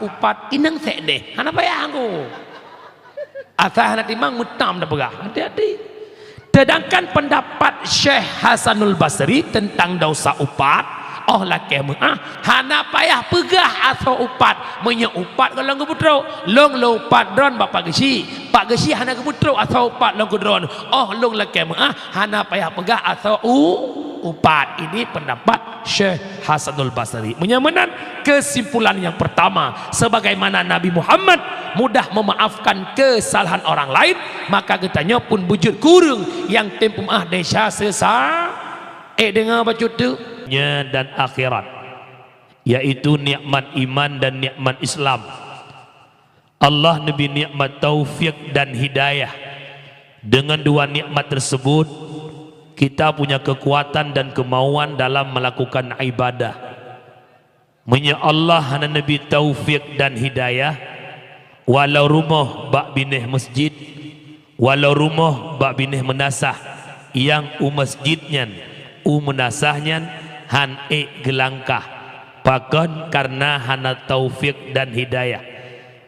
upat inang sek deh hana payah aku asal hana timang mutam dah pegah hati-hati. Sedangkan pendapat Syekh Hasanul Basri tentang dosa upat laki hana payah pegah atau upat menya upat kalau ngeputro long lo upat dron bapak gesi pak gesi hana ngeputro atau upat long dron long laki hana payah pegah atau upat. Ini pendapat Syekh Hasanul Basri. Menyamakan kesimpulan yang pertama, sebagaimana Nabi Muhammad mudah memaafkan kesalahan orang lain, maka kitanya pun wujud kurung yang tempuh desa sesa dengar baca tu dan akhirat, yaitu nikmat iman dan nikmat Islam. Allah Nabi nikmat taufik dan hidayah. Dengan dua nikmat tersebut kita punya kekuatan dan kemauan dalam melakukan ibadah. Menya Allah hana Nabi taufik dan hidayah, walau rumah bak binih masjid, walau rumah bak binih menasah, yang masjidnya menasahnya han gelangkah pakon karena hana taufik dan hidayah.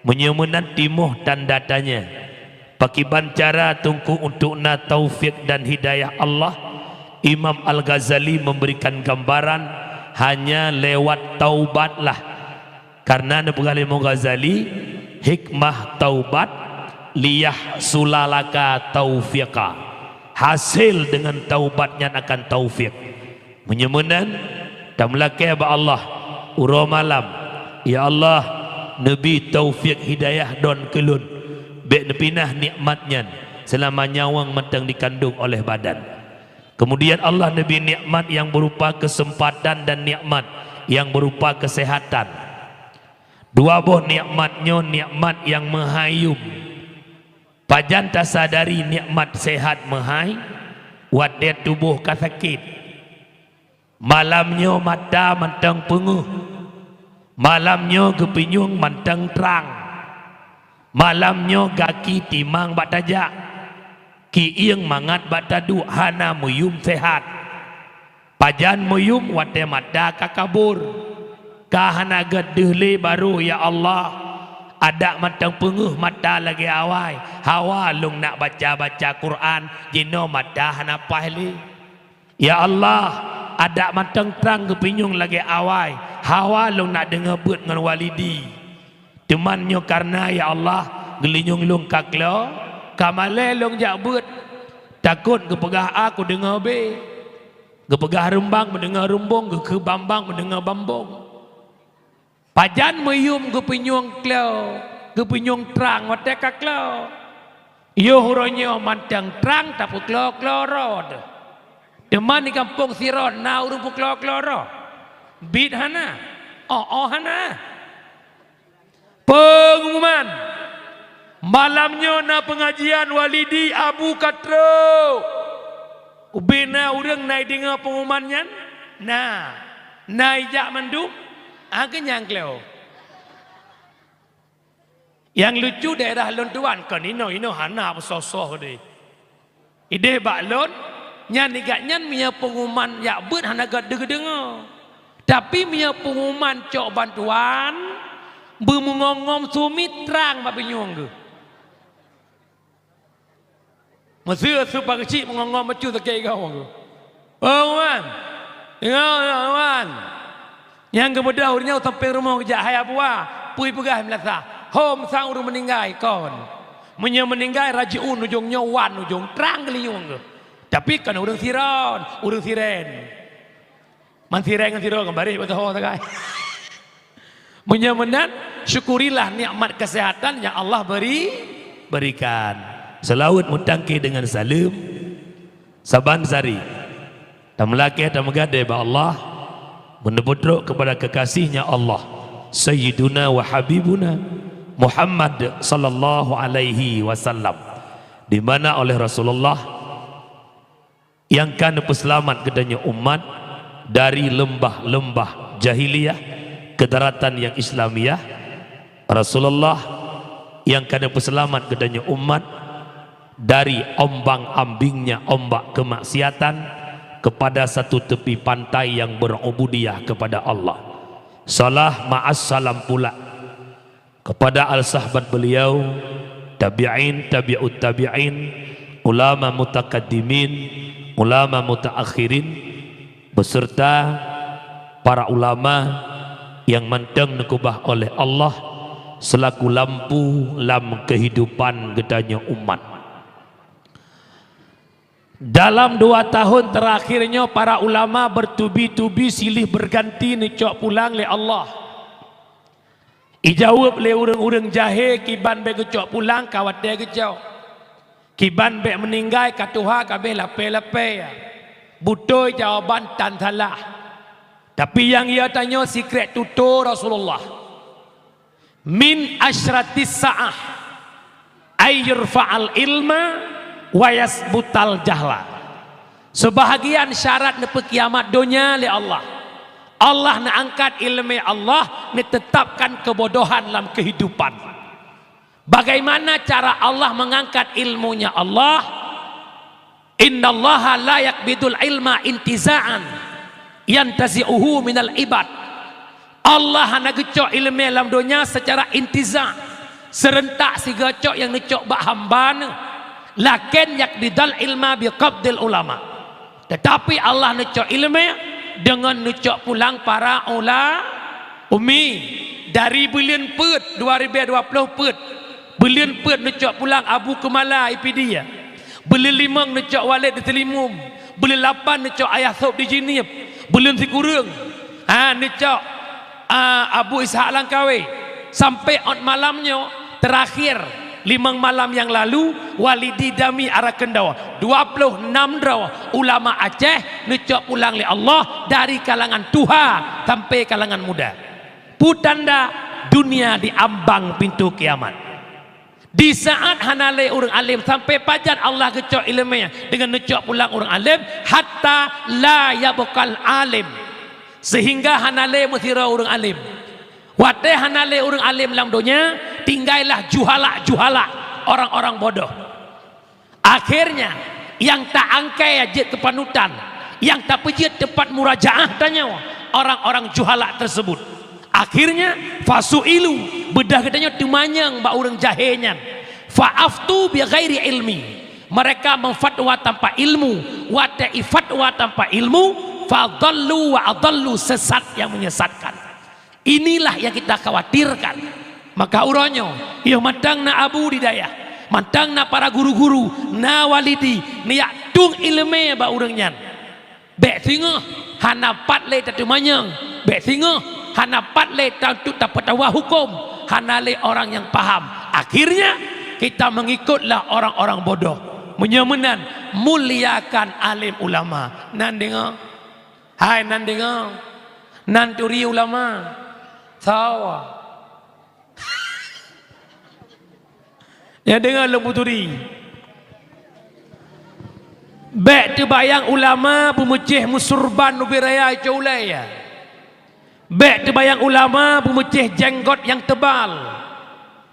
Menyemenan timuh tanda-tanya pakiban cara tungku untuk na taufik dan hidayah Allah. Imam Al-Ghazali memberikan gambaran hanya lewat taubatlah, karena nepenggal Imam Ghazali hikmah taubat liyah sulalaka taufiqa, hasil dengan taubatnya akan taufik. Menyemenan dan melakih ba Allah uro malam, ya Allah Nabi taufik hidayah don kelun bek nepinah nikmatnya selama nyawang mentang dikandung oleh badan. Kemudian Allah Nabi nikmat yang berupa kesempatan dan nikmat yang berupa kesehatan. Dua buah nikmatnya nikmat yang menghayum. Pajan tak sadari nikmat sehat menghai, wadah tubuh kasakit. Malamnya mata mentang penguh, malamnya kepinyung mentang terang. Malamnya kaki timang bak tajak, ki ieng mangat bak tadu hana muyum sehat. Pajan muyum wate mata kakabur, kahana gedele baru ya Allah. Ada matang penguh mata lagi awai, hawa lung nak baca-baca Quran jino mata hana pahli. Ya Allah, ada matang terang kepinyung lagi awai, hawa lung nak dengar buat dengan walidi. Temannya karena ya Allah gelinyung lung kaklo kamale lung jabut takut kepegah aku dengar be, kepegah rembang mendengar rumbung, ke bambang mendengar bambung. Pajan meyum kepinyung klo, kepinyung terang wate kaklo. Yo huronyo mantang terang tapi klo rod. Teman di kampung Siron na urupu klo ro. Bid hana, hana. Pengumuman malamnya na pengajian walidi Abu Katro ubina urang naik dengar pengumumannya naik mendung kenyang kleo. Yang lucu daerah Lontuan kan ino hana sosoh deh ide baklon nyan igaknyan punya pengumuman ya bet hana gede-gede tapi punya pengumuman cok bantuan bermengongom sumi terang babi nyong ke masih supaya kecil mengongom macu tak kaya kau ke pengumuman pengumuman yang kemudian urnya sampai rumah kerja hai buah pui pegah melasa hom sang urung meninggal kon meninggal rajiun ujungnya wan ujung terang keliung ke tapi kan urang siron urang siren man siren kan siron kembali betul ho takai menyamakan syukurilah nikmat kesehatan yang Allah berikan. Selawat mutangki dengan salim saban sari dan melakih dan mengadai ba Allah menebudruk kepada kekasihnya Allah Sayyiduna wa Habibuna Muhammad sallallahu alaihi wasallam, di mana oleh Rasulullah yang kan peselamat kedanya umat dari lembah-lembah jahiliyah ke daratan yang Islamiyah. Rasulullah yang kena peselamat kedanya umat dari ombang-ambingnya ombak kemaksiatan kepada satu tepi pantai yang berubudiyah kepada Allah. Salah ma'as salam pula kepada al-sahabat beliau, tabi'in, tabi'ut tabi'in, ulama mutakaddimin, ulama mutaakhirin, beserta para ulama yang manteng nekubah oleh Allah selaku lampu lam kehidupan gedanya umat. Dalam 2 tahun terakhirnya para ulama bertubi-tubi silih berganti necok pulang le Allah. Ijawab le urang-urang jahil kiban be gecok pulang kawat dia gecok. Kiban be meninggal katuha kabeh lape-lape. Butuh jawaban tan salah. Tapi yang ia tanya secret tutur Rasulullah. Min asyratis sa'ah ayyurfa'al ilma wa yasbutal jahla. Sebahagian syarat nepe kiamat dunia le Allah. Allah nak angkat ilmu Allah, nak tetapkan kebodohan dalam kehidupan. Bagaimana cara Allah mengangkat ilmunya Allah? Innallaha la yakbidul ilma intiza'an yantazi'uhu minal ibad. Allah nak gecok ilmu dalam dunia secara intiza, serentak si gecok yang ngecok bak hamba ni. Lakin yakbidal ilma biqabdil ulama. Tetapi Allah ngecok ilmu dengan ngecok pulang para umi dari bilion put 2020 put bilion put ngecok pulang Abu Kemala IPD ya. Beli 5 ngecok Walid di Telimum, beli 8 ngecok Ayah Sob di Jinib, belum si kurung ngecok Abu Ishaq Langkawi sampai on malamnya terakhir 5 malam yang lalu Walidi Dami Arakendawa 26 draw ulama Aceh ngecok pulang oleh Allah dari kalangan tua sampai kalangan muda. Putanda dunia diambang pintu kiamat. Di saat hanale orang alim sampai pajan Allah gecok ilmunya dengan ngecok pulang orang alim hatta la yabqal alim, sehingga hanale mesira orang alim. Wate hanale orang alim dalam dunia tinggallah juhala orang-orang bodoh. Akhirnya yang tak angkai ajit kepanutan, yang tak pejit tempat murajaah tanya orang-orang juhala tersebut. Akhirnya fasuilu bedah katanya temanyang ba orang jahilnya. Fa'aftu bi ghairi ilmi. Mereka memfatwa tanpa ilmu, wa fatwa tanpa ilmu, fadallu wa adallu, sesat yang menyesatkan. Inilah yang kita khawatirkan. Maka uronyo ia matang na abu didayah, matang na para guru-guru na walidi niak tung ilmu ba urangnya. Bek singa hanapat le tatumanyang, bek singa hanapat le tak petawa hukum, hanale orang yang paham. Akhirnya kita mengikutlah orang-orang bodoh, menyemenan muliakan alim ulama. Nan dengar, hai nan dengar, nan turi ulama, sawa. Ya dengar lembu turi. Bek terbayang ulama pemecih musurban nubiraya caulaya. Bek terbayang ulama pemecih jenggot yang tebal.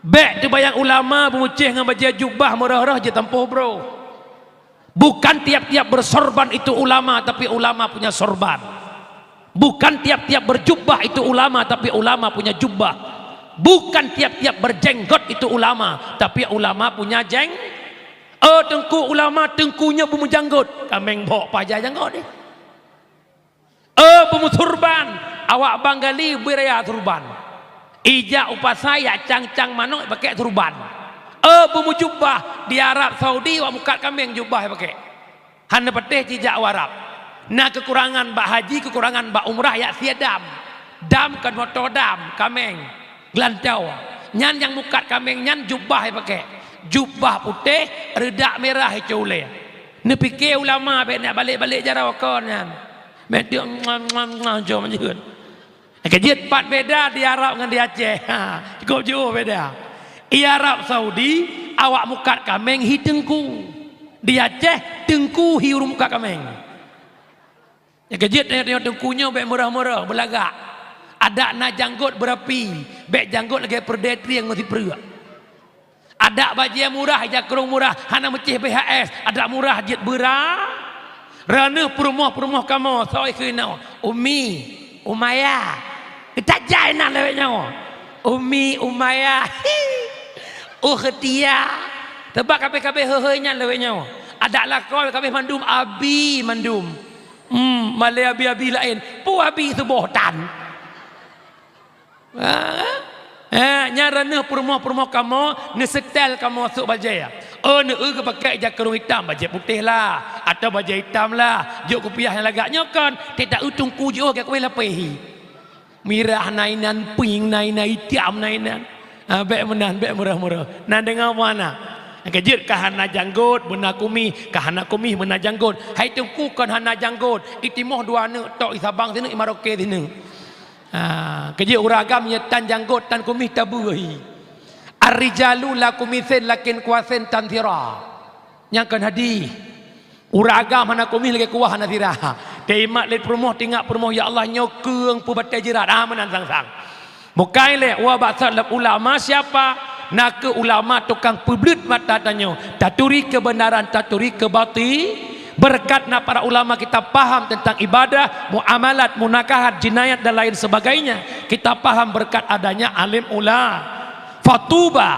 Bek terbayang ulama pemecih dengan baju jubah merah-merah je tempuh bro. Bukan tiap-tiap bersorban itu ulama, tapi ulama punya sorban. Bukan tiap-tiap berjubah itu ulama, tapi ulama punya jubah. Bukan tiap-tiap berjenggot itu ulama, tapi ulama punya tengku ulama tengkunya bermujanggut. Kameng bawa pajak janggut ni. Bermuturban. Awak banggali beraya turban. Ija upasaya cang-cang manok pakai turban. Bermujubah di Arab Saudi awak mukat kambing jubah pakai. Hana petih jejak Arab. Nah kekurangan bak haji, kekurangan bak umrah ya siadam. Dam kan motor dam kambing glantau. Nyan yang mukat kambing nyan jubah pakai. Jubah putih, redak merah cule. Ni fikir ulama nak balik-balik jarau kon nyan. Medik jom menjut. Kejit pat beda di Arab dengan di Aceh. Cukup jauh beda. Di Arab Saudi awak mukat kambing hi tengku. Di Aceh tengku hi urung mukat kambing. Ya kejit tengok tengkunya bek murah-murah belagak. Ada na janggut berapi, bek janggut lagi predatory yang mesti perak. Ada baju yang murah, jakrung murah, hana mecih BHS, ada murah jit berah. Rana perumah kamu, saya kena Umi, Umaya, kita jai nak lewat nyawa. Umi Umayyah Ukhtiya tebak kabeh-kabeh hehenya lewenya ada lakon kabeh mandum abi mandum malai abi-abi lain pu abi tu bohtan nyarana permoh-permoh kamu ne setel kamu masuk bajai ne ke pakai jakerung hitam bajai putih lah atau bajai hitam lah jok kopiah yang lagaknya kan tidak utung kujo ke kowe lepehi mirah nainan ping nainan hitam nainan bek menan bek murah-murah nan dengar mana kejut kahana janggut benakumi kahana kumi bena janggut hai tungku kan hana janggut itimoh dua ne tok isabang sini imaroke sini kejut uragam tan janggut tan kumi tabuhi ar-rijalu lakumithin lakin kuasin tan thira yang kan hadi uragam hana kumi lagi kuah hana thira keimat let permoh tingak permoh ya Allah nyokeng pu batai jerat menan sang-sang bukai le wa basal ulama siapa nak ke ulama tukang publik mata tanya taturi kebenaran taturi kebati berkat na para ulama kita paham tentang ibadah muamalat munakahat jinayat dan lain sebagainya kita paham berkat adanya alim fatuba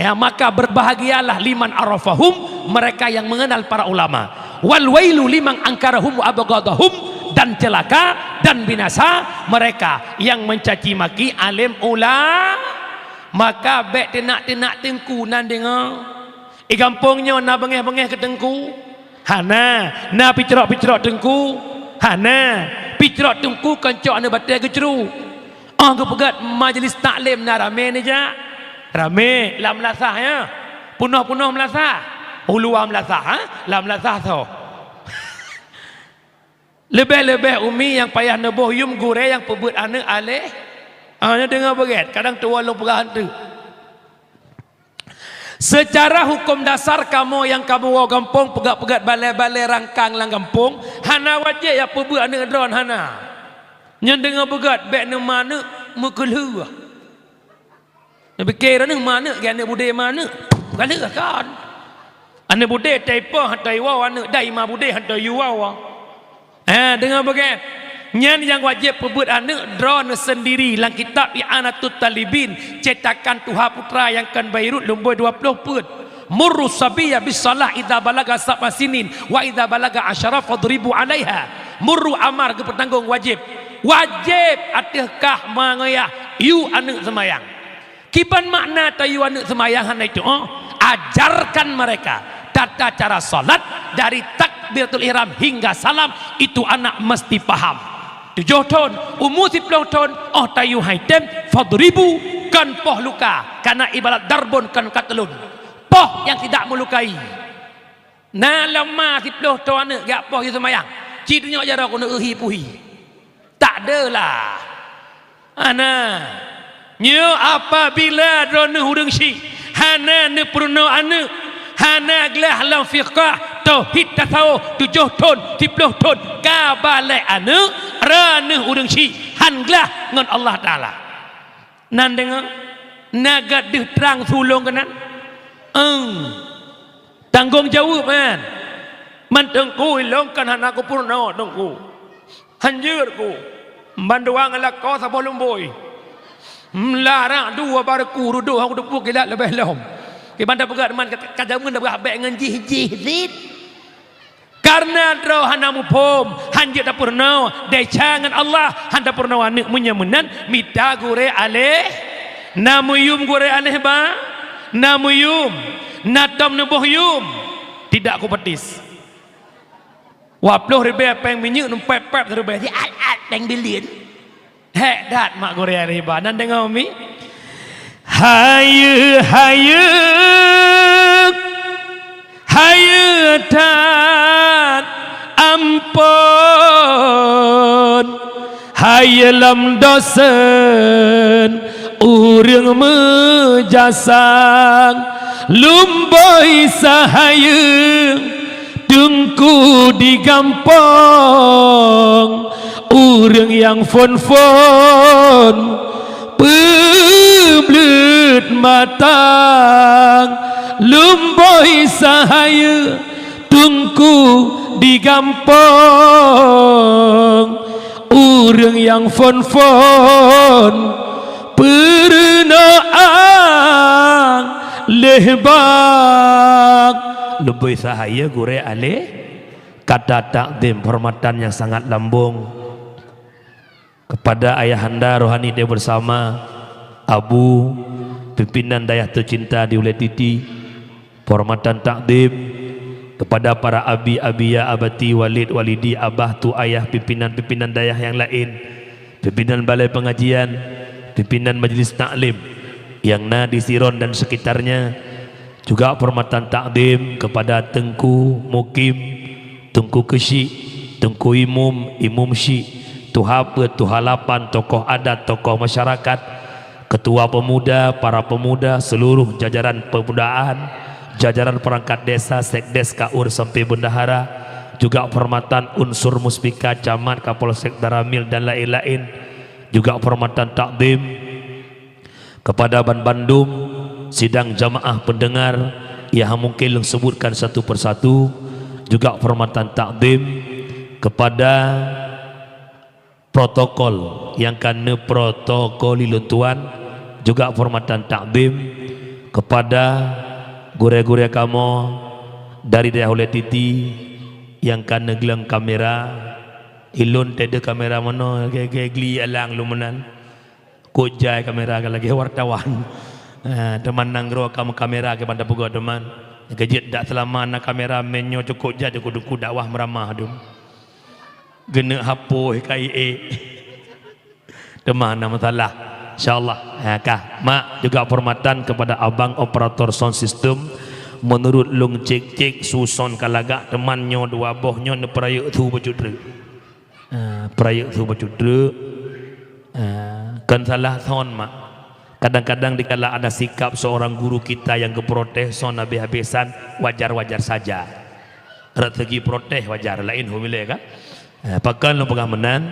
ya maka berbahagialah liman arafahum mereka yang mengenal para ulama wal wailu liman angkarahum wa abghadahum dan celaka dan binasa mereka yang mencaci maki alim maka bek tenak tengku nan dengar gampongnya na bengeh-bengeh ke tengku hana na picrok tengku hana picrok tengku kencok na batai geceru ke pegat majlis taklim na rame ni ja rame lam lasah ya punuh melasah uluam lasah lam lasah tu lebih-lebih umi yang payah nebuh yum gure yang pebut anak alih dengar begitu kadang tua lu perahan tu secara hukum dasar kamu yang kamu bawa kampung pegat-pegat balai-balai rangkang lang kampung hana wajib ya pebut anak drone hana yang dengar begat bek ne mana mekelu nak fikir anak mana anak budaya mana bukan kan anak budaya taipa hantai waw anak daima budaya hantai yuwaw dengar bagai nyan yang wajib pebut anak drone sendiri lang kitab I'anatul Talibin cetakan Tuha Putra yang kan Beirut nombor 20 put murru sabiyya bis salah idza balaga sab'a sinin wa idza balaga 10 fadribu 'alaiha murru amar ke petanggung wajib adakah mangaya you anak semayang kipan makna tayu anak semayang hana itu ajarkan mereka tata cara salat dari takbiratul ihram hingga salam itu anak mesti paham 7 tahun umur 10 tahun tayu haitem fadribu kan poh luka karena ibarat darbun kan katlun poh yang tidak melukai nah lama 10 tahun anak gak poh you semayang cirinya ajar aku nak puhi tak adalah anak nyo apabila drone hudung si hana ne purno anak hana gelah lam fiqah tauhid tasawuf 7 tahun 10 tahun kabale anak rana udang si han gelah ngan Allah taala nan dengar naga deh terang sulung kanan tanggung jawab man tengku ilongkan han aku purno tengku hanjurku banduang ala ko sa bolumboy melarang dua barku ruduh aku depuk kilat lebih lom ke bandar pegat man kata mun dah habaq dengan jih zit karena roh hanamu pom hanjut dapurno decangan Allah handa purno anak menyemenan mita gure aleh namuyum gure aleh ba namuyum natam nebuh yum tidak aku petis waploh ribe peng minyak numpep-pep ribe si at peng bilin hek dat mak gure aleh ba nan dengar mi hayu tan ampun hayelam dosen urang mejasang lumboy sahayeng tungku digampong urang yang fon peblut matang lumboy sahaya tungku digampong urang yang fon peren noang lehbang lebih sahaya gure alih kata takdim hormatan yang sangat lambung kepada ayahanda rohani dia bersama Abu pimpinan dayah tercinta di Ulet Titi, hormatan takdim kepada para abi, abia, abati, walid, walidi, abah, tu ayah, pimpinan-pimpinan dayah yang lain, pimpinan balai pengajian, pimpinan majlis taklim yang di Siron dan sekitarnya, juga hormatan takdim kepada Tengku Mukim, Tengku Kesyik, Tengku Imum, Imum Syik, Tuhapa, Tuhalapan, tokoh adat, tokoh masyarakat, ketua pemuda, para pemuda, seluruh jajaran pemudaan, jajaran perangkat desa, sekdes, kaur sampai bendahara, juga hormatan unsur muspika, camat, kapolsek, daramil dan lain-lain, juga hormatan takdim kepada Ban Bandung, sidang jamaah pendengar yang mungkin sebutkan satu persatu, juga hormatan takdim kepada protokol yang kena protokol iluntuan, juga hormatan takdim kepada gure-gure kamu dari daerah Ulet Titi yang kena gelang kamera ilun tede kamera mana geli alang lumenan kojai kamera lagi wartawan teman nanggro kamu kamera kepada pegawai teman gejit dak selama na kamera menyo cukup jah cukup dakwah meramah dum gena hapo KIA teman nama masalah insyaallah kah mak juga hormatan kepada abang operator sound system menurut lung cek susun kalagak temannya dua bohnya ne perayuk tu bacudre perayuk tu bacudre kan salah son mak kadang-kadang dikala ada sikap seorang guru kita yang keprotes son habis-habisan wajar-wajar saja strategi protes wajar lain humile kan pakan lo pengamenan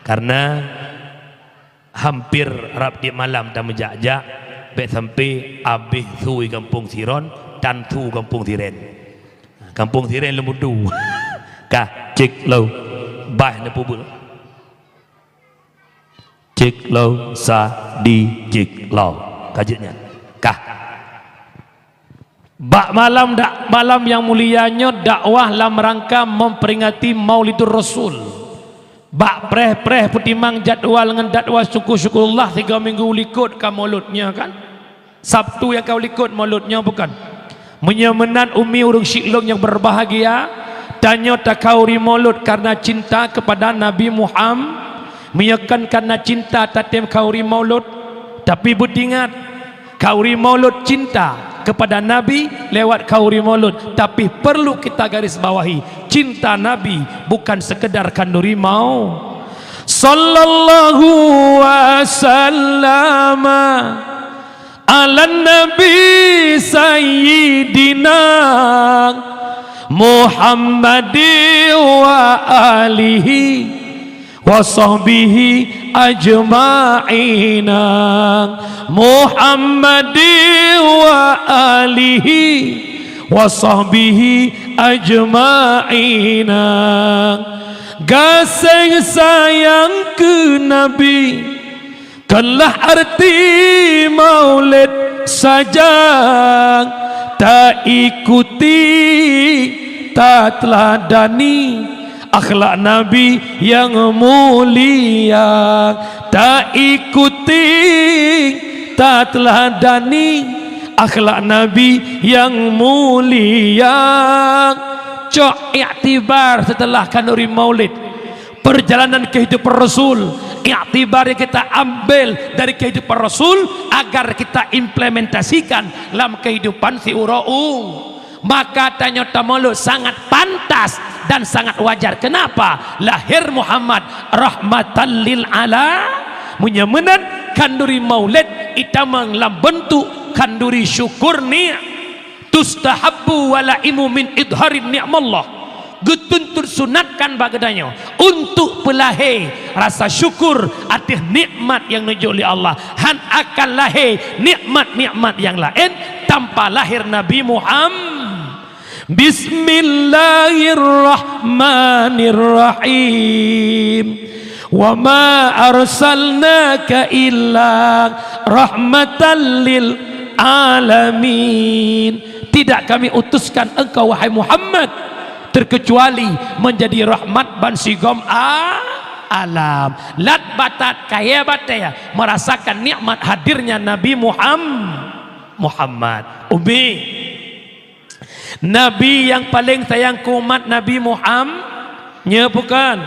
karena hampir rap di malam dan menjajak baik sampai habis thui kampung Siron dan tu kampung Tiren lemudu kah cek lo bah ne pubul cek lo sa di cek lo kajitnya kah bak malam dak malam yang mulianya dakwah dalam rangka memperingati Maulidur Rasul. Bak preh putimang jadwal dengan dakwah syukur-syukurullah 3 minggu likut ka mauludnya kan. Sabtu yang kau likut mauludnya bukan. Menyemenan umi urung syiklung yang berbahagia tanya takauri maulud karena cinta kepada Nabi Muhammad, menyekan karena cinta tatim kauri maulud, tapi budingat kauri maulud cinta kepada Nabi lewat kauri maulud, tapi perlu kita garis bawahi cinta Nabi bukan sekedar kanduri mau. Sallallahu wasallam ala Nabi Sayyidina Muhammadi wa alihi wa sahbihi ajma'ina Muhammadi wa alihi wa sahbihi ajma'ina. Kasih sayang ke Nabi kalah arti maulid saja, tak ikuti tak teladani akhlak Nabi yang mulia, tak ikuti tak teladani akhlak Nabi yang mulia. Cok iktibar setelah kanuri maulid perjalanan kehidupan Rasul, iktibar yang kita ambil dari kehidupan Rasul agar kita implementasikan dalam kehidupan si urau. Maka tanya maulud sangat pantas dan sangat wajar. Kenapa? Lahir Muhammad rahmatan lil ala menyemenan kanduri maulid itamang lam bentuk kanduri syukur ni tustahabbu walaimu min idharin ni'mallah, getuntut sunatkan bagadanya untuk pelahir rasa syukur atas nikmat yang nunjuk oleh Allah, han akan lahir nikmat-nikmat yang lain tanpa lahir Nabi Muhammad. Bismillahirrahmanirrahim. wa ma arsalnaka illa rahmatan lil alamin. Tidak kami utuskan engkau wahai Muhammad terkecuali menjadi rahmat ban sigom alam. Lat batat kaya bataya merasakan nikmat hadirnya Nabi Muhammad. Umi, Nabi yang paling sayang ke umat Nabi Muhammad, bukan?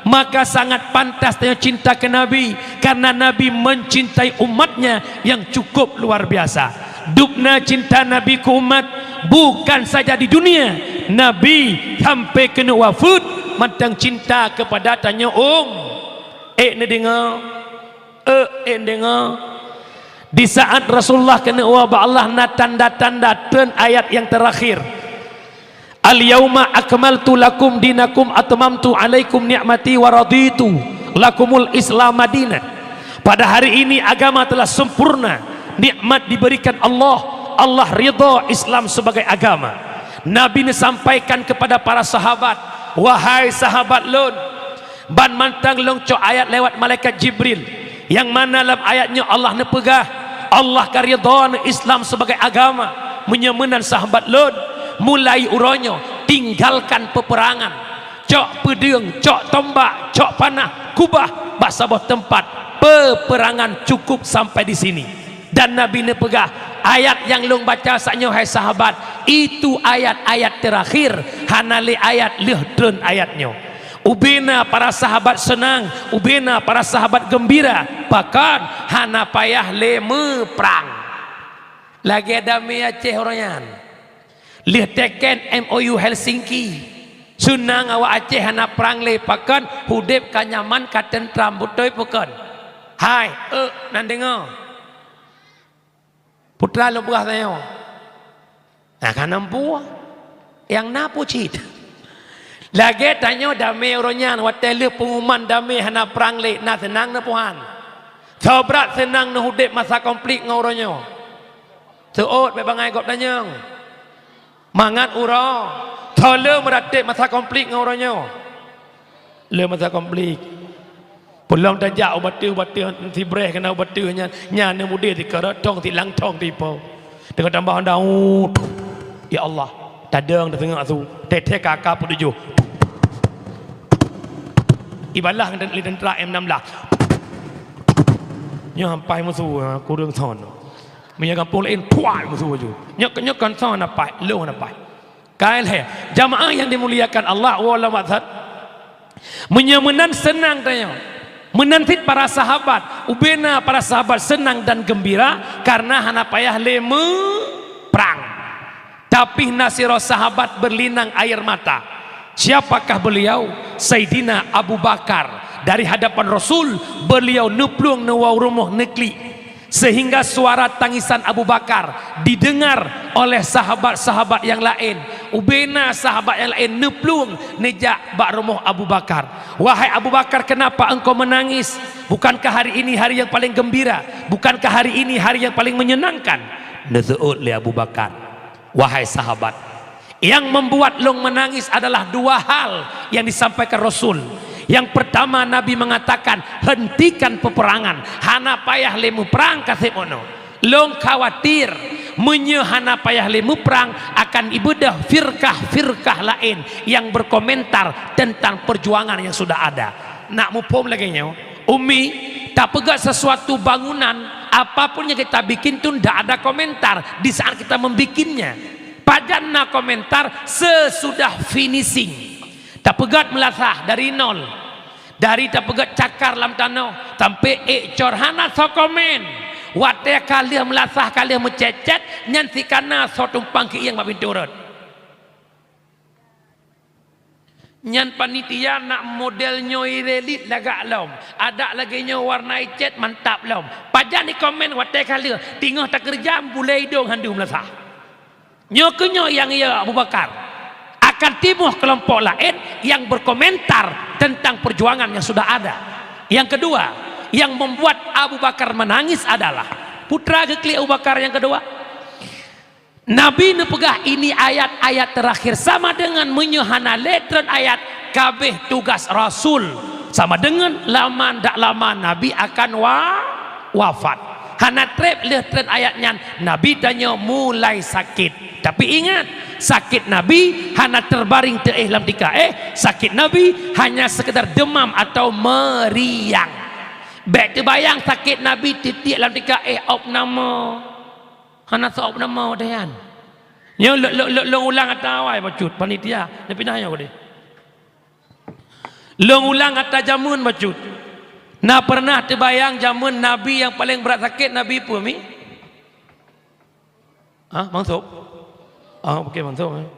Maka sangat pantas dia cinta ke Nabi, karena Nabi mencintai umatnya yang cukup luar biasa. Dupna cinta Nabi ke umat bukan saja di dunia, Nabi sampai kena wafat matang cinta kepada tanya ni dengar dengar. Di saat Rasulullah kena wabah Allah na tanda-tanda dan ayat yang terakhir, al-yauma akmaltu lakum dinakum atmamtu alaikum ni'mati wa raditu lakumul islam madinah. Pada hari ini agama telah sempurna, nikmat diberikan Allah ridha Islam sebagai agama. Nabi ini sampaikan kepada para sahabat, wahai sahabat lun, ban mantang long cok ayat lewat malaikat Jibril, yang mana dalam ayatnya Allah nepegah Allah karidha Islam sebagai agama, menyemenan sahabat lun mulai uronyo tinggalkan peperangan, cok pedang, cok tombak, cok panah, kubah, bak sabah tempat peperangan cukup sampai di sini. Dan Nabi ini pegah ayat yang long baca saknyo hai sahabat, itu ayat-ayat terakhir, hanali ayat lehdren ayatnya. Ubena para sahabat senang, ubena para sahabat gembira, bahkan hana payah leme perang. Lagi ada Aceh orangnya lihat teken MOU Helsinki, senang awak Aceh hana perang lepakan hudip kanyaman katentram butoy pekan. Hai nan dengar putra lo berah tanya kan nampu yang napu cit lagi tanya damai orangnya watele pengumuman damai hana perang le na senang na puhan sobrat senang na hudip masa konflik ngorangnya seot bebangai kok tanya mangat ura tole meratip masa konflik ngorangnya le masa konflik pulang tajak ubat ti breh kena ubat nya nya mudah ti keratong ti langtong ti po dengan tambahan daun. Ya Allah tadang dah tengah tu tete kakak pun tujuh ibalah dan tentera M16 nya sampai musuh kurang son menyaga polain puai musuh ju nyok kan son apa lo apa kail he jamaah yang dimuliakan Allah wala mazhad menyemenan senang tanya menantit para sahabat, ubena para sahabat senang dan gembira karena hana payah leme perang. Tapi nasiro sahabat berlinang air mata. Siapakah beliau? Sayyidina Abu Bakar. Dari hadapan Rasul beliau neplung nawau rumah nekli, sehingga suara tangisan Abu Bakar didengar oleh sahabat-sahabat yang lain. Ubena sahabat yang lain neplung nejak bak rumah Abu Bakar. Wahai Abu Bakar, kenapa engkau menangis? Bukankah hari ini hari yang paling gembira? Bukankah hari ini hari yang paling menyenangkan? Nazu'ud li Abu Bakar, wahai sahabat, yang membuat long menangis adalah dua hal yang disampaikan Rasul. Yang pertama, Nabi mengatakan hentikan peperangan, hana payah lemu perang kasimono. Long khawatir menyehana payah lemu perang akan ibadah firkah lain yang berkomentar tentang perjuangan yang sudah ada. Nak mupom lagi nyo Umi tak pegat sesuatu bangunan apapun yang kita bikin tu tidak ada komentar di saat kita membikinnya. Padana komentar sesudah finishing. Tak pegat melasah dari nol, dari tak pegat cakar lam tanah sampai corhana so komen. Wate kalian melasah kalian mencecet nyanti kana so tumpang ki yang mabin turut. Nyan panitia nak model nyoi relit lagak lom, ada lagi nyo warna cet mantap lom. Pajan ni komen wate kalian tinggal tak kerja bulai dong handu melasah. Nyo kenyo yang ia Abu Bakar akan timbul kelompok lain yang berkomentar tentang perjuangan yang sudah ada. Yang kedua, yang membuat Abu Bakar menangis adalah putra gekli Abu Bakar yang kedua. Nabi nepegah ini ayat-ayat terakhir sama dengan menyehana letren ayat kabeh tugas Rasul sama dengan lama ndak lama Nabi akan wafat. Hana trep tren ayatnya Nabi tanya mulai sakit. Tapi ingat, sakit Nabi hanya terbaring lam tika sakit Nabi hanya sekedar demam atau meriang. Baik terbayang sakit Nabi titik lam tika opname. Hana opname dayan. Nyo lo ulang atau awai bacut panitia. Dia pindah yo deh. Lo ulang atau jamun bacut. Nah pernah terbayang jamun Nabi yang paling berat sakit Nabi pun mi? Ah, maksud? Ah, okey maksud.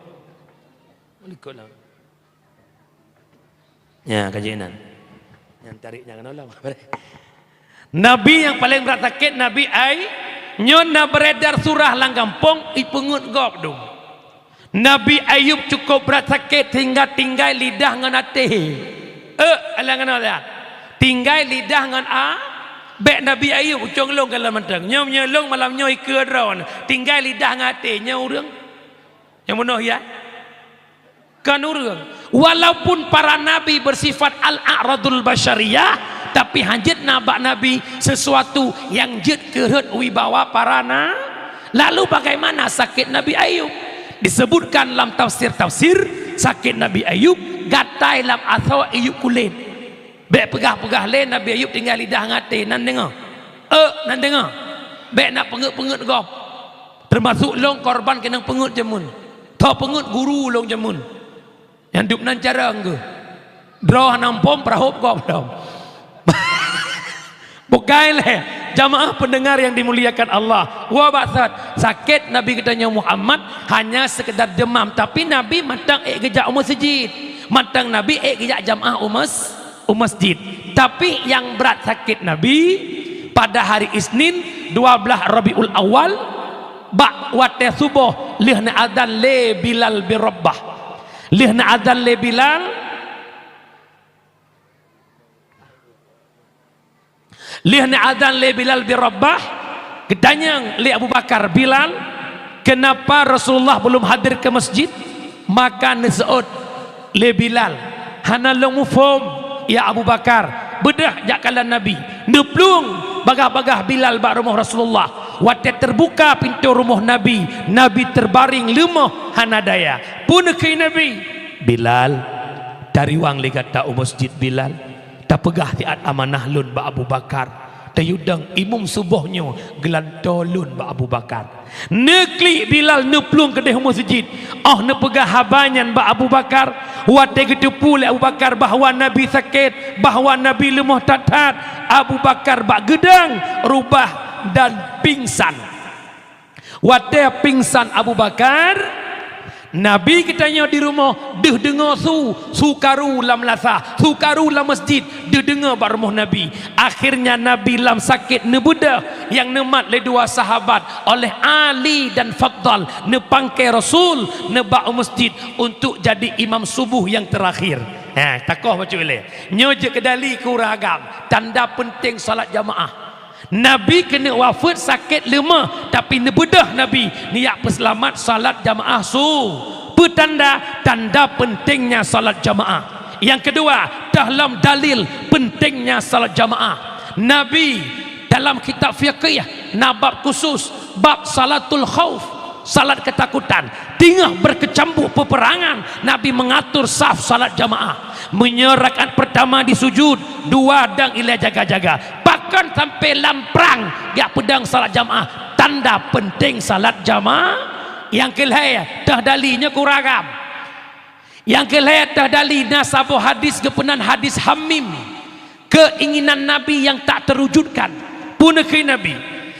Ikutlah. Ya, kajian. Yang tarik jangan ulang. Nabi yang paling berat sakit Nabi ai nyona beredar surah lang kampung ipungut gop dong. Nabi Ayub cukup berat sakit hingga tinggal lidah ngan ate. Alangan lihat. Tinggal lidah ngan bek Nabi Ayub ucong long kalau mentang nyom nyolong malam nyoi ke drone tinggal lidah ngate nyau urang yang menuh ya kan urang walaupun para nabi bersifat al-a'radul basyariyah tapi hanjit nabak nabi sesuatu yang jit keut wibawa para lalu bagaimana sakit Nabi Ayub disebutkan dalam tafsir sakit Nabi Ayub gatai dalam athaw Ayub kulit. Bek pegah-pegah le Nabi Ayub tinggal lidah ngate nan dengar. Nan dengar. Bek nak pengut-pengut gop. Termasuk long korban kena pengut jemun. Tho pengut guru long jemun. Yang duk nan cara engke. Draw nampom prahop gop dom. Bukai le jamaah pendengar yang dimuliakan Allah. Wa basat sakit Nabi katanya Muhammad hanya sekedar demam tapi Nabi matang gejak masjid. Matang Nabi gejak jamaah masjid. Tapi yang berat sakit Nabi pada hari Isnin 12 Rabiul Awal bak wate subuh lihna adzan le Bilal bi Rabbah. Lihna adzan le Bilal lihna adzan le Bilal bi Rabbah. Ketanya le Abu Bakar, Bilal, kenapa Rasulullah belum hadir ke masjid? Maka nesaut le Bilal hana long mufum ya Abu Bakar bedah jakalan Nabi neplung bagah-bagah Bilal bak rumah Rasulullah waktu terbuka pintu rumah Nabi terbaring lemah hanadaya pun ke Nabi Bilal dari wang ligat tak masjid Bilal tak pegah tiat amanah lun bak Abu Bakar tayudang imum subuhnya gelantolun bak Abu Bakar neklik Bilal neplung ke deh masjid nepegah habanyan bak Abu Bakar wate gedepu le Abu Bakar bahawa Nabi sakit bahawa Nabi lemah tatat Abu Bakar bak gedang rubah dan pingsan wate pingsan Abu Bakar Nabi kitanya di rumah deh dengar sukaru lam lasa sukaru lam masjid deh dengar bak rumah Nabi akhirnya Nabi lam sakit nebudah yang nemat le dua sahabat oleh Ali dan Fadl nepangkai Rasul nebak masjid untuk jadi imam subuh yang terakhir. Takoh baca boleh nyoje kedali kuragam tanda penting salat jamaah. Nabi kena wafat sakit lemah tapi nebedah Nabi niat peselamat salat jamaah petanda tanda pentingnya salat jamaah. Yang kedua dalam dalil pentingnya salat jamaah Nabi dalam kitab fiqh nabab khusus bab salatul khauf salat ketakutan tengah berkecambuk peperangan Nabi mengatur saf salat jamaah menyerahkan pertama di sujud dua dang ilah jaga-jaga bahkan sampai lamprang dia pedang salat jamaah tanda penting salat jamaah. Yang kelihaya dah dalinya kuragam yang kelihaya dah dali nasabah hadis kepenan hadis hamim keinginan Nabi yang tak terwujudkan pun ke Nabi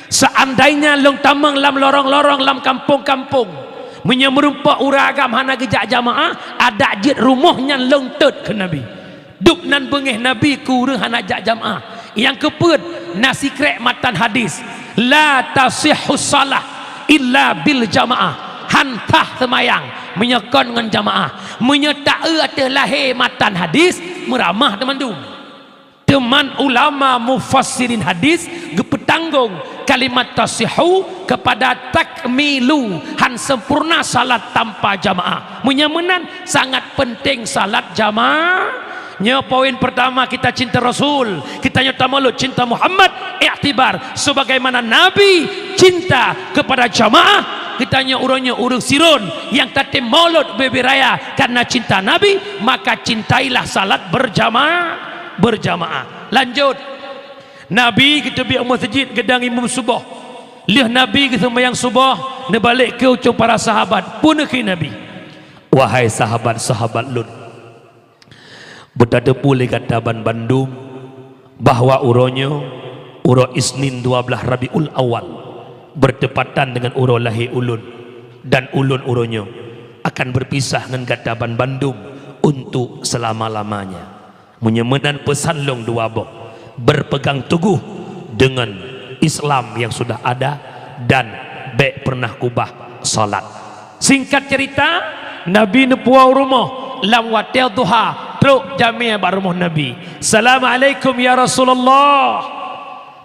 seandainya long tamang lam lorong-lorong lam kampung-kampung menyemerumpak uragam hana gejak jamaah ada jid rumahnya long tet ke Nabi duk nan bengih Nabi kurang hana jak jamaah. Yang keput nasi krek matan hadis la tasihus salah illa bil jamaah hantah semayang menyekon dengan jamaah menyetak atas lahir matan hadis meramah teman ulama mufassirin hadis gepetanggung kalimat tasihu kepada takmilu han sempurna salat tanpa jamaah menyamenan sangat penting salat jamaah. Nya poin pertama kita cinta Rasul, kita nyata maulud cinta Muhammad, iktibar sebagaimana Nabi cinta kepada jamaah, kita nya urangnya urang sirun yang tatim maulud beberaya karena cinta Nabi, maka cintailah salat berjamaah. Lanjut, Nabi kita biar masjid gedang imam subuh, lihat Nabi kita sembahyang subuh, ne balik ke ucap para sahabat pun ke Nabi, wahai sahabat-sahabat Lut, berada pulih kata Bandung bahwa uronyo uro Isnin 12 Rabiul Awal bertepatan dengan uro lahir ulun, dan ulun uronyo akan berpisah dengan kata Bandung untuk selama-lamanya. Menyemenan pesan long dua bok, berpegang teguh dengan Islam yang sudah ada dan baik pernah kubah salat. Singkat cerita, Nabi nepuau rumah lam watel duha truk jamiah barumah Nabi. Assalamualaikum ya Rasulullah.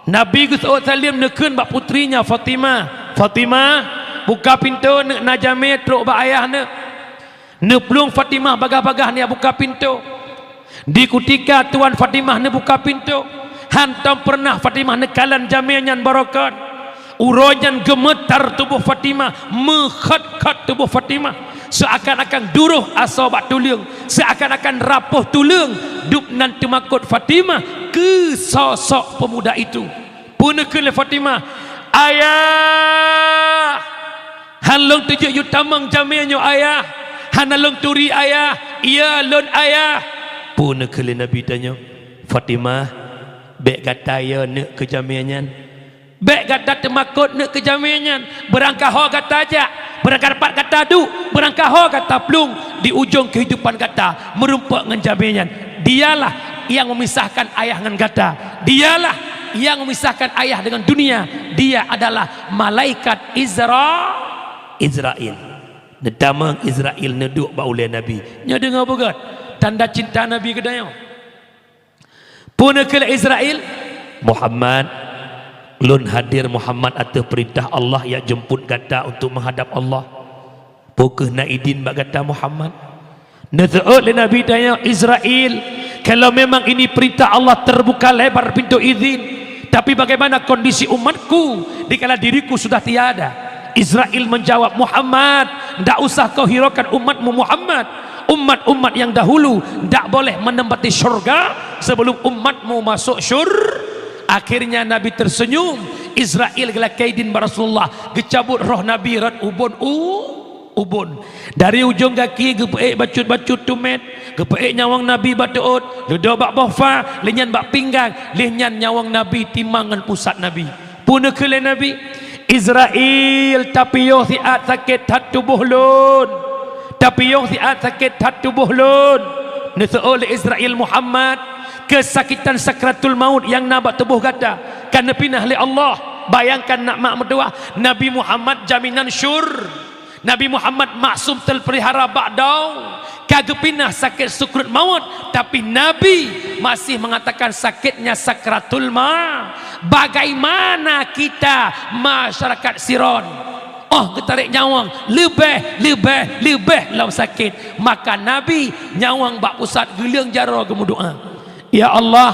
Nabi Gus Salim neken bak putrinya Fatimah. Fatimah buka pintu nak jamiah truk bak ayah ne pelung Fatimah bagah-bagah ni buka pintu. Di ketika Tuan Fatimah ne buka pintu, hantam pernah Fatimah ne kalan jamiah nyan barakat. Urojan gemetar tubuh Fatimah, mekhat-khat tubuh Fatimah, seakan-akan duruh asal bak tulang, seakan-akan rapuh tulang duk nan temakut Fatimah ke sosok pemuda itu. Punakul Fatimah, ayah halong tujuk yu tamang jamianyo ayah, hanalong turi ayah, iya lon ayah. Punakul Nabi tanya, Fatimah bek kata ya nak ke jamianyan, bek kata temakut nak ke jamianyan, berangkah ho kata aja, berangkah dapat kata du, berangkah ho kata plung, di ujung kehidupan kata merumpak dengan jamianyan. Dialah yang memisahkan ayah dengan kata, dialah yang memisahkan ayah dengan dunia, dia adalah malaikat Israel. Nedamang Israel neduk baulai Nabi. Nya dengar begat tanda cinta Nabi kedaya. Punakul Israel, Muhammad lun hadir Muhammad atas perintah Allah yang jemput kata untuk menghadap Allah. Pokeh na idin bak kata Muhammad. Nazu'ul Nabi daya Israel, kalau memang ini perintah Allah terbuka lebar pintu izin. Tapi bagaimana kondisi umatku dikala diriku sudah tiada? Israel menjawab, Muhammad, tidak usah kau hiraukan umatmu Muhammad. Umat-umat yang dahulu tidak boleh menempati syurga sebelum umatmu masuk Akhirnya Nabi tersenyum. Israel gelakaidin Rasulullah, gecabut roh Nabi rat ubun dari ujung kaki gepeik bacut-bacut tumet, gepeik nyawang Nabi batuut, ledo bak bofa, lenyan bak pinggang, lenyan nyawang Nabi timangan pusat Nabi. Punakul Nabi, Israel tapi yo siat sakit hat tubuh lun, tapi yo siat sakit hat tubuh lun. Nasul Israel Muhammad kesakitan sakratul maut yang nabak tubuh kata karena pinah li Allah. Bayangkan nak mak mertua Nabi Muhammad jaminan Nabi Muhammad maksum terpelihara ba'dau kagak pinah sakit sakratul maut, tapi Nabi masih mengatakan sakitnya sakratul maut. Bagaimana kita masyarakat Siron, ketarik nyawang lebih lau sakit, maka Nabi nyawang bak pusat gelang jara kemudu'a, ya Allah,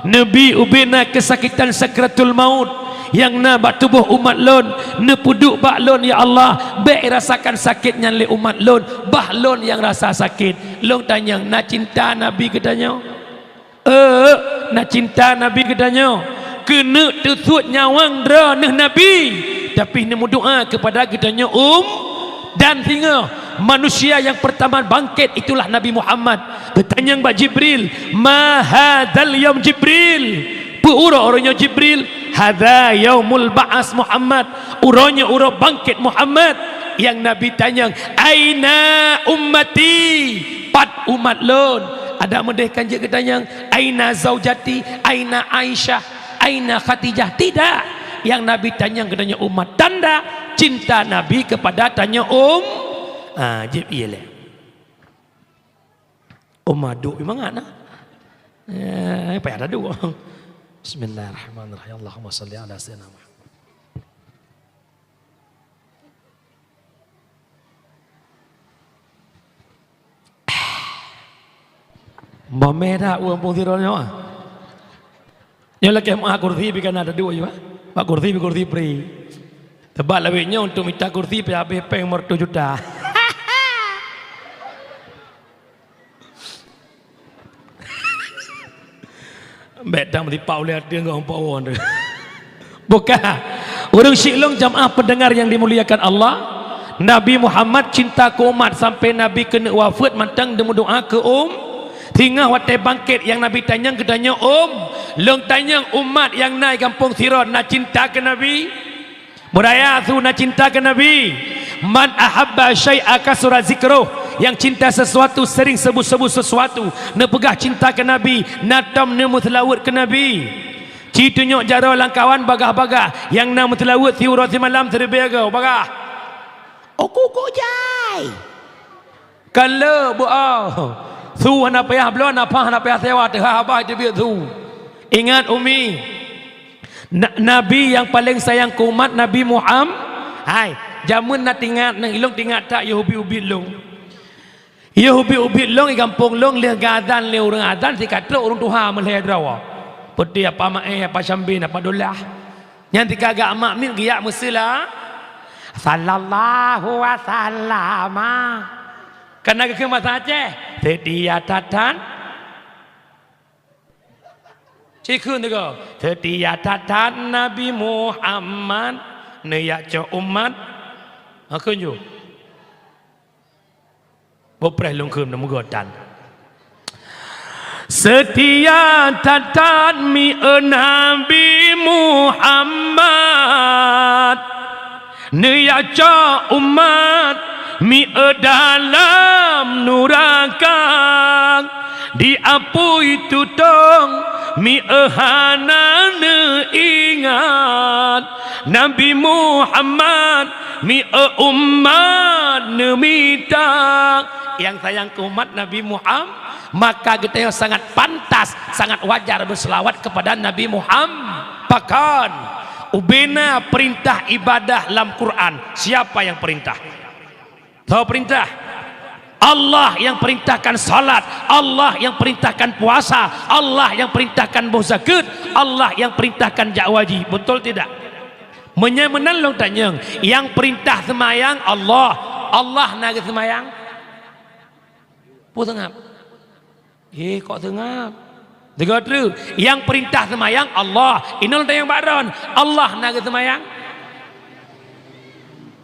Nabi ubina kesakitan sakratul maut yang na bak tubuh umat lon, ne puduk bak lon, ya Allah, baik rasakan sakitnya le umat lon, bah lon yang rasa sakit. Lon tanya, nak cinta Nabi katanya, nak cinta Nabi katanya, kena tersut nyawang dra ne Nabi, tapi ne doa kepada katanya dan hingga manusia yang pertama bangkit itulah Nabi Muhammad. Bertanya Mbak Jibril, ma hadzal yaum Jibril, uranya Jibril, hadza yaumul ba'as Muhammad, uranya bangkit Muhammad. Yang Nabi tanya, aina ummati, pat umat lon. Ada mendehkan je katanya, aina zaujati, aina Aisyah, aina Khadijah. Tidak, yang Nabi tanya katanya umat, tanda cinta Nabi kepada tanya Jibril. Madu memang ana. Apa ada dua. Bismillahirrahmanirrahim. Allahumma salli ala sayyidina Muhammad. Memera uang pungsironnya. Yang lagi mak kursi bikin ada dua juga. Mak kursi free. Tebak lebihnya untuk minta kursi habis peng 2 juta. Bedang di Paul lihat dia enggak pawon. Bukan. Orang Syiklong jamaah pendengar yang dimuliakan Allah. Nabi Muhammad cinta ke umat sampai Nabi kena wafat mantang dia doa ke tinggal watai bangkit yang Nabi tanya kedanya long tanya umat yang naik kampung Siron nak cinta ke Nabi budaya tu nak cinta ke Nabi man ahabba syai'a kasura zikruh yang cinta sesuatu sering sebut-sebut sesuatu nak pegah cinta ke Nabi natam nak mutlawat ke Nabi citunyok jara langkawan bagah-bagah yang nak mutlawat tiurati malam terbiaga bagah aku kujai kalau buah tu anak payah belum apa anak payah sewa terhabah dia biar tu ingat umi Nabi yang paling sayang ke umat Nabi Muhammad hai jamun nak tinggal nang ilong tinggal tak ya ubi-ubi long ya ubi-ubi long di kampung long le gadan le orang adan si kata orang tuha meleh drawa putih apa mae apa syambin apa dolah yang tiga agak mak min giyak musila sallallahu wasallama karena ke masa Aceh setia tatan cikun juga setia tatan Nabi Muhammad neyak co umat aku ju bopreh lungkum nemu godan setia tatan mi Nabi Muhammad neyak co umat mi dalam nuraka diapui tutong mi hana ingat Nabi Muhammad mi umat nemita yang sayang ke umat Nabi Muhammad maka kita yang sangat pantas sangat wajar berselawat kepada Nabi Muhammad bahkan ubena perintah ibadah dalam Quran siapa yang perintah tahu perintah Allah yang perintahkan salat Allah yang perintahkan puasa Allah yang perintahkan zakat Allah yang perintahkan jakwaji betul tidak menyemenan long tanya yang perintah semayang Allah naga semayang pun tengap kok tengap dengar terus yang perintah semayang Allah inul tayang baron Allah naga semayang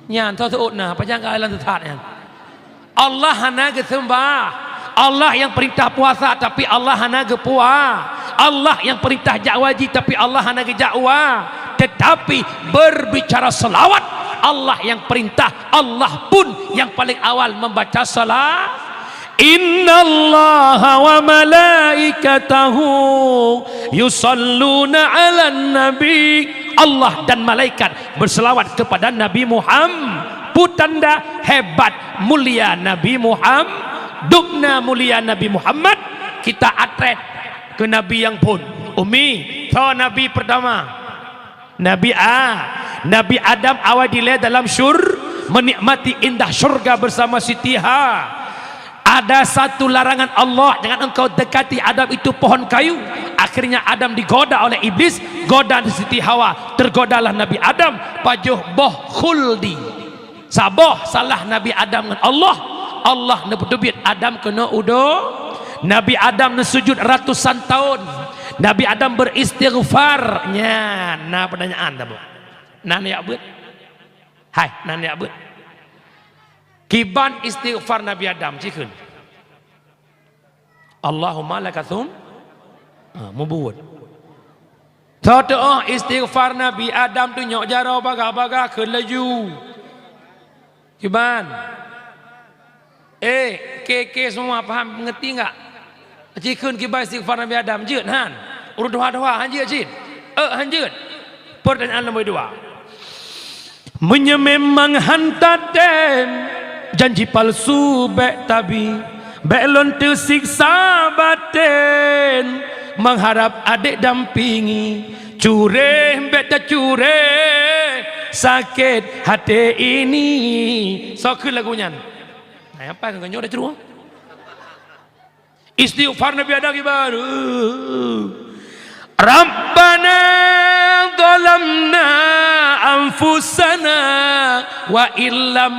nyan tahu tuh nah apa jangan kalian tetapnya Allah hana gesembah Allah yang perintah puasa tapi Allah hana gepuah Allah yang perintah jakwaji tapi Allah hana gejakwa tetapi berbicara selawat Allah yang perintah Allah pun yang paling awal membaca salat innallaha wa malaikatahu yusalluna ala nabi Allah dan malaikat berselawat kepada Nabi Muhammad putanda hebat mulia Nabi Muhammad dukna mulia Nabi Muhammad kita atret ke Nabi yang pun umi so Nabi pertama Nabi Adam awal dilihat dalam menikmati indah syurga bersama Siti Hawa ada satu larangan Allah jangan engkau dekati Adam itu pohon kayu akhirnya Adam digoda oleh iblis goda Siti Hawa tergodalah Nabi Adam pajuh boh khuldi saboh salah Nabi Adam dengan Allah nebudubit Adam kena udo Nabi Adam sujud ratusan tahun Nabi Adam beristighfarnya nah pertanyaan tak bu nah ya bu hai nah ya bu kiban istighfar Nabi Adam cikun Allahumma lakathum membuat doa istighfar Nabi Adam tu nyok jara baga-baga ke laju kiban ke semua paham mengerti enggak cikun kiban istighfar Nabi Adam jut han urut doa-doa hanjut jit hanjut pertanyaan nombor 2 menyemang hantaten janji palsu bek tabi belon tersiksa batin mengharap adik dampingi cure bek tak cure sakit hati ini sok lagunya nah apa kan dah ceruh Istighfar Nabi Adam gimana? Rabbana zalamna anfusana wa illam.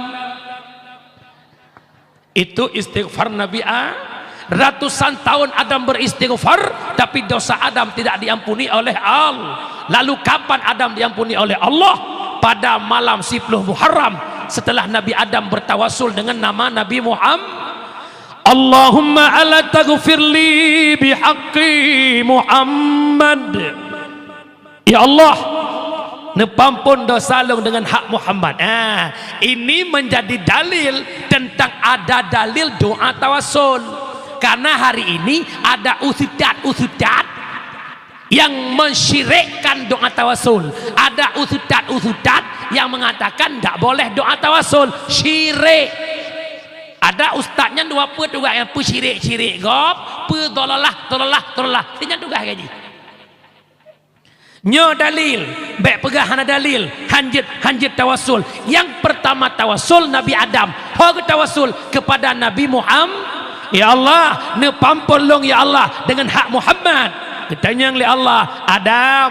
Itu istighfar Nabi Adam. Ratusan tahun Adam beristighfar, tapi dosa Adam tidak diampuni oleh Allah. Lalu kapan Adam diampuni oleh Allah? Pada malam 10 Muharram, setelah Nabi Adam bertawasul dengan nama Nabi Muhammad. Allahumma ala taghfirli bihaqqi Muhammad. Ya Allah, nepampun dosa long dengan hak Muhammad. Ini menjadi dalil tentang ada dalil doa tawasul. Karena hari ini ada ustad yang mensyirikkan doa tawasul. Ada ustad yang mengatakan tidak boleh doa tawasul, syirik. Ada ustadnya dua put juga yang pu syirik gop, pu tolalah. Tinya juga gaji. Nyo dalil, baik pegahan dalil, hanjit tawasul. Yang pertama tawasul Nabi Adam, hoga tawasul kepada Nabi Muhammad. Ya Allah, nepampun long ya Allah dengan hak Muhammad. Ketanya oleh Allah, Adam,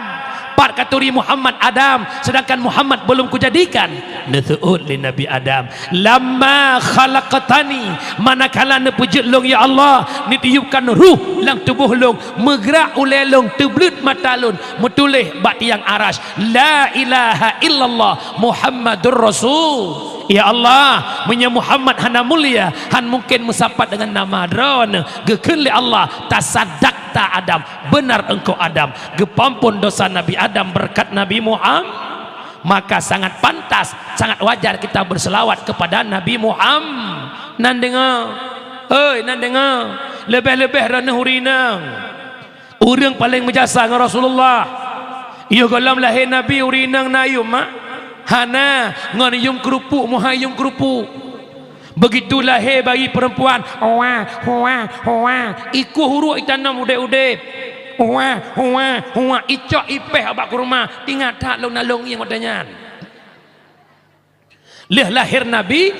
part katuri Muhammad Adam, sedangkan Muhammad belum kujadikan. Nusu'ud li Nabi Adam, lamma khalaqtani, manakala nepujud long ya Allah, nitiupkan ruh lang tubuh long, megrak ulai long, teblut mata long, metulih bak tiang arash, la ilaha illallah Muhammadur Rasul. Ya Allah, punya Muhammad hana mulia, han mungkin musapat dengan nama drone. Gekeli Allah, tasadakta Adam, benar engkau Adam, gepampun dosa Nabi Adam berkat Nabi Muhammad. Maka sangat pantas, sangat wajar kita berselawat kepada Nabi Muhammad. Nan dengar, nan dengar, lebih-lebih ranah urinang. Orang paling menjasa dengan Rasulullah. Ia galam lahir Nabi urinang nayum mak. Hana ngan kerupuk muhayum kerupuk. Begitu lahir bagi perempuan, iku huruf itanam udep-udep, icok ipeh abak kurma, tinggal tak long yang wadanya. Lahir Nabi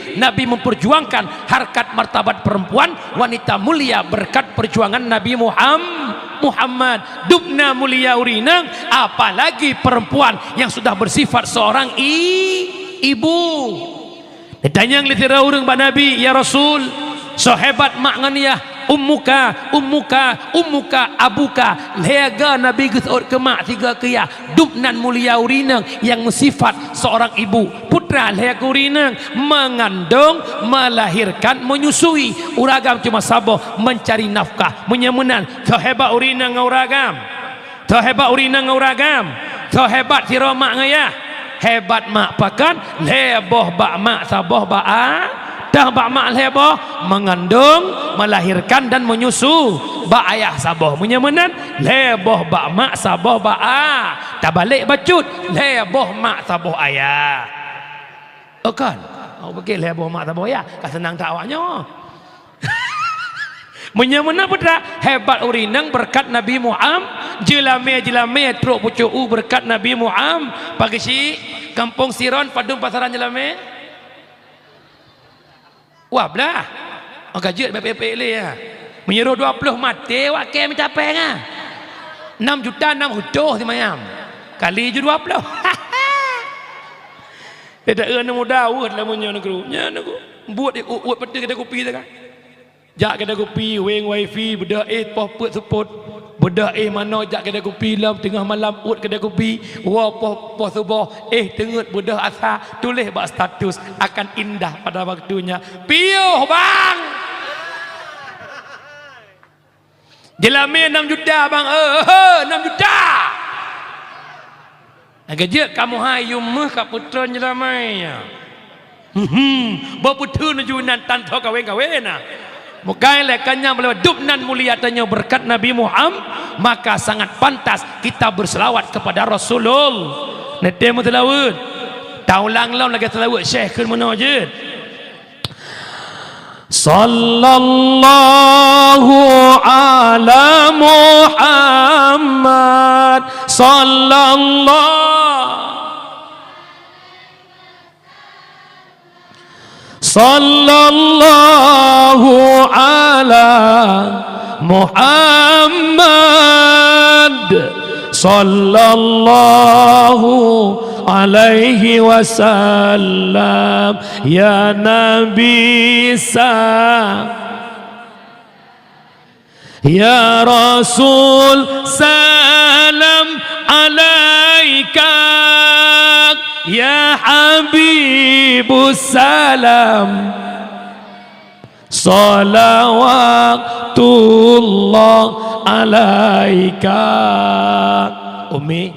memperjuangkan harkat martabat perempuan, wanita mulia berkat perjuangan Nabi Muhammad. Dubna mulia urinang, apalagi perempuan yang sudah bersifat seorang ibu. Ditanya yang litira urang ba Nabi, ya Rasul, sahabat mak nganiyah ummuka abuka, lega Nabi gesor ke mak tiga kaya dubnan mulia urinang yang sifat seorang ibu. Putra lega urinang mengandung, melahirkan, menyusui. Uragam cuma saboh mencari nafkah, menyemenan. Sahabat urinang uragam, sahabat urinang uragam, sahabat tiro mak ngayah, hebat mak pakan, leboh bak mak saboh bak dah bak mak leboh mengandung, melahirkan dan menyusu. Bak ayah saboh menyemenan, leboh bak mak saboh bak tak balik bacut, leboh mak saboh ayah. Kan awak pergi leboh mak saboh ayah, kan senang tak awaknya. Menyemena putra hebat urinang berkat Nabi Muhammad. Jelame truk pucuk berkat Nabi Muhammad. Pagi si kampung Siron padung pasaran jelame. Wah belah, gajet BPP le ya. Menyuruh 20 mati, wak ke mencapai ngah. 6 juta 6 hutuh si mayam. Kali je 20. Tidak ada muda awet lah punya negeri. Nya negeri. Buat uat peti kedai kopi tu kan. Jak kedai kopi, weng wifi, bedak popet support. Bedak mana jak kedai kopi lam tengah malam ut kedai kopi. Wa poh subuh tengut bedak asa tulis bak status akan indah pada waktunya. Piuh bang. Jelame 6 juta bang. 6 juta. Agak kamu hayum mah ka putra jelame ya. Ba putra najunan tan tho kawin nah. Mukai lekanya melewat dubnan mulia tanya berkat Nabi Muhammad, maka sangat pantas kita berselawat kepada Rasulullah. Nanti mu selawat. Taulang lawan lagi selawat Syekh kun mana je. Sallallahu ala Muhammad sallallahu ala Muhammad sallallahu alaihi wasallam. Ya Nabi ya Rasul salam alaika, ya Habibus salam salawatullah alaika. Umi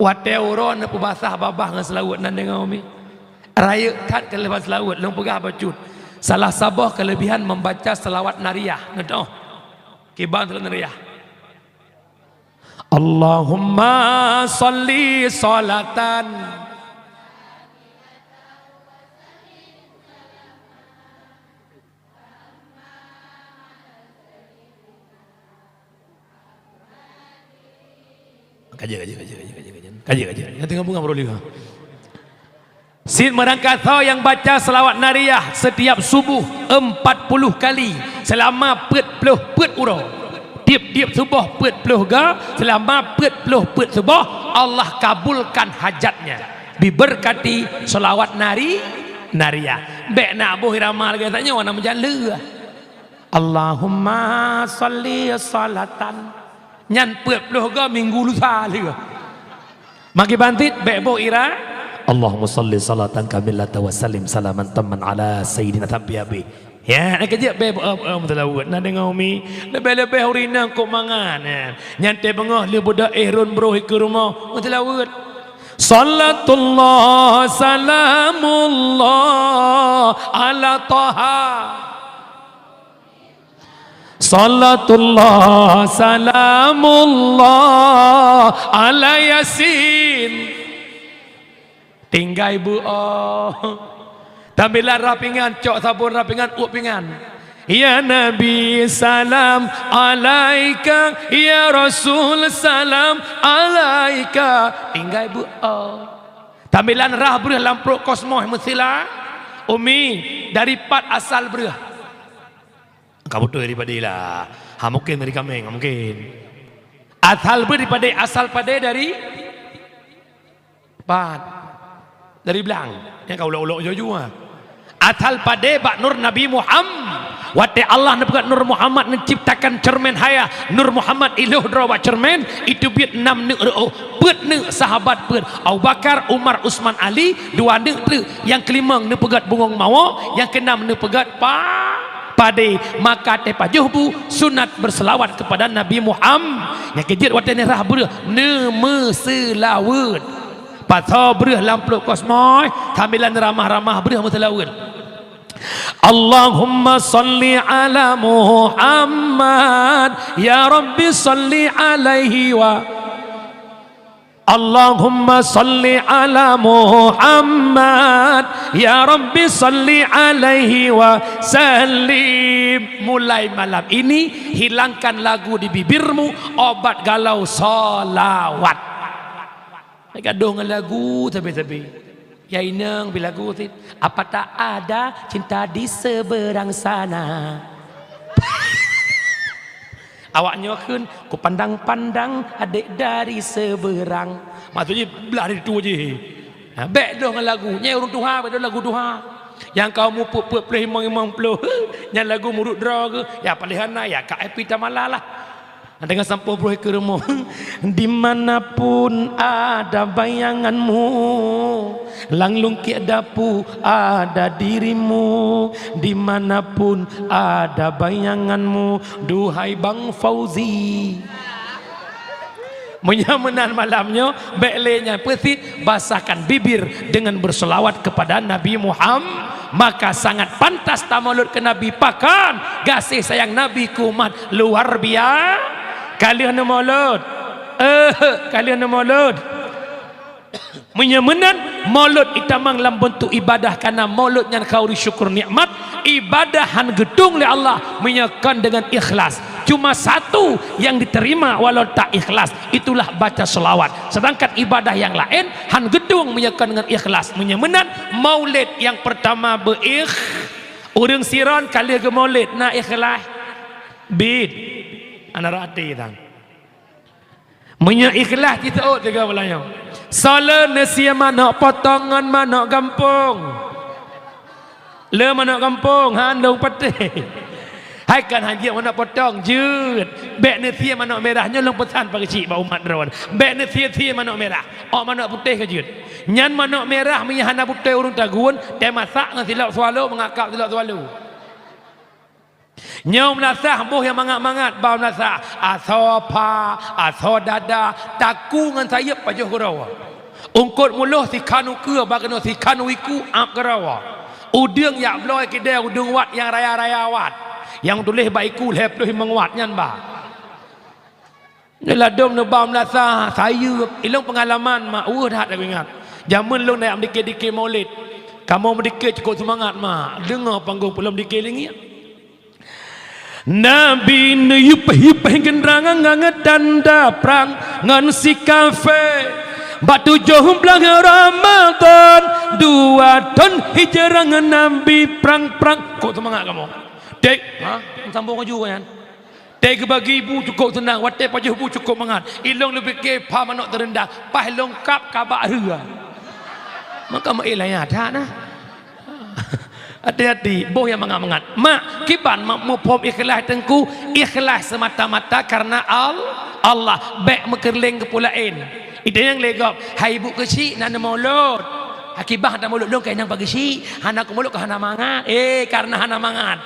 wate uron apa basah babah ngan selawat nan dengan umi raya kat kelebihan selawat long pegah bacut salah sabah kelebihan membaca selawat nariyah ngedoh kiban selawat nariyah. Allahumma salli salatan kaji. Yang tengah bunga beroleh. Sin merangkat tau yang baca selawat nariyah setiap subuh 40 kali selama 40 uro. Tiap subuh 40 ga selama 40 subuh Allah kabulkan hajatnya. Diberkati selawat nariyah. Bek nak boh ramal katanya warna menjala. Allahumma salli salatan nyan 40 ga minggu lusa le. Maki bantit bebo ira Allahumma salli salatan kamilatan wa sallim salaman tamman ala sayyidina tabiyabi. Ya nak kerja bebo mutalawat nak dengar umi lebih-lebih urina kok mangan nyan te bengah le budak ihrun bro ke rumah mutalawat. Sallatullah salamullah ala taha, salatullah salamullah ala yasin. Tinggal ibu tambilan rapingan cok sabun rapingan upingan. Ya Nabi salam alaika, ya Rasul salam alaika. Tinggal ibu tambilan rah berah lamprok kosmoh mestilah umi dari pat asal berah kamu tu daripada lah. Mungkin dari kami, mungkin. Asal daripada asal pada dari pat dari belang. Yang kau ulok-ulok jauh-jauh. Asal pada bak nur Nabi Muhammad. Wate Allah nak nur Muhammad menciptakan cermin haya. Nur Muhammad iluh drawa cermin itu biat 6 sahabat Abu Bakar, Umar, Usman, Ali, 2 yang kelima ne pegat bungong mawa, yang keenam ne pegat pade. Maka tepa juhbu sunat berselawat kepada Nabi Muhammad yang kejir watan rah berah ne meselawat pasal berah lampluk kosmoy tambilan ramah-ramah berah meselawat. Allahumma salli ala Muhammad ya Rabbi salli alaihi wa Allahumma salli ala Muhammad ya Rabbi salli alaihi wa sallim. Mulai malam ini hilangkan lagu di bibirmu, obat galau salawat. Gaduh dengan lagu tapi ya inang bilagu apa tak ada cinta di seberang sana. Awaknya kan ku pandang-pandang adik dari seberang. Maksudnya belah dari tu je. Bek dah dengan lagu. Nyai urung Tuhan, bek dah lagu Tuhan. Yang kau mu puk pelih imang peluh. Yang lagu murut draw ke. Ya palihana ya Kak Epi Tamala lah. Dengan sampai bro ke rumah. Dimanapun ada bayanganmu, langlung kiadapu ada dirimu. Dimanapun ada bayanganmu, duhai Bang Fauzi. Menyamanan malamnya, beklenya peti basahkan bibir dengan berselawat kepada Nabi Muhammad. Maka sangat pantas tamalud ke Nabi pakan. Kasih sayang Nabi kumat luar biasa. Kalian maulud, kalian maulud. Menyamanan maulud itamang dalam bentuk ibadah karena maulud yang kau syukur nikmat ibadahan gedung oleh Allah menyakan dengan ikhlas. Cuma satu yang diterima walau tak ikhlas, itulah baca selawat. Sedangkan ibadah yang lain han gedung menyakan dengan ikhlas. Menyamanan maulid yang pertama orang siron kali ke maulid na ikhlas. bid anak rati tang menyai ikhlas kita tiga belanya sala nasia mana potongan mana kampung le mana kampung handong pete hai kan haji mana potong jut bek nasia mana merahnya long pesan pagi cik ba umat rawan bek nasia mana merah mana putih ke jut nyan mana merah menyahana putih urung tagun teh masak ngan silap swallow mengakap silap swallow nyom nasah boh yang mangat-mangat bau nasah asopa asodada taku ngan saya pajuh gurawa ungkut muluh si kanu ke bagano si kanu iku ak gurawa udang yak bloy kedai udang wat yang raya-raya wat yang tulis baiku lep tulis mengwat nyan ba ladom no bau nasah saya ilung pengalaman mak dah aku ingat zaman long naik dikit-dikit maulid kamu mendikit cukup semangat mak dengar panggung belum dikit lagi Nabi nuyup genrangan nganget tanda perang ngan si kafe batu johum belang Ramadan 2 tahun hijrah ngan Nabi perang kok semangat kamu dek sambung juga kan dek bagi ibu cukup tenang watai pajuh ibu cukup mangat ilong lebih ke pa manok terendah pah lengkap kabak rua maka mak ilahnya ada nah hati-hati boh yang mangat-mangat mak kiban mak mupom ikhlas tengku ikhlas semata-mata karena Allah baik mekerling kepulain itu yang legap hai ibu kecil nana maulud akibah nana maulud dong kayak yang pagi si hana ku mulut ke hana mangat karena hana mangat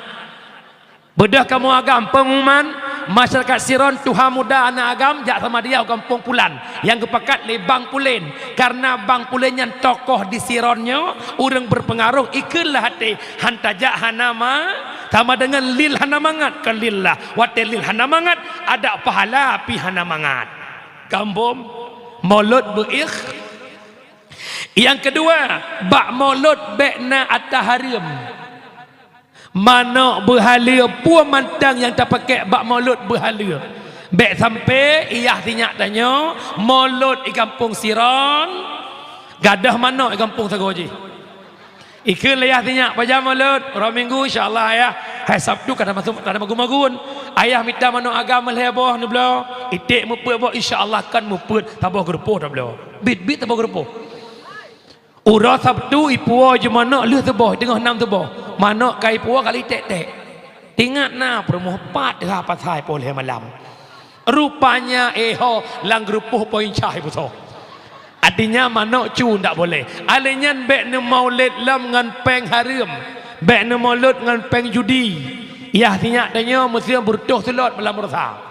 bedah kamu agam pengumuman masyarakat Siron Tuhan muda anak agam jak sama dia kampung Pulan yang kepakat le Bang Pulen karena Bang Pulen yang tokoh di Sironnya orang berpengaruh ikhlas hati hantajak hanama sama dengan lil hana mangat kan lillah wate lil hana mangat ada pahala pi hana mangat kampung maulud beikh yang kedua bak maulud bekna ataharim mana berhala puan mantang yang tak pakai bak maulud berhala bek sampai iyah tinyak tanya maulud di kampung Siron gadah mana di kampung Sagoji ikut layah tinyak pajak maulud orang minggu insyaAllah ya hai Sabtu kada masuk kada magun-magun ayah minta mana agama leboh ni belau itik muput boh insyaAllah kan muput tabah gerpoh dah belau bit tabah gerpoh Ura Sabtu ipuwa je mana leh tebah tengah 6 tebah mana kai puwa kali tek-tek tingat na permuh pat dah pasai boleh malam rupanya lang grupuh poin cah ibu so artinya mana cu ndak boleh alenyan bek ne maulid lam ngan peng harim bek ne maulud ngan peng judi ya tinyak tanya mesti bertuh selot malam rasa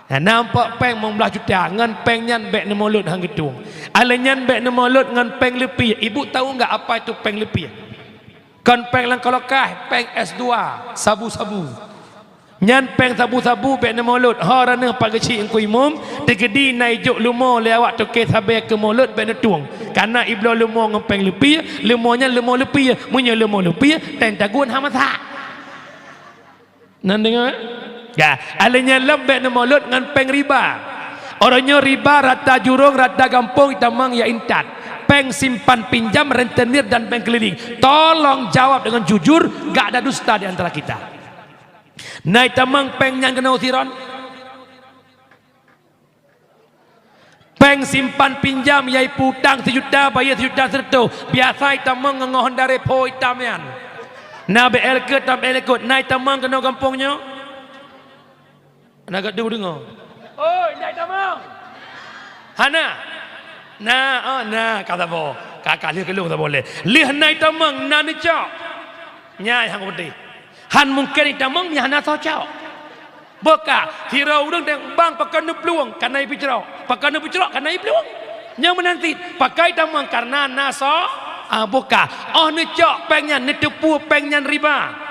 nampak peng membelah juta ngan peng nyan bek ne maulud hang gedung alenyan bek ne maulud ngan peng lepi ibu tahu enggak apa itu peng lepi kan peng lang kolokah peng S2 sabu-sabu nyan peng sabu-sabu bek ne maulud harana pak kecil engko imum tegedi naijuk lumo le awak toke sabe ke maulud bek ne tuang karena iblo lumo ngan peng lepi lumonya lumo lepi munya lumo lepi ten tagun hamasa nan dengar ya, alanya lembek nama maulud dengan peng riba. Orangnya riba rata jurung, rata gampung, tamang ya intat. Peng simpan pinjam, rentenir dan peng keliling. Tolong jawab dengan jujur, gak ada dusta di antara kita. Naik tamang peng yang kena utiran. Peng simpan pinjam, yai putang 1 juta, bayar 1 juta serta. Biasa tamang ngohon dari po itamian. Nabi elke tam elekut, naik tamang kena kampungnya. Nak kat dia dengar. Oi, naik tamang. Hana. Nah, kata bo. Kakak lihat kelung tak boleh. Lihat naik tamang, na ni cak. Nyai hang putih. Han mungkin ni tamang ni hana so cak. Boka, hira urang deng bang pakai nu peluang karena ibu cerok. Pakai nu cerok karena ibu peluang. Yang menanti pakai tamang karena naso. Boka. Oh ni cak pengnya ni tepu pengnya riba.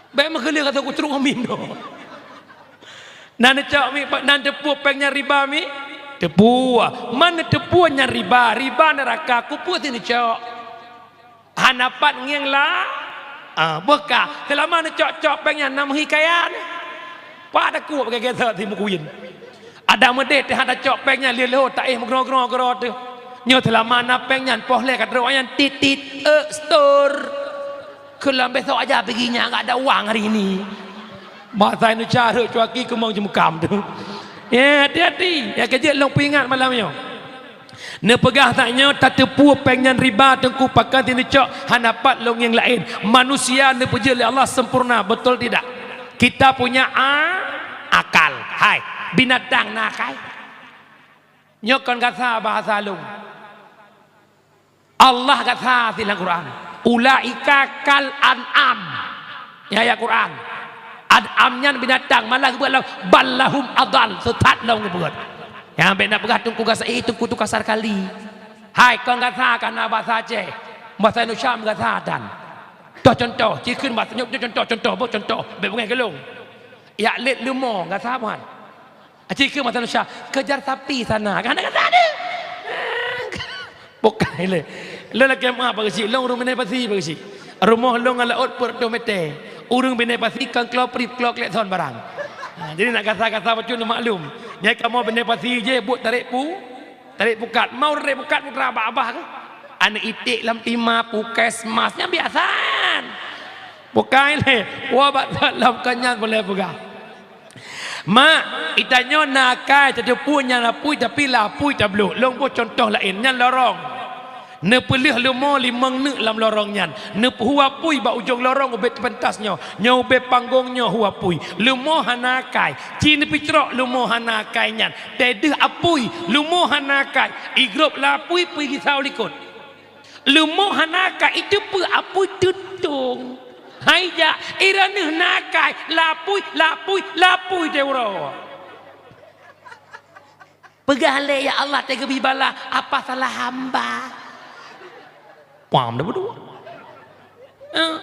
Baik makhluk kata aku terus amin do. Nan cak mi nan tepu pengnya riba mi. Tepu. Mana tepunya riba? Riba neraka ku pun sini cak. Hanapat ngeng lah. Beka. Selama ni cak pengnya nam hikayan. Pak ada ku pakai geser ti mukuin. Ada medet teh ada cak pengnya lelo tak mugro-gro tu. Nyo selama na pengnya poh le kat royan titit store. Kalau besok aja perginya, nggak ada uang hari ini. Bahasa Indonesia ada cuaki kemang jemukam tu. Ya, hati-hati. Ya, kerja long ingat malamnya. Ne pegah taknya tak tepu pengen riba tengku pakai tini cok hanapat long yang lain. Manusia ne puja oleh Allah sempurna, betul tidak? Kita punya akal. Hai, binatang nakal. Nyokon kata bahasa long. Allah kata di dalam Quran, ulaika kal an'am. Ya ayat Quran. An'amnya binatang, malah buatlah ballahum adal, setat long buat. Yang ambil nak pegat tungku kasar, tungku tu kasar kali. Hai, kau kata karena bahasa Aceh, bahasa Indonesia kata dan. Contoh, cikun bahasa contoh, berbungai gelung. Ya let lumo kata apa? Cikun bahasa Indonesia, kejar sapi sana, kan kata ada. Bukan le. Le lagi apa bagi long rumah ni pasti bagi. Rumah long ala ot per domete. Urang bini pasti kan klop prip klok lek son barang. Jadi nak kata-kata macam tu maklum. Nyai kamu bini pasti je buat tarik pukat. Mau tarik pukat putra abah ke? Anak itik lam timah pukes masnya biasaan. Bukan le. Wabak dalam kanyan boleh pegang. Mak, itanya nakai jadi punya lapui tapi lapui tak belum. Long buat contoh lain nyan lorong. Ne pelih lemo limang ne lam lorongnya. Ne huwa pui ba ujung lorong ubet pentasnya. Nya ubet panggungnya huwa pui. Lemo hanakai. Cina picrok lemo hanakai nyan. Tedeh apui lemo hanakai. Igrup lapui pui risau likut. Lemo hanakai itu pu apui tutung. Hai ja irane nakai lapui deuro. Pegale ya Allah tega bibala apa salah hamba. Paham dah berdua.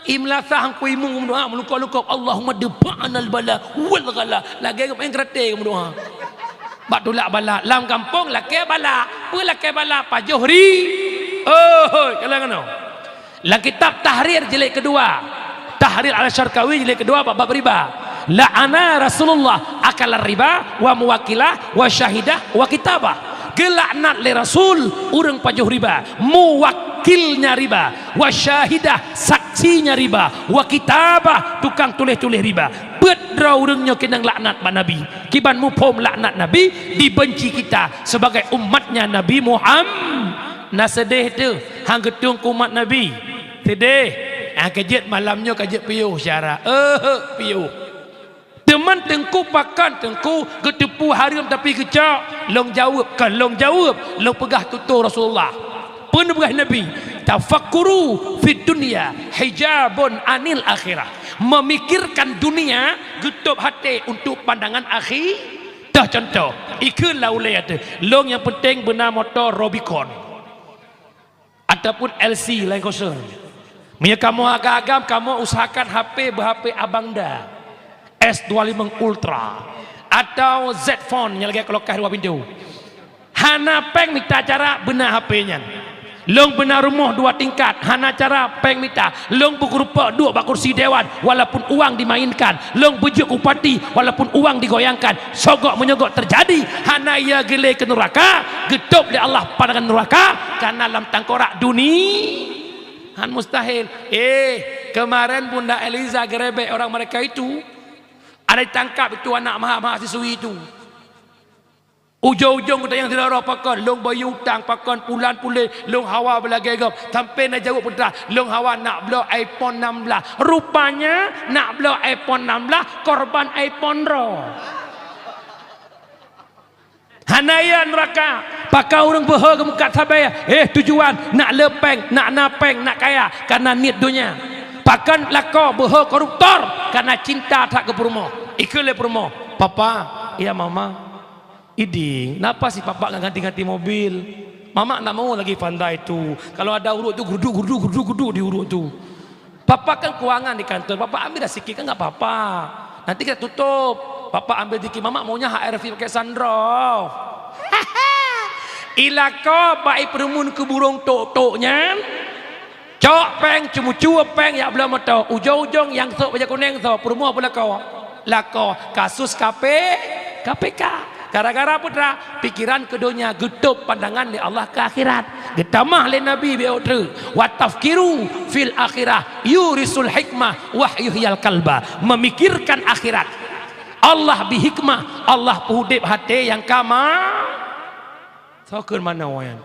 Imla sahang ku imung doa meluka-luka Allahumma deba'anal bala wal ghala. Lagi main kereta kamu doa. Bak tolak bala lam kampung laki bala. Apa laki bala Pak Johri? Oh, kalau ngono. La kitab Tahrir jilid kedua. Tahrir al-Syarqawi jilid kedua bab riba. La'ana Rasulullah akal riba wa muwakilah wa syahidah wa kitabah. Gelaknat le Rasul urang pajuh riba, muwakilnya riba, wa syahidah saksinya riba, wa kitabah tukang tulis-tulis riba. Bedra urangnya kena laknat ba Nabi. Kiban mupom laknat Nabi, dibenci kita sebagai umatnya Nabi Muhammad. Nah sedih tu hang getung umat Nabi. Sedih. Kejut malamnya kejut piuh syara. Piuh. Teman tengku pakan tengku ketepu haram tapi kecak long jawab kan long jawab long pegah tutur Rasulullah pun pegah Nabi tafakkuru fid dunya hijabun anil akhirah, memikirkan dunia getup hati untuk pandangan akhir. Dah contoh ikut laulai ada long yang penting benar motor Rubicon ataupun LC lain kosong. Mia kamu agak-agam kamu usahakan HP berHP abang dah S25 Ultra atau Z Phone yang lagi kelokah dua pintu. Hana peng minta cara benar HP-nya. Long benar rumah dua tingkat. Hana cara peng minta. Long buku rupa dua bak kursi dewan walaupun uang dimainkan. Long bujuk upati walaupun uang digoyangkan. Sogok menyogok terjadi. Hana ia gele ke neraka. Getup di Allah pandangan neraka karena dalam tangkorak dunia. Han mustahil. Kemarin Bunda Eliza gerebek orang mereka itu. Ada ditangkap itu anak mahasiswi itu. Ujung-ujung kita yang tidak ada pakan, long bayu hutang pakan pulan pulih, long hawa belagi gap. Sampai nak jawab putra, long hawa nak beli iPhone 16. Rupanya nak beli iPhone 16 korban iPhone ro. Hanaya neraka. Pakai orang berha ke muka sabaya. Tujuan nak lepeng, nak napeng, nak kaya karena niat dunia. Pakan lako berha koruptor karena cinta tak ke perumo. Ikut le perumo. Papa, iya mama. Idi, kenapa sih papa nggak ganti-ganti mobil? Mama nak mau lagi pandai itu. Kalau ada urut tu gudu di urut tu. Papa kan keuangan di kantor. Papa ambil dah sikit kan nggak apa-apa. Nanti kita tutup. Papa ambil dikit. Mama maunya HRV pakai sunroof. Ilako baik perumun ke burung tok-toknya. Cok peng cuma peng ya belum tahu ujung-ujung yang sok baca kuning sok perumah pula kau lako kasus KPK gara-gara putra pikiran keduanya getup pandangan di Allah ke akhirat getamah le nabi be otre wa tafkiru fil akhirah yurisul hikmah wa yuhyal kalba, memikirkan akhirat. Allah bi hikmah, Allah puhudip hati yang kama sakeun mana wayan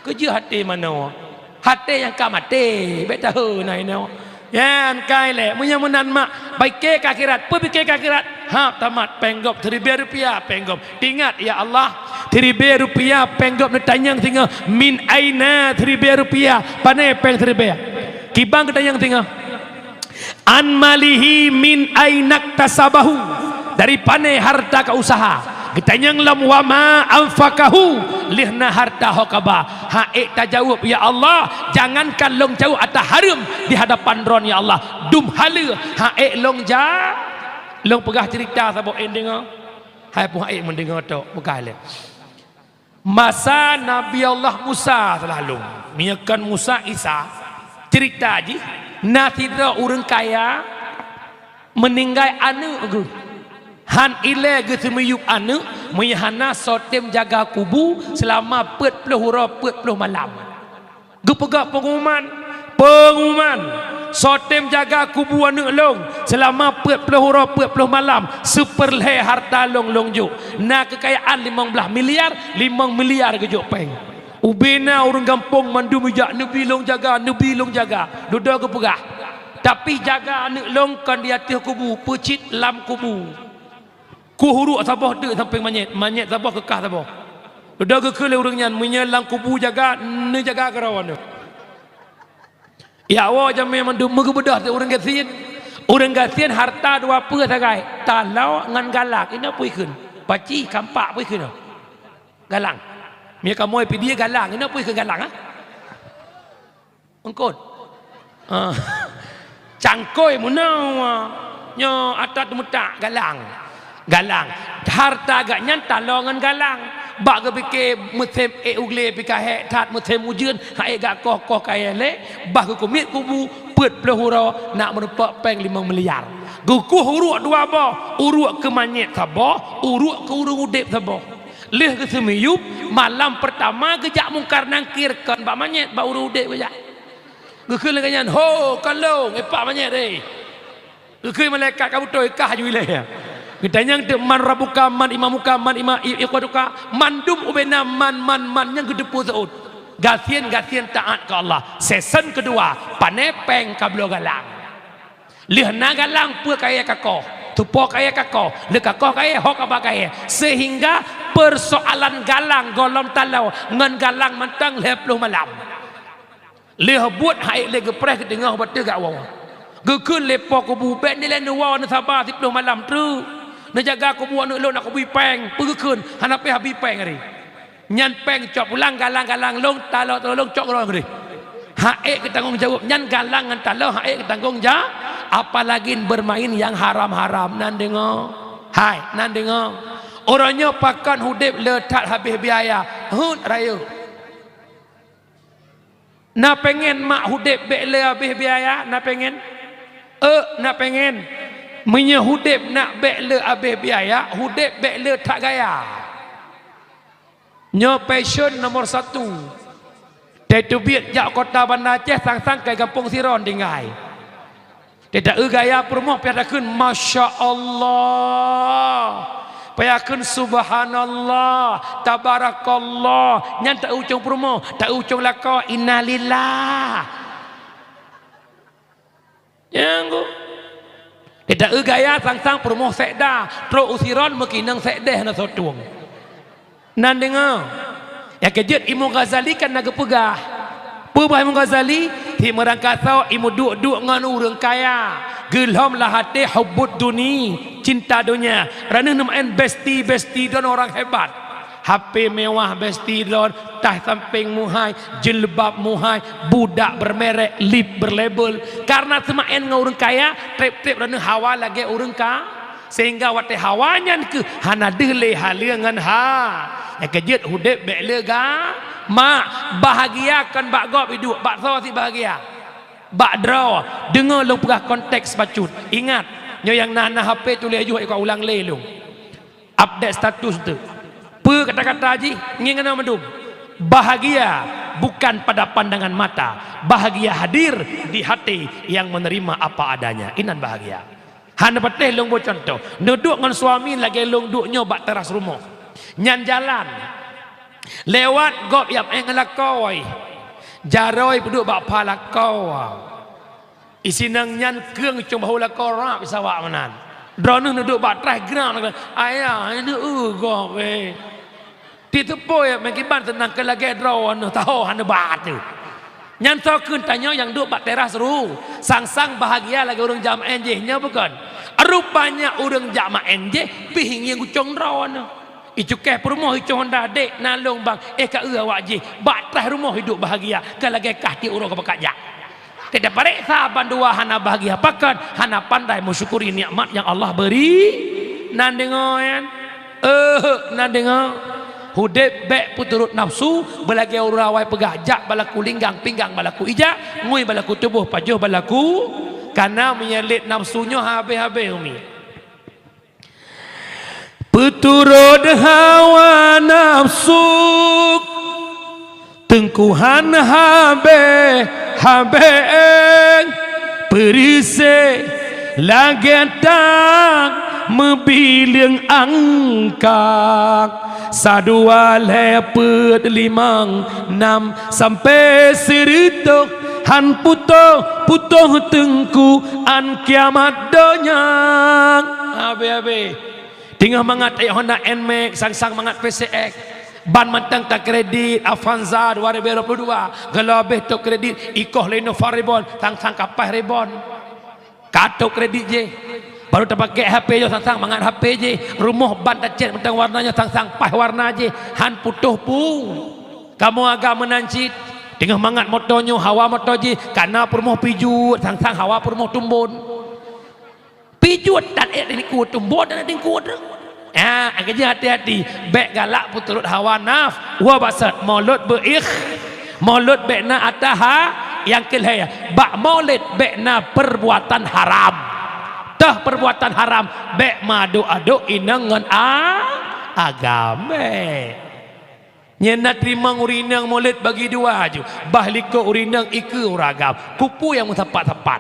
kerja hati mana hati yang kama te bet tahu nai no yan kai le munya munan mak baik ke akhirat pikir ke akhirat ha tamat penggop Rp1,000 penggop ingat ya Allah Rp1,000 penggop ditanyang tinggal min aina Rp1,000 pane peng Rp1,000 kibang ditanyang tinggal an malihi min ainak tasabahu, dari pane harta ka usaha ditanyang lam wama anfakahu lihna harta hokaba haik tajawab ya Allah jangankan long jauh atau harum di hadapan ron ya Allah dum hala haik long ja long pegah cerita sabo ending hai pun haik mendengar tok bukan le masa Nabi Allah Musa telah long miakan Musa Isa cerita ji natira urang kaya meninggal anu han ile ge semuyuk anu meyahana sotem jaga kubu selama 40 huruf 40 malam ge pegak pengumuman sotem jaga kubu anu long selama 40 huruf 40 malam superleh harta long juk na kekayaan 15 miliar 5 miliar ge juk peng ubena urang kampung mandu mijak nabi long jaga duda ge pegah tapi jaga anu long kan di atas kubu pecit lam kubu ku huruk sabah de sampai manyet sabah kekah sabah udah ke kele urangnya menyelang kubu jaga ne jaga kerawan ya wa jam memang du megebedah te urang gasian harta dua pe sagai talau ngan galak ina pui keun paci kampak pui keun galang mia kamoy pi dia galang ina pui keun galang engkot cangkoi munau nyo atat mutak galang harta agaknya talongan galang bak ke fikir mutem ugle pikahe tat mutem ujun hai gak koh kaya le bah ke komit kubu pet pelahura nak menupak peng 5 miliar guku uruk dua bah uruk ke manyet sabah uruk ke urung udip sabah leh ke semiyup malam pertama gejak mungkar nangkir kan bak manyet bak urung udip gejak gukul ganyan ho kalong epak manyet deh gukul malaikat kabutoi kah juileh gedanyang te man rabuka man imamuka man ikwaduka mandum ubena man yang gedepu saud gasian taat ke Allah. Season kedua panepeng kablo galang lihna galang pu kaya kakoh tupo kaya kakoh le kakoh kaya hok apa kaya sehingga persoalan galang golom talau ngan galang mentang 20 malam le buat hai le gepreh ke tengah betul gak waw gekun le pok kubu bet ni le nuwa na sabar 10 malam tu nak jaga kubu anu lo nak kubu peng pegekun hanape habi peng hari nyan peng cok pulang galang long talau tolong cok orang hari haek ke tanggung jawab nyan galang ngan talau haek ke tanggung jawab apalagi bermain yang haram-haram nan dengar hai nan dengar orangnya pakan hudip letak habis biaya hud raya na pengen mak hudip bek le habis biaya na pengen na pengen punya hudip nak bek le habis biaya hudip bek le tak gaya nyo passion nomor 1 tetu biat jak kota Bandar Aceh sang-sang kai kampung Siron tinggai tidak gaya permoh piadakeun masya Allah payakeun subhanallah tabarakallah nyan tak ucung permoh tak ucung laka innalillah yang tidak gaya sang-sang permoh sekda tro usiron mekinang sekdeh na sotuang nan dengar ya kejet Imam Ghazali kan naga pegah pebah Imam Ghazali ti merangkasau imu duk ngan urang kaya gelham lah hati hubbud duni cinta dunia rana nemain besti don orang hebat HP mewah besti don tah samping muhai jilbab muhai budak bermerek lip berlabel karena semain ngau urang kaya trip rana hawa lagi urang ka sehingga wate hawanya ke hana deule halengan ha ya kejet hudip bek lega mak bahagiakan bak gop hidup bak so si bahagia bak draw dengar lu pegah konteks bacut ingat nyo yang nah HP tulis ajuh kau ulang le lu update status tu pe kata-kata ji ngingana medum Bahagia bukan pada pandangan mata, bahagia hadir di hati yang menerima apa adanya. Inan bahagia. Hana patih long bo contoh, duduk dengan suami lagi long duduknya bak teras rumah. Nyan jalan lewat gop yap ngelakoi. Jaroi duduk bak palakau. Isinang nyan keung cung bahu lakau rak sawak manan. Drone duduk bak teras geram ayah ini gop Titepo ya mengiban tenang ke lagi draw tahu hana bat tu. Nyan so kun tanya yang duduk bak teras ru. Sang-sang bahagia lagi orang jam enje nya bukan. Rupanya orang jam enje pihing yang kucong draw no. Icu ke rumah icu Honda dek nalong bang ka awak je bak teras rumah hidup bahagia ke lagi kah ti urang ke bakajak. Tidak periksa bandua hana bahagia pakan hana pandai mensyukuri nikmat yang Allah beri. Nan dengoyan. Nan dengo. Hudep bek puturut nafsu belagi urawai pegajak balaku linggang pinggang balaku ijak ngui balaku tubuh pajuh balaku karena menyelit nafsunya habis-habis umi. Puturut hawa nafsu tengkuhan habis-habis perisai lagi tak membiling angka sadua lepet limang enam sampai serituk han putoh tengku an kiamat donyang abe tinggal mangat Honda NMAX sang mangat PCX ban mantang tak kredit Avanza 2022 gelabeh tu kredit ikoh leno faribon tang kapah ribon kato kredit je baru terpakai HP je sang mangat HP je rumah ban tacet tentang warnanya sang pah warna je han putuh pun kamu agak menancit dengan mangat motornya hawa motor je karena permoh pijut sang hawa permoh tumbun pijut dan ini kuat tumbun dan ini kuat kerja hati-hati bek galak puturut hawa naf wa basat maulud maulud bekna ataha yang kelihaya bak maulid bekna perbuatan haram perbuatan haram bek madu-adu inangan agame nyena terima urinang maulid bagi dua aju bahliko urinang iku uragam kupu yang tepat-tepat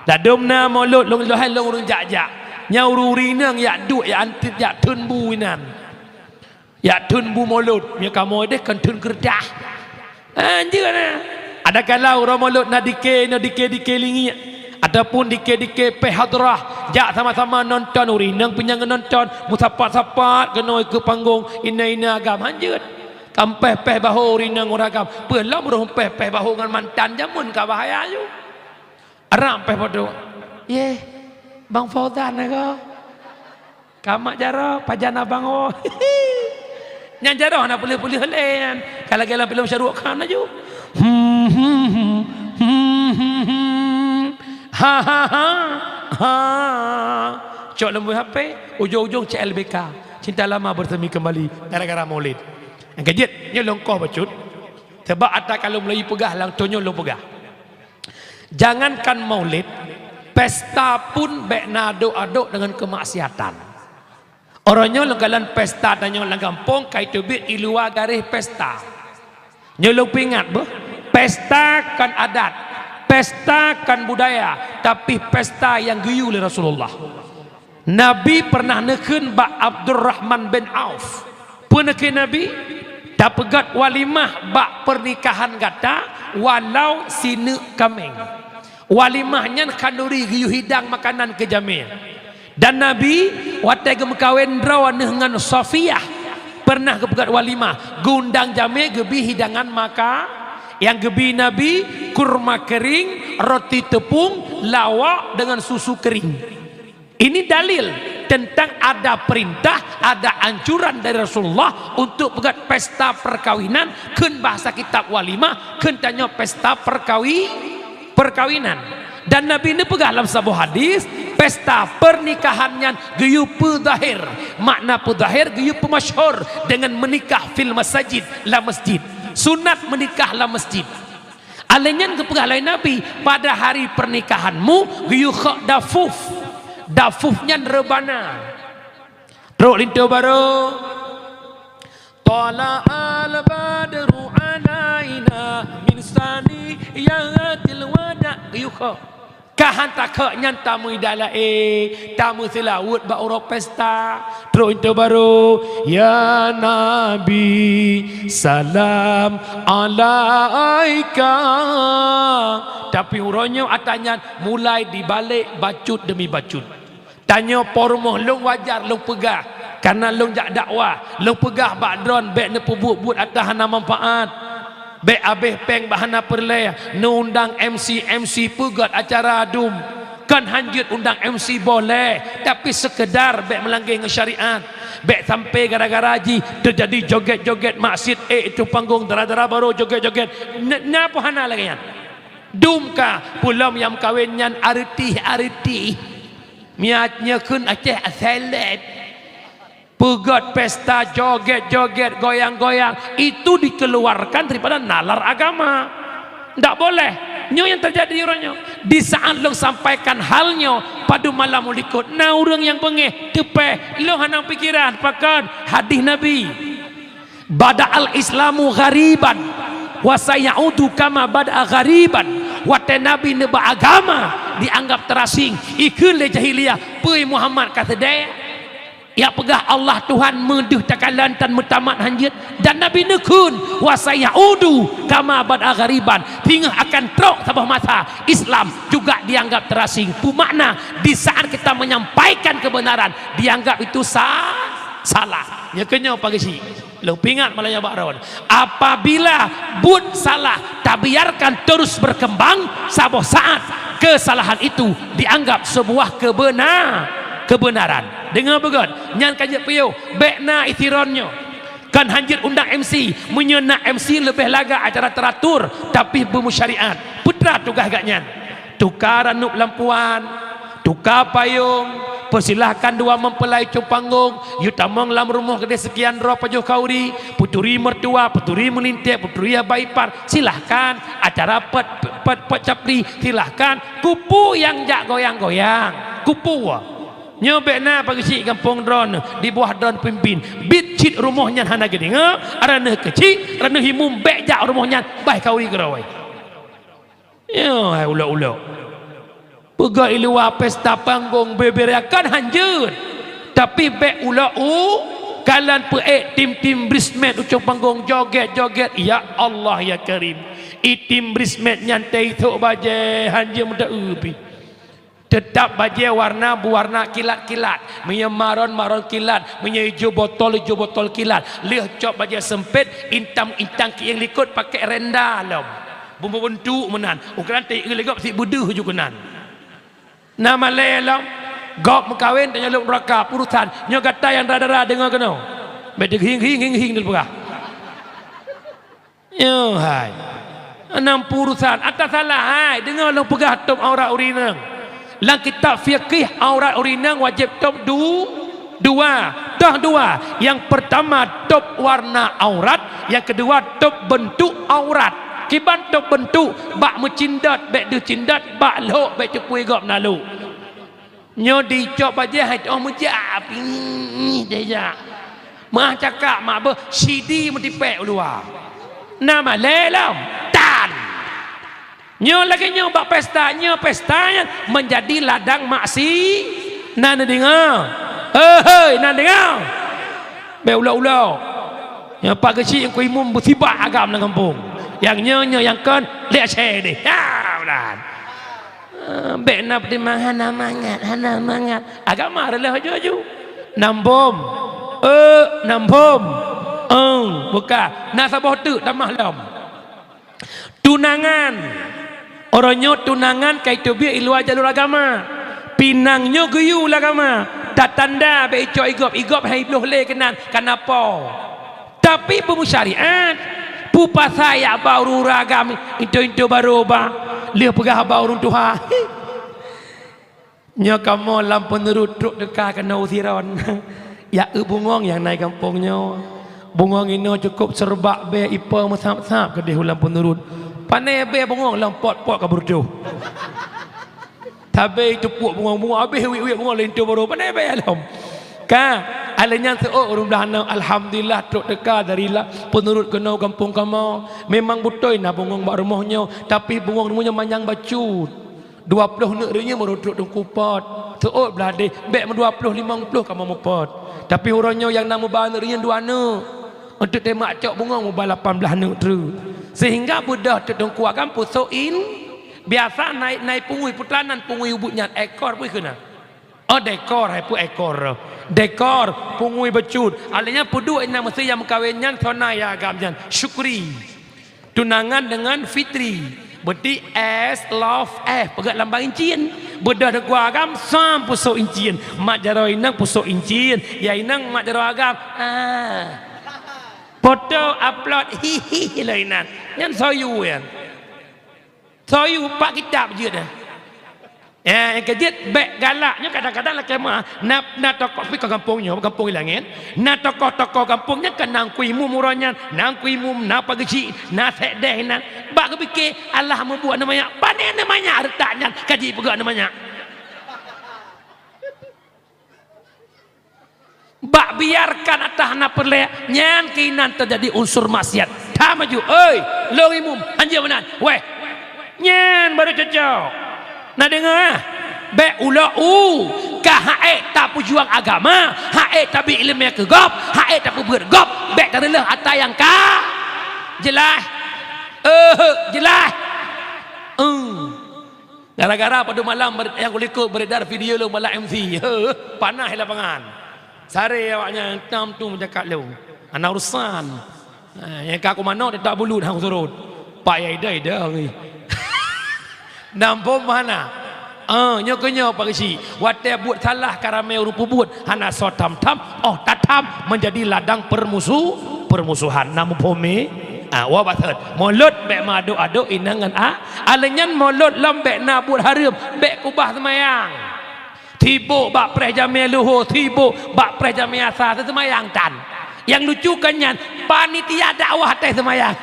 dadumna maulud long-lohan long urun jak-jak nyau urinang ya duk ya antit ya tun buinan ya tun bu maulud ya kamu deh kan tun kerdah anjir ada kalau orang maulud na dike lingi adapun dike pehadrah jak sama-sama nonton urinang penyang nonton musapat-sapat kena ke panggung ina agam hanjut kampeh bahu urinang uragam pelam roh peh bahu dengan mantan jamun ka bahaya you aram peh bodoh ye bang Fauzan ko kamak jaro pajana bang oh nyang jaro na pulih-pulih helen kalau gelam film Syahrukh Khan aju cok lembu HP ujung-ujung CLBK cinta lama bertemu kembali gara-gara maulid yang kejit nyolong koh bacut sebab ada kalau Melayu pegah lang to nyolong pegah jangankan maulid pesta pun bek nado-aduk dengan kemaksiatan orang nyolong kalan pesta dan nyolong kampung kaitu bit iluar garis pesta nyolong pingat boh pesta kan adat pesta kan budaya tapi pesta yang geyu oleh Rasulullah. Nabi pernah neken bak Abdurrahman bin Auf peneken Nabi tak pegat walimah bak pernikahan kata walau sine kameng walimahnya kanduri geyu hidang makanan ke jamil dan Nabi watai gemekawin drawan dengan Safiyah pernah kepegat walimah gundang jamil gebi hidangan maka yang gebi Nabi kurma kering, roti tepung, lawak dengan susu kering. Ini dalil tentang ada perintah, ada anjuran dari Rasulullah untuk pegat pesta perkawinan, ken bahasa kitab walimah, ken tanya pesta perkawinan. Dan Nabi ini pegang dalam sebuah hadis, pesta pernikahannya geyu pudahir, makna pudahir geyu pemasyhur dengan menikah fil masjid, la masjid. Sunat menikahlah masjid. Alenyan kepegang lain Nabi pada hari pernikahanmu giyuk dafufnya rebana. Rok lintu baru. Tala al badru sani ya tilwada yuko kahan tak nyan tamu idala tamu selawut ba oro pesta terus itu baru ya nabi salam alaika tapi uronyo atanya mulai dibalik bacut demi bacut tanya pormoh long wajar long pegah karena long jak dakwah long pegah bakdron bek ne pebut-but atas hana manfaat bek abeh peng bahana perleh nu undang MC pegat acara adum kan hanjut undang MC boleh tapi sekedar bek melanggar syariat bek sampai gara-gara haji terjadi joget-joget maksud itu panggung dara-dara baru joget-joget napa hana lagi yan dumka pulam yang kawinnya arti miatnya kun Aceh asalet pegat pesta joget-joget goyang-goyang itu dikeluarkan daripada nalar agama tidak boleh nyo yang terjadi orangnya di saat lo sampaikan halnya pada malam ulikut nah orang yang bengeh tepeh lo hanang pikiran pakan hadis Nabi bada al-islamu ghariban wa sayaudu kama bada ghariban wate Nabi neba agama dianggap terasing ikun le jahiliyah pui Muhammad kata dia ya pegah Allah Tuhan meduh takalan dan mutamat hanjit dan Nabi nekun wasaya udu kama bad aghariban hingga akan trok sabah masa Islam juga dianggap terasing pu makna di saat kita menyampaikan kebenaran dianggap itu salah nyekenya pagi si lo pingat malaya bakron apabila but salah tak biarkan terus berkembang sabah saat kesalahan itu dianggap sebuah kebenaran dengar begot nyan kajak piyo bekna itironnya kan hanjir undang MC menyenak MC lebih laga acara teratur tapi bermusyariat putra tugas agaknya tukar anup lampuan tukar payung persilahkan dua mempelai panggung yutamong lam rumah gede sekian roh pajuh kauri puturi mertua puturi melintik puturi baipar silahkan acara pet capri silahkan kupu yang jak goyang-goyang kupu nyobek na pagi si kampung drone di buah drone pimpin bit cit rumahnya hana gede arana kecil arana himum bek jak rumahnya baik kauri gerawai yo hai ulo pega ilua pesta panggung beberakan hanjut tapi bek ulo kalan peek tim brismet ucap panggung joget ya Allah ya Karim tim brismet nyantai tu baje hanjut muda ubi tetap baje warna berwarna kilat-kilat menyemaron maron kilat menyejo botol kilat leh cop baje sempit intang yang likut pakai renda lom bumbu bentuk menan ukuran tai legop si buduh jukunan nama lelom gop mekawin tanya lu neraka urusan nyo kata yang rada-rada dengar kena bedeg hing dulu pegah yo hai enam urusan atas salah hai dengar lu pegah top aurat urinang lang kitab fiqih aurat urinang wajib top dua yang pertama top warna aurat yang kedua top bentuk aurat kiban top bentuk bak mecindat bek de cindat bak lok bek cepui gop nalu nyo dicop aja hai oh mejap ini deja mah cakap mak be CD mesti pek luar nama lelam tan nyo lagi nyo bak pestanya menjadi ladang maksi nana dengar hei nana dengar be ulau yang pak kecil yang kuimum bersibak agam dalam kampung yang nyo yang kan lihat saya deh ya ulan be nap di hana mangat agama adalah haju nambom buka nasabah tu dah mahlam tunangan orangnya tunangan kaitu biar iluar jalur agama pinangnya geyu agama tak tanda be igop hai beloh le kenan kenapa tapi bermusyariat pupa saya baru ragam itu baru ba lihat pegah baru Tuhan nya kamu lam penerut truk dekat kena usiran ya bungong yang naik kampungnya bungong ini cukup serbak be ipa mesap-sap ke dia ulam penurut pandai be bungong lam pot-pot ke berdoh tapi itu puak bungong habis wik bungong lentu baru pandai be alam ka alanya tu orang belah alhamdulillah tok dekat darilah penurut kenau kampung kamu memang betul nak bungong bak rumahnya tapi bungong rumahnya manyang bacut 20 negerinya merutuk dengkupat tu belah deh bek 20 50 kamu mupot tapi orangnya yang nama banerinya 2 anak untuk temak cok bungong mubah 18 anak tu sehingga budak tok dengkuat kan pusoin biasa naik pungui putlanan pungui ubutnya ekor pun kena dekor hai pu ekor dekor pungui becut alanya pudu ina mesti yang kawinnya sona ya agamnya syukri tunangan dengan fitri berarti s love pegat lambang incin bedah de gua agam sam pusuk incin mak jaro inang pusuk incin ya inang mak jaro agam foto upload hihi lainan nyan soyu yan soyu pak kitab je dah yang kejut bek galaknya kadang-kadang lah kemah nak tokoh pergi ke kampungnya kampung langit nak tokoh-tokoh kampungnya ke nang kuimu muranya nang kuimu nak pagi nak sedeh nak bak kepikir Allah membuat namanya panen namanya hartanya kaji pegak namanya bak biarkan atah nak perlek nyan kinan terjadi unsur maksiat tak maju lo imum anjir benar weh nyan baru cocok nak dengar be ula ka hae tak pujuang agama hae tapi ilmu ke gop hae tak bergop be tarelah ata yang ka jelas jelas gara-gara pada malam yang kulikut beredar video lu malam MC panah lapangan sare awaknya tam tu menjakat lu anak urusan yang ka aku mana dia tak bulut hang surut pak yai dah ni nampom mana nyokonyo pagisi wate buat salah karame rupu buat hana so tam-tam tatam menjadi ladang permusuhan namu pome wa batet mulut bek madu-adu inangan alenyan mulut lembek na buat harum bek kubah semayang tibo bak preh jamia luhur tibo bak preh jamia asa semayang tan yang lucu kanyan panitia dakwah teh semayang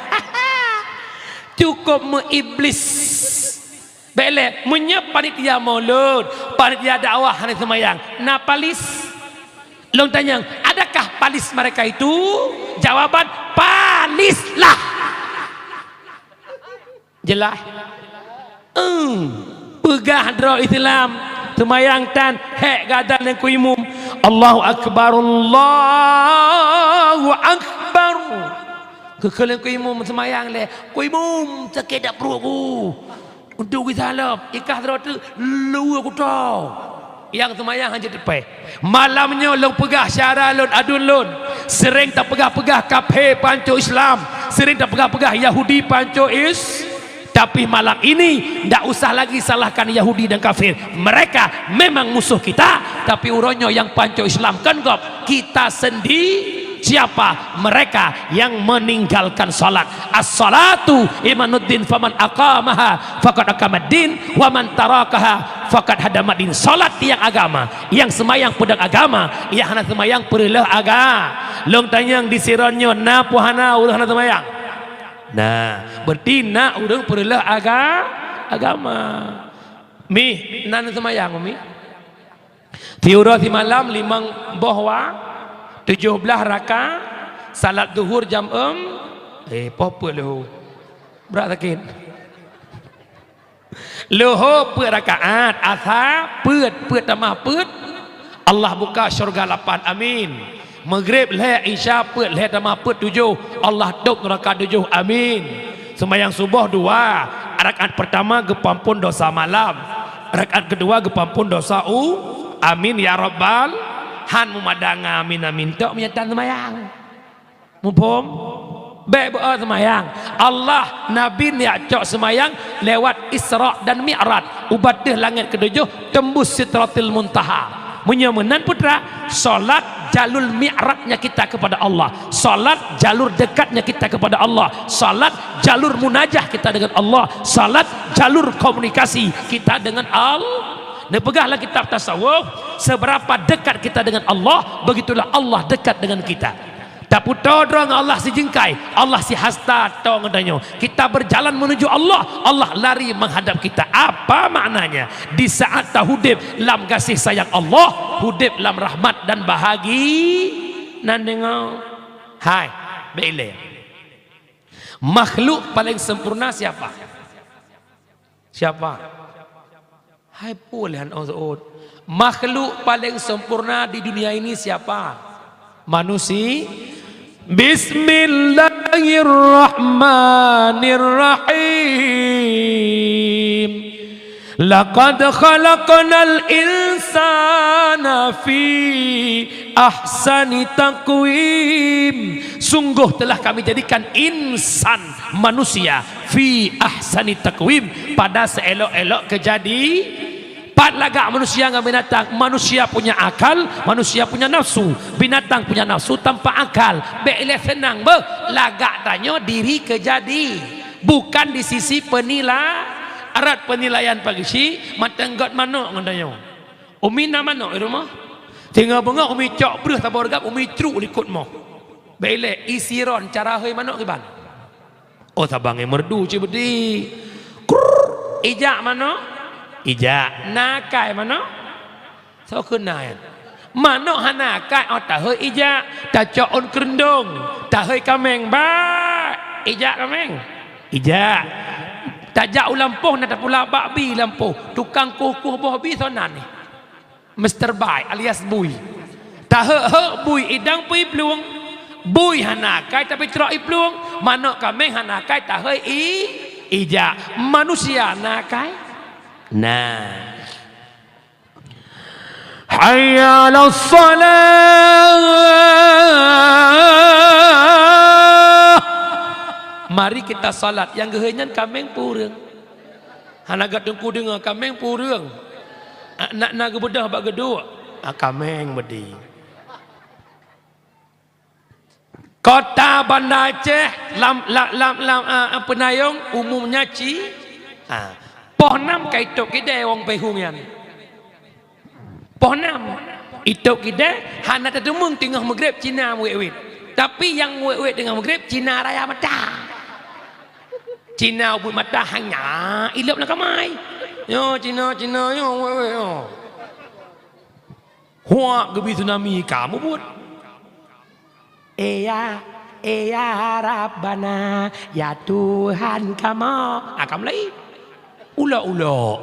cukup meiblis belek menyep panitia maulud panitia dakwah hari semayang na palis long tanya adakah palis mereka itu jawaban palislah jelas pegah dro Islam semayang tan hek gadan dan kuimum Allahu akbar Allahu akbar kekelen kuimum semayang le kuimum sekedak perutku untuk kita halap ikhlas terus lu aku tahu yang semayang hanya depan malamnya long pegah syara lon adun lon sering tak pegah-pegah kafir panco Islam sering tak pegah-pegah Yahudi panco tapi malam ini tidak usah lagi salahkan Yahudi dan kafir mereka memang musuh kita tapi uronyo yang panco Islam kan gop kita sendiri siapa mereka yang meninggalkan salat as-salatu imanuddin faman aqamaha faqad aqamaddin wa man tarakaha faqad hadamaddin salat yang agama yang semayang pedang agama yang hana semayang perlah agama long tanyang di sironyo na puhana urang hana semayang nah berarti na urang perlah agama mi nan semayang mi tiura si malam limang bahwa 17 rakaat salat zuhur jam apa lahu berat sakit lahu rakaat asar peut tamah peut Allah buka syurga 8 amin maghrib le isya peut le tamah peut 7 Allah dok rakaat 7 amin sembahyang subuh 2 rakaat pertama gepampun dosa malam rakaat kedua gepampun dosa amin ya rabbal han memadang amin amin tok menyatan semayang mumpum baik berdoa semayang Allah Nabi niat cok semayang lewat Isra dan Mi'raj ubatih langit ketujuh tembus Sidratil Muntaha menyemenan putra solat jalur mi'rajnya kita kepada Allah solat jalur dekatnya kita kepada Allah solat jalur munajah kita dengan Allah solat jalur komunikasi kita dengan Allah. Nah, pegahlah kitab tasawuf seberapa dekat kita dengan Allah begitulah Allah dekat dengan kita Tak putar drang Allah si jengkai, Allah si hasta tong nganyo. Kita berjalan menuju Allah, Allah lari menghadap kita. Apa maknanya? Di saat tahudib lam kasih sayang Allah, hudib lam rahmat dan bahagi nan dengar. Hai, bele. Makhluk paling sempurna siapa? Siapa? Hai pulihan ozod. Makhluk paling sempurna di dunia ini siapa? Manusia. Bismillahirrahmanirrahim. Laqad khalaqnal insana fi ahsani taqwim. Sungguh telah kami jadikan insan manusia fi ahsani taqwim, pada seelok-elok kejadian. Pat lagak manusia dengan binatang. Manusia punya akal, manusia punya nafsu. Binatang punya nafsu tanpa akal. Be'ileh senang be. Lagak tanya diri kejadi. Bukan di sisi penilai. Arat penilaian pagi si matenggot mana ngadanya. Umi nama mana di rumah? Tinggal bunga umi cok berah tabor gap umi truk likut mo. Be'ileh isiron cara hei mana kiban. Oh tabangnya merdu cibedi. Ijak mana? Ija nakai mana? So kenal mana hanakai oh tak hei ija tak on kerendong tak hei kameng ba ija kameng ija tak jak lampuh nak pula bakbi lampuh tukang kukuh bohbi sonan ni Mr. Bai alias bui tak hei bui idang pui peluang bui hanakai tapi cerak i peluang mana kameng hanakai tak hei ija manusia nakai. Nah, hayya 'alas salat. Mari kita salat. Yang gehenyan kameng pureng. Hanagat tengku dengar kameng pureng. Nak gebedah bak geduk. Kameng bedi. Kota Banda Aceh lam penayong umumnya Pohnam kaitok kita wong pehungian. Pohnam itok kita hana tetemung tengah Maghrib Cina wet-wet. Tapi yang wet-wet tengah Maghrib Cina raya mata. Cina ubut mata hanya ilap nak kamai. Yo Cina yo wet-wet yo. Huak gebi tsunami kamu buat. Ya Rabbana ya Tuhan kamu. Akam lagi. Ula-ula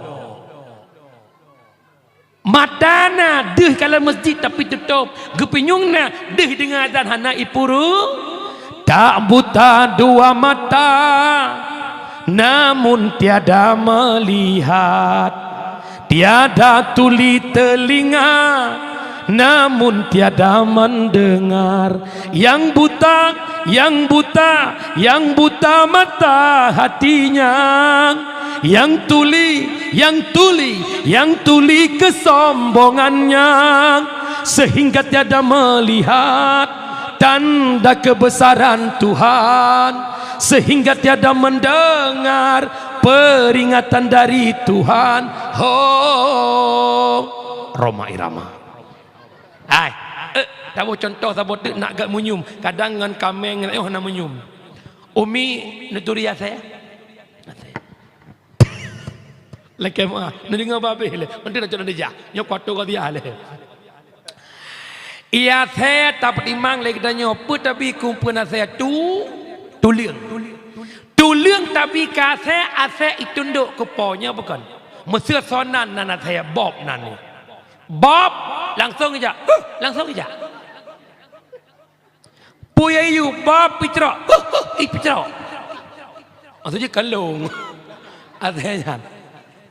matana deh kalau masjid tapi tutup gepinyungna deh dengan azan hana ipuru tak buta dua mata namun tiada melihat tiada tuli telinga namun tiada mendengar yang buta mata hatinya yang tuli kesombongannya sehingga tiada melihat tanda kebesaran Tuhan sehingga tiada mendengar peringatan dari Tuhan. Roma Irama. Tahu contoh tahu nak gak menyum kadang dengan kameng nak menyum. Umi nuturia saya. Lagi mah nendengar babe le. Nanti nak jalan dia. Nyok kotor kau dia le. Ia saya tak timang lagi tanya apa tapi kumpul saya tuliang tapi kasih ase itunduk keponya bukan. Mesir sonan nana saya Bob nani. Bob langsung aja. Puyayu Bob Pitra. Pitra. Maksudnya kalung. Asalnya.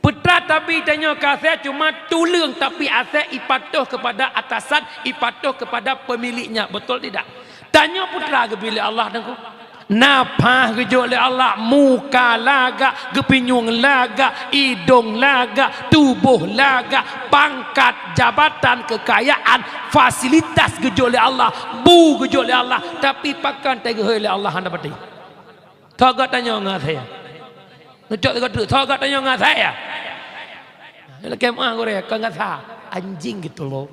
Putra tapi tanya kasih cuma tuliang tapi asal ipatuh kepada atasan, ipatuh kepada pemiliknya. Betul tidak? Tanya putra ke bila Allah dengku. Napa gejol oleh Allah muka laga, gepinyung laga, hidung laga, tubuh laga, pangkat, jabatan, kekayaan, fasilitas gejol oleh Allah, bu gejol oleh Allah, tapi pakan tega oleh Allah anda pati. Togak tanya dengan saya. Togak tanya dengan saya. Kemah Korea kau ngata anjing gitu loh.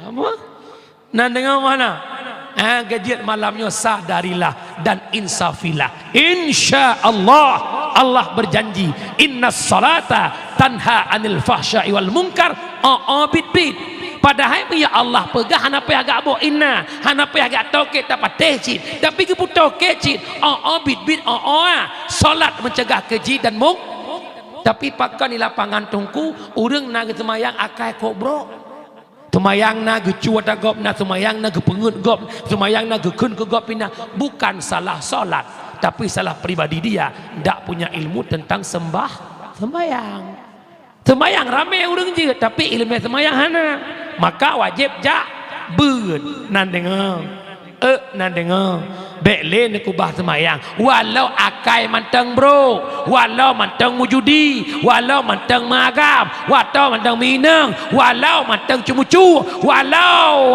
Apa? Nah dengan mana? gajian malamnya sadarilah dan insafilah. InsyaAllah Allah berjanji, inna salata tanha anil fahsya'i wal munkar. Bit padahal ya Allah pegah hanape agak bo inna hanape agak toke dapat tecit tapi ke puto kecit bit salat mencegah keji dan mung. Tapi pakan di lapangan tungku urang na semayang akai kobro semayang na gecuat gop na semayang na gepengut gop semayang na gekun ke gop pina. Bukan salah salat tapi salah pribadi dia ndak punya ilmu tentang sembayang. Semayang ramai orang je tapi ilmu semayang hana. Maka wajib jak beut nan dengar nan dengar bekle nak ubah semayang walau akai manteng bro, walau manteng mujudi, walau manteng magam, walau manteng minang, walau manteng cumucu, walau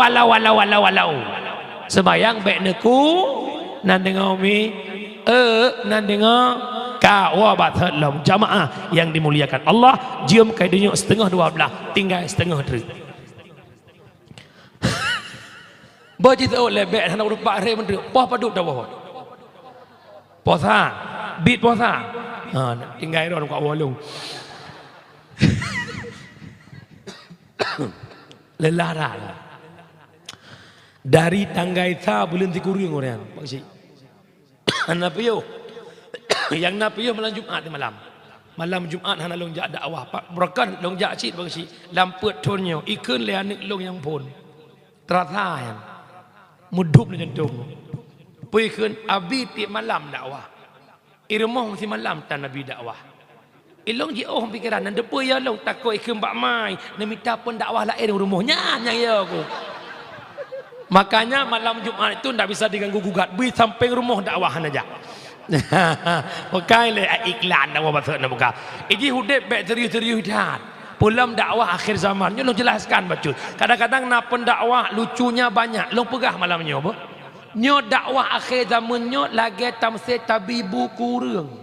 semayang bek neku nan dengar mi nan dengar kawa bathat lam jamaah yang dimuliakan Allah. Jom kaidanya setengah 12 tinggal setengah hari. Bagi tahu lebek hendak urut Pak Reh menteri poh paduk dah poh. Posa, bit posa. Tinggal orang kat walung. Lelah dah. Dari tanggai ta belum dikuring orang. Pak Cik. Anak piyo. Yang nak piyo malam Jumaat di malam. Malam Jumaat hana long jak dakwah. Pak berkan long jak cik Pak Cik. Lamput tonyo ikun le anik long yang pun. Terasa yang mudup dengan dong. Puikan abi ti malam dakwah. Irmoh si malam tan nabi dakwah. Ilong je oh pikiran nan depo ya long takut ikun bak mai. Nemita pun dakwah lain rumahnya yang ya aku. Makanya malam Jumaat itu ndak bisa diganggu gugat. Bui sampai rumah dakwah aja. Pakai le iklan dakwah pasal nak buka. Iki hudep bek serius-serius dah. Pulam dakwah akhir zaman, nyolong jelaskan bacul. Kadang-kadang nak pendakwah lucunya banyak. Long pegah malamnya apa? Nyo dakwah akhir zaman nyo lagi tamse tabibu kurang.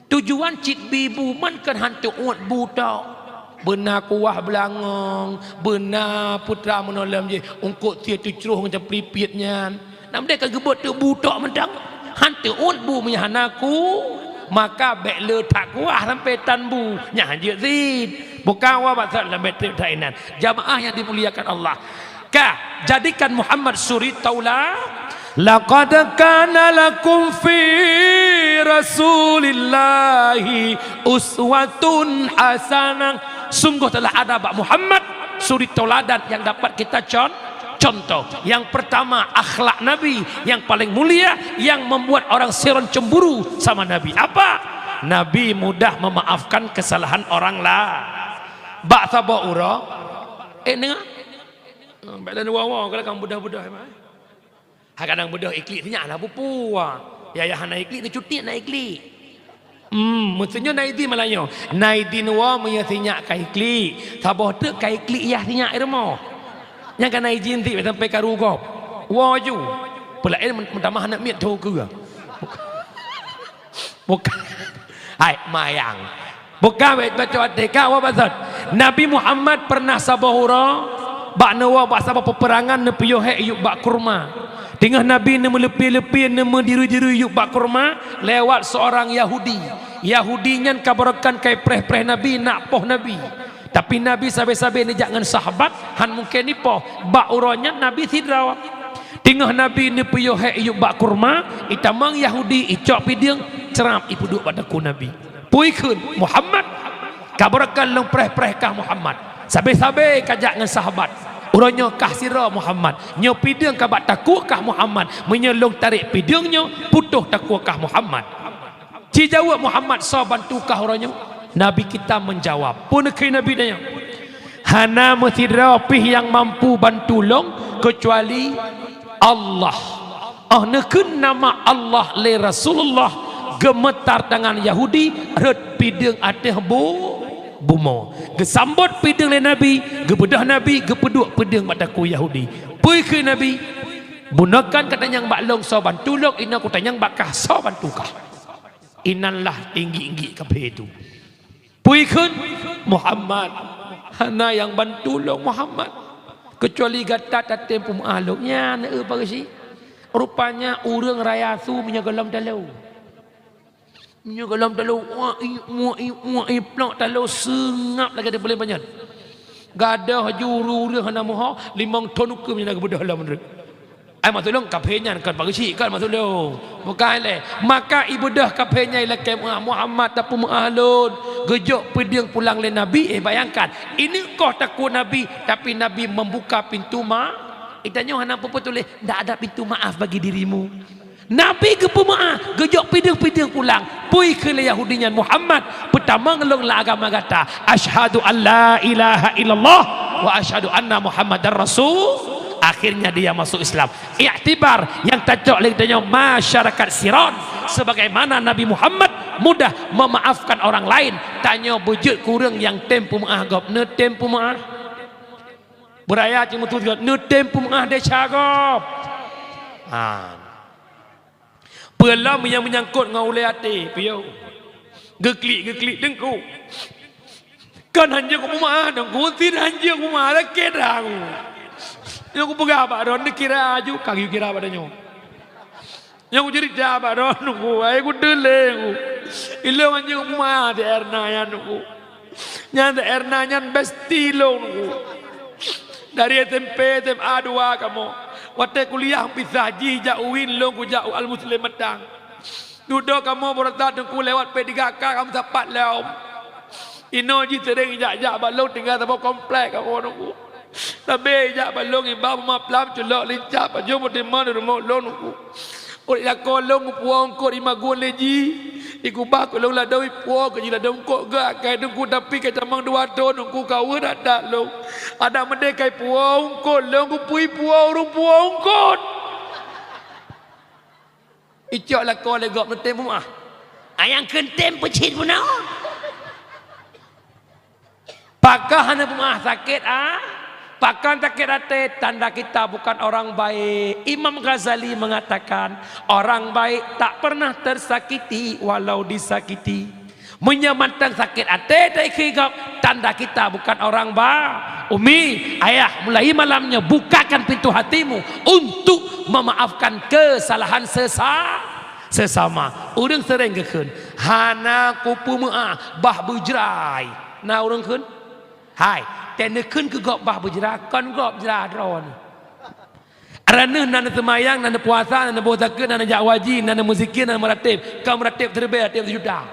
Tujuan cik bibu man kan hantu uat buta. Benar kuah belangong, benar putra menolong je. Ungkut tia tu ceruh macam pelipitnya. Nak mereka gebut tu buta mentang. Hantu uat bu menyahanaku. Maka bekle tak kuah sampai tanbu. Nyah je zid. Bukan wabak dalam betul tainan. Jamaah yang dimuliakan Allah. Jadikan Muhammad suri taula. Laqad kana lakum fi Rasulillahi uswatun hasanah. Sungguh telah ada bak Muhammad suri tauladan yang dapat kita contoh. Yang pertama akhlak Nabi yang paling mulia yang membuat orang seron cemburu sama Nabi. Apa? Nabi mudah memaafkan kesalahan orang lah. Bak sabah ura dengar badan wawa kalau kamu budah-budah kadang budah iklik tanya lah pupua ya hana iklik tu cuti nak iklik mestinya naidi malanyo naidin wa menyatinya ka iklik sabah tu ka iklik ya tanya irmo yang kan naidin ti sampai karu kop wa ju pula mentambah nak miat tu ke bukan hai mayang bukan baca deka wa bazat Nabi Muhammad pernah sabahura bak nawa bak sabah peperangan ne piyo he yuk bak kurma. Tengah Nabi ne melepi-lepi ne diru-diru yuk bak kurma lewat seorang Yahudi. Yahudinya kabarakan kai preh-preh Nabi nak poh Nabi. Tapi Nabi sabe-sabe ni jangan sahabat han mungkin ni poh bak uranya Nabi sidraw. Tengah Nabi ne piyo he yuk bak kurma itamang Yahudi icok piding ceram ipu duk padaku Nabi. Puikeun Muhammad kabarakan long preh-preh kah Muhammad. Sabe-sabe kajak dengan sahabat. Urangnya kah sira Muhammad. Nyo pidang kabat takut kah Muhammad. Menyelong tarik pidangnya putuh takut kah Muhammad. Ci jawab Muhammad so bantu kah urangnya. Nabi kita menjawab. Pun ke Nabi dia. Hana mesti rapih yang mampu bantu long kecuali Allah. Nekun nama Allah le Rasulullah gemetar tangan Yahudi red pidang ateh bumo gesambut pidang le Nabi gebedah Nabi gepeduk pedang mataku Yahudi pui ke Nabi bunakan katanya baklong so bantulok ina ku tanyang bakah so bantukah inanlah tinggi-tinggi kape itu pui ke Muhammad hana yang bantulok Muhammad kecuali gata tatem pum aluknya ne bagasi rupanya urang raya su menyegelam dalau. Menyegelam dalau, plak dalau sengap lagi dia boleh banyak. Gadah juru dia hana moho 5 ton ukum yang nak bedah dalam mereka. Ai maksud long kapenya kan bagi cik kan maksud long. Bukan le. Maka ibadah kapenya ila ke Muhammad tapu ahlun. Gejok peding pulang le Nabi. Bayangkan. Ini kau takut Nabi tapi Nabi membuka pintu Itanya hana apa tulis ndak ada pintu maaf bagi dirimu. Nabi ke pemaaf gejok peding pulang. Pui ke Yahudinya Muhammad pertama ngelong la agama kata asyhadu alla ilaha illallah wa asyhadu anna Muhammadar rasul. Akhirnya dia masuk Islam. Iktibar yang tajak lagi masyarakat Siron sebagaimana Nabi Muhammad mudah memaafkan orang lain. Tanya bujut kurang yang tempu maaf gop ne tempu maaf. Beraya cuma tu ne tempu maaf dia cakap. Pelam yang menyangkut ngau le hati piau. Geklik dengku. Kan hanya ku maaf dengku tidak hanya ku maaf lah kedang. Yang aku pegang apa don dikira aju kaki kira padanya. Yang aku jadi jawab don aku, aku deleng. Ilang anjing aku mah di erna yan aku. Nyan di erna nyan bestilo aku. Dari SMP SMA 2 kamu. Waktu kuliah pisah ji jauhin long ku jauh al muslim medang. Duduk kamu berada dengku lewat P3K kamu dapat lewat. Ino ji sering jak balong tinggal tempat komplek kamu aku. Tapi jak balong ibau maplam celok lincap ajo mo de mana rumah long ku. Oi la kolong puang ko di magun leji. Iku ba ko long la doi puang ko jila dong ko ga kai dong ku tapi kai tamang 2 ton ku kau ada long. Ada mende kai puang ko long ku pui puang ru puang ko. Icok la ko le gop tem mu ah. Ayang kentem pecit pun ah. Pakah hana pun sakit ah. Pakan sakit hati tanda kita bukan orang baik. Imam Ghazali mengatakan orang baik tak pernah tersakiti walau disakiti. Menyamantang sakit hati dari kegap tanda kita bukan orang baik. Umi, ayah mulai malamnya bukakan pintu hatimu untuk memaafkan kesalahan sesama. Orang sering gekun hana kupu maaf bah bujrai. Nah orang kun haiแต่นึกขึ้นคือกอบบ่าบุจราก่อนกอบจราดรอนอะไรนึกนั่นsemayangนั่นpuasaนั่นbawa zakatนั่นjak wajibนั่นmuzikirนั่นmeratib kau meratib terbaik tiap sudah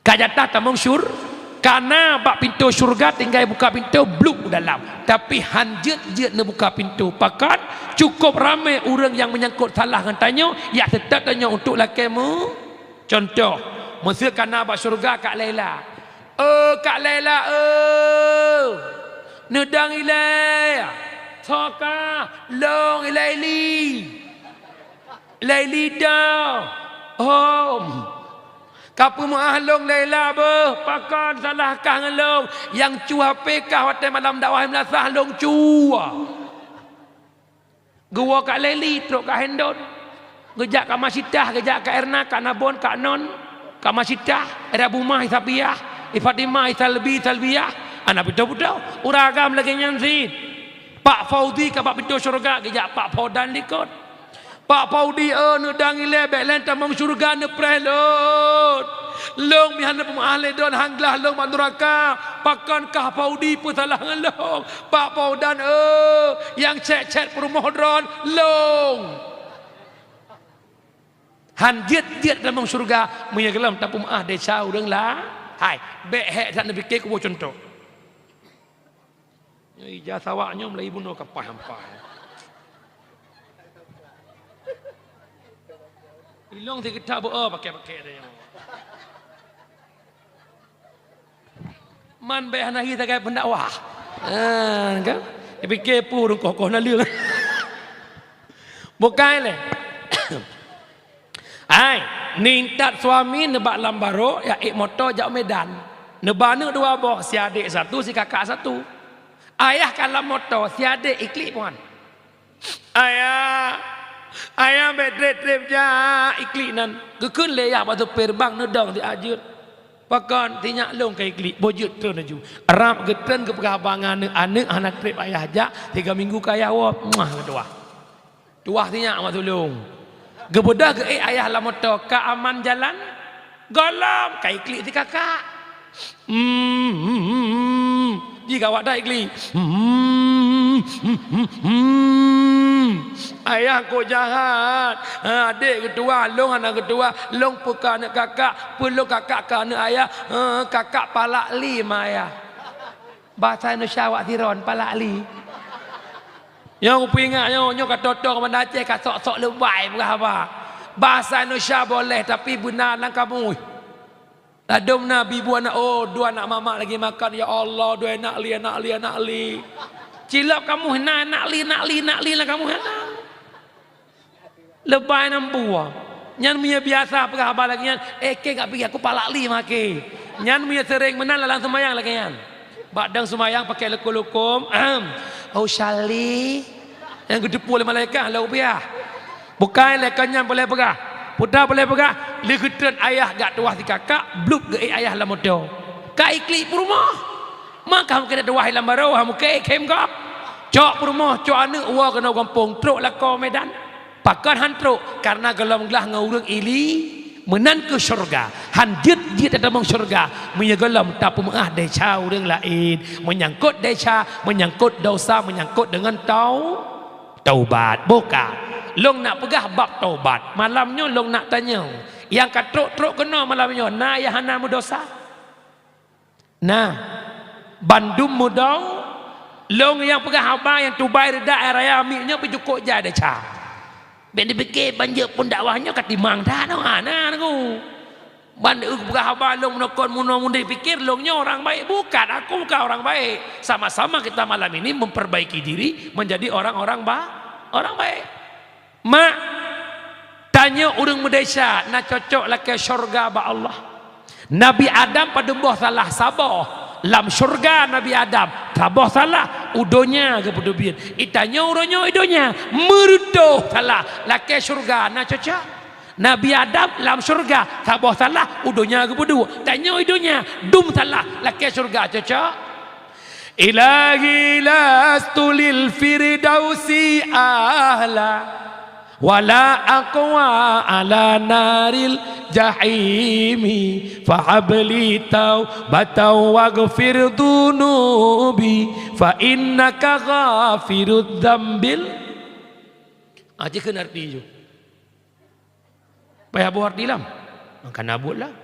kajatah tamang syur karena bak pintu syurga tinggal buka pintu bluk dalam tapi hanjut nak buka pintu pakat cukup ramai orang yang menyangkut salah dengan tanya ya tetap tanya untuk lakimu contoh mesti karena bak syurga Kak Laila Kak Laila nedang ilai Toka long ilaili Laili dah kapu mahlong Laila pakan salahkah ngelong yang cua pekah waktu malam dakwah melasah long cua gua Kak Laili teruk Kak Hendon gejak Kak Masitah gejak Kak Erna Kak Nabon Kak Non Kak Masitah ada Bumah Isabiah Fatimah Talbiyah anak betul-betul uragam lagi nyansin Pak Faudi ke Pak pintu syurga kejap Pak Faudan likut Pak Faudi nedang ile belen tamang syurga ne prelot long mihana pemahle don hanglah long manduraka pakan kah Faudi pun salah ngelong Pak Faudan yang cek permohon long hanjit tamang syurga menyegelam tapum desa urang lah hai behek tak nak fikir ku contoh ijaz awaknya mulai ibu no kapah hampah ilong ti kita pakai dia man be hanahi takai pendakwah kan fikir pun kokoh na lương bukan le ai nintat suami nebak lambaro ya motor jak Medan nebana 2 boh si adik 1 si kakak 1 ayah kalau motor si adik iklik puan ayah betrep ja iklik nan gekun le ya batu perbang nedang di ajut pakan tinyak long kai iklik bojut tu naju arab geten ke pegabangan anak trip ayah jak 3 minggu kaya wa kedua tuah tinyak mak tolong gebedah ge ayah lah motor ka aman jalan golong kai klik ti kakak jika awak dah ikli ayah kau jahat adik ketua long anak ketua long peka anak kakak peluk kakak ke anak ayah kakak palak li ma ayah bahasa Indonesia awak tiron palak li yang aku ingat nyo kata tok mana Aceh kat sok-sok lebay berapa bahasa Indonesia boleh tapi benar lang kamu adom nabi bu anak dua anak mama lagi makan ya Allah dua anak li cilap kamu nak li lah kamu lebay nampu nyan punya biasa apa lagi nyan ke gak pergi aku palak li make nyan punya sering menang lalang semayang lagi nyan badang semayang pakai lekum-lekum Shali yang gedepu oleh malaikat lau biar bukan lekannya boleh pegah putar boleh pegah legetan ayah gak tuah si kakak bluk ge ayah lah motor ka ikli rumah maka kamu kena tuah ilam baru kamu ke kem kap cok rumah cok anak wa kena kampung truk lako medan pakan han truk karena gelam gelah ngurung ili menan ke syurga han dia tak mong syurga menyegelam tak pemah deca urang lain menyangkut deca menyangkut dosa menyangkut dengan taubat bukan long nak pegah bab taubat malamnya long nak tanya yang kat truk kena malamnya nah ya hana dosa nah bandum mudau long yang pegah haba yang tubai reda raya amiknya pejukuk ja deca ben dipikir banjir pun dakwahnya katimang dah ana aku bandu pegah haba long nokon mundi pikir longnya orang baik bukan aku bukan orang baik sama-sama kita malam ini memperbaiki diri menjadi orang baik mak tanya urang Malaysia nak cocok lah ke syurga ba Allah Nabi Adam pada boh salah sabah lam syurga Nabi Adam tabah salah udonya ke pedubin itanya uronya idonya merutuh salah lah ke syurga nak cocok Nabi Adam lam syurga tabah salah udonya ke pedu tanya idonya dum salah lah ke syurga cocok ilahi lastu lil firdausi ahla wala aqwa ala naril jahimi fahabli taubatan waghfir dunubi fa innaka ghafirud dzambil aja kena arti jo payah buat dilam maka nabutlah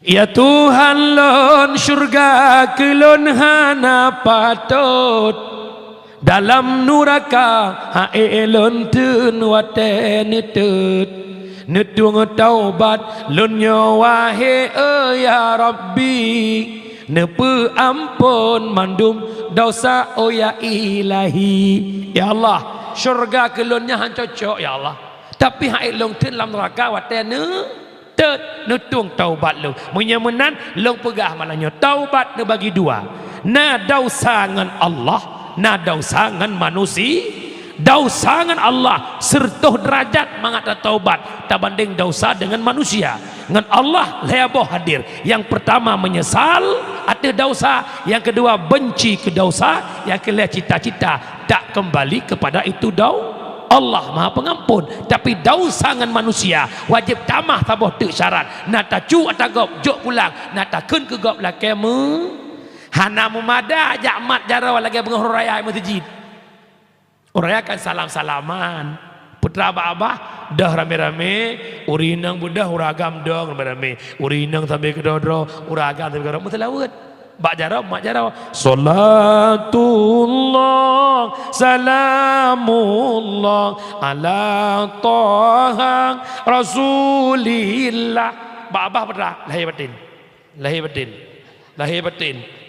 ya Tuhan lon syurga kelon hana patut dalam nuraka haelon tun waten tut netung taubat lon nyawa he ya Rabbi nepe ampun mandum dosa ya ilahi ya Allah syurga kelonnya han cocok ya Allah tapi haelon tun dalam neraka waten tut netung taubat lu menyemenan long pegah malahnya taubat ne bagi dua na dosa ngan Allah na dosa ngan manusia dosa ngan Allah sertuh derajat mangata taubat tak banding dosa dengan manusia ngan Allah leboh hadir yang pertama menyesal ada dosa yang kedua benci ke dosa yang ketiga cita-cita tak kembali kepada itu Allah Maha Pengampun tapi dosa ngan manusia wajib tamah taboh tu syarat na tacu atagop jok pulang na takun ke gop la kemu hana mumada jamat jarawa lagi penghuru raya masjid urayakan salam-salaman putra abah dah rame-rame urinang budah uragam dong rame-rame urinang sampai ke dodro uragam sampai ke dodro mutalawat bak jaraw mak jaraw salatullah salamullah ala taha rasulillah bak abah putra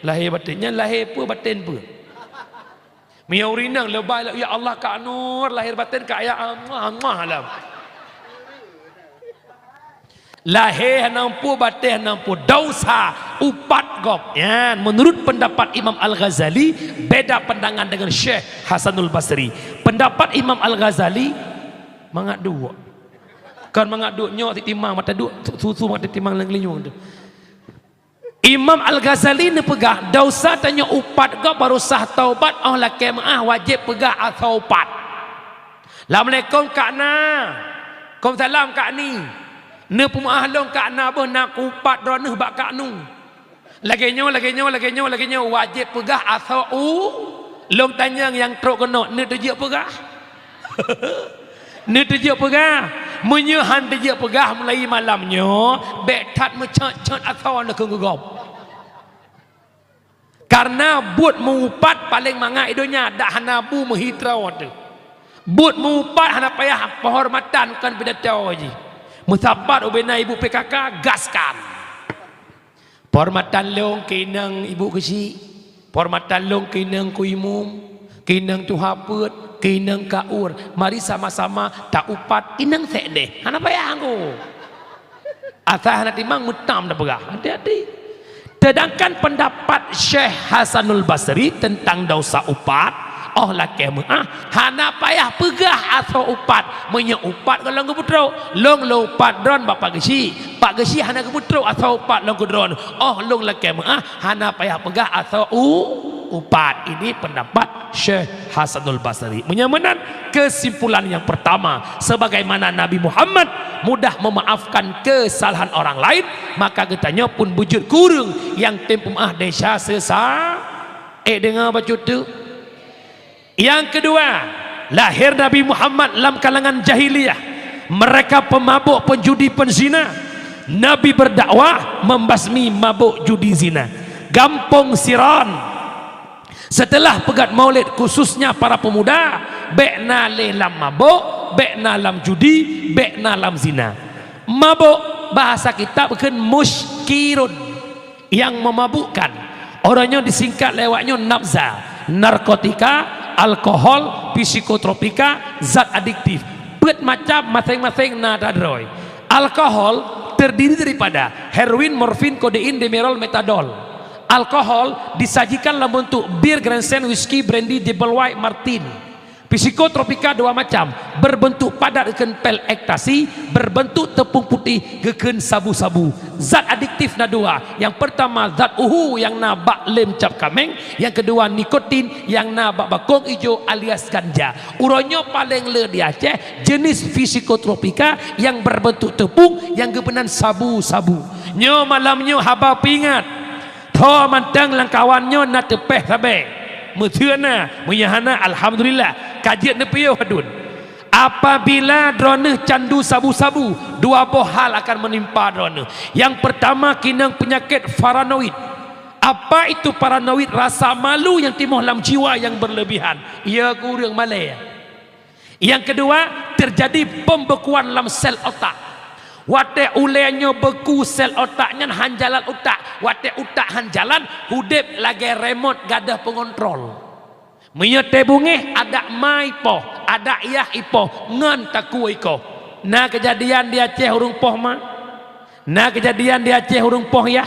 lahir batinnya lahir pun batin pun miau rinang lebay ya Allah ka nur lahir batin ka ya Allah alam lahir nampu batin nampu dosa upat gop ya menurut pendapat Imam Al-Ghazali beda pandangan dengan Syekh Hasanul Basri pendapat Imam Al-Ghazali mangat dua kan mangat dua nyok timang mata dua susu mata timang lenglinyung tu Imam Al-Ghazali ni pegah dosa tanya upat kau baru sah taubat oh la kemah wajib pegah taubat Assalamualaikum Kak Na. Waalaikumsalam Kak Ni. Ne pemaah long Kak Na boh nak kupat droneh bak Kak Nu. Laginyo wajib pegah asal long tanya yang truk kena ne tejak pegah. Ne tejak pegah. Menyehan tejak pegah mulai malamnya betat mecat-cat asal nak kegugop. Karena buat mengupat paling mangat idonya dak hanabu menhitrau tu. Buat mengupat hana payah penghormatan kan pidato je. Musabat ubena ibu PKK gaskan. Penghormatan long kinang ibu kecil. Penghormatan long kinang ku imum, kinang tu haput, kinang kaur. Mari sama-sama tak upat inang sekdeh. Hana payah aku. Asal hana timang mutam dah perah. Hati-hati. Sedangkan pendapat Syekh Hasanul Basri tentang dosa upat, oh lah kemah, hana payah pegah atau upat, menye upat kalau keputro, long lo upat dron bapak gesi, pak gesi hana keputro atau upat long kudron, oh long lah kemah, hana payah pegah atau upat. Ini pendapat Syekh Hasanul Basri. Menyamakan kesimpulan yang pertama, sebagaimana Nabi Muhammad mudah memaafkan kesalahan orang lain, maka katanya pun wujud kurung yang tempum desa sesa dengar baca tu. Yang kedua, lahir Nabi Muhammad dalam kalangan jahiliyah, mereka pemabuk, penjudi, penzina. Nabi berdakwah membasmi mabuk, judi, zina. Gampong Siran setelah pegat maulid khususnya para pemuda, bekna lam mabuk, bekna lam judi, bekna lam zina. Mabuk bahasa kita bukan muskirun, yang memabukkan. Orangnya disingkat lewatnya nafza, narkotika, alkohol, psikotropika, zat adiktif. Bet macam masing-masing nadadroy. Alkohol terdiri daripada heroin, morfin, kodein, demerol, metadol. Alkohol disajikan dalam bentuk bir, Grandstand, whisky, brandy, double white, martin. Psikotropika dua macam, berbentuk padat geken pel ekstasi, berbentuk tepung putih geken sabu-sabu. Zat adiktif na dua, yang pertama zat uhu yang na bak lem cap kameng, yang kedua nikotin yang na bak bakong hijau alias ganja. Uronyo paling le di Aceh jenis psikotropika yang berbentuk tepung yang gebenan sabu-sabu. Nyo malamnyo haba pingat tho mantang langkawannya na tepeh sabe muthuna munyahana alhamdulillah kajian nepio hadun. Apabila drone candu sabu-sabu, dua buah hal akan menimpa drone. Yang pertama kinang penyakit paranoid. Apa itu paranoid? Rasa malu yang timbul dalam jiwa yang berlebihan. Ia kurang malai. Yang kedua, terjadi pembekuan dalam sel otak. Wate ulenya beku sel otaknya hanjalan otak. Wate otak hanjalan hudip lagi remote gadah pengontrol. Menyete bunge ada mai po, ada iyah ipo ngan taku iko. Nah kejadian di Aceh hurung poh mah. Nah kejadian di Aceh hurung poh ya.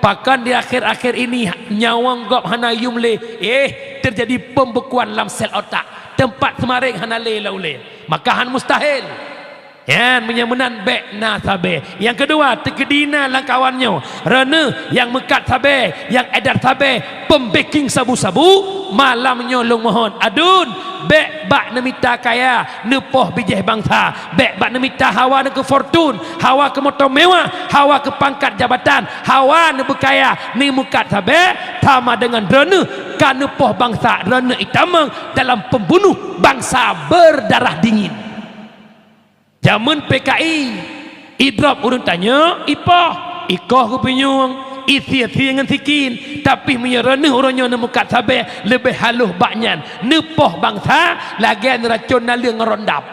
Bahkan di akhir-akhir ini nyawang gop hana yumle. Terjadi pembekuan dalam sel otak. Tempat semaring hana le laule. Makahan mustahil. Yang menyamanan bekna sabe. Yang kedua terkedina langkawannya rene yang mekat sabe, yang edar sabe, pembeking sabu-sabu. Malamnya long mohon adun bek bak nemita kaya nepoh bijih bangsa, bek bak nemita hawa ke fortun, hawa ke motor mewah, hawa ke pangkat jabatan, hawa ne berkaya ni mukat sabe sama dengan rene kan nepoh bangsa. Rene itamang dalam pembunuh bangsa berdarah dingin. Zaman PKI idrop urun tanya ipah ikoh ku penyung isi dengan sikin tapi menyerane orangnya nemukat sabe lebih haluh baknyan nepoh bangsa lagi racun nalung ngerondap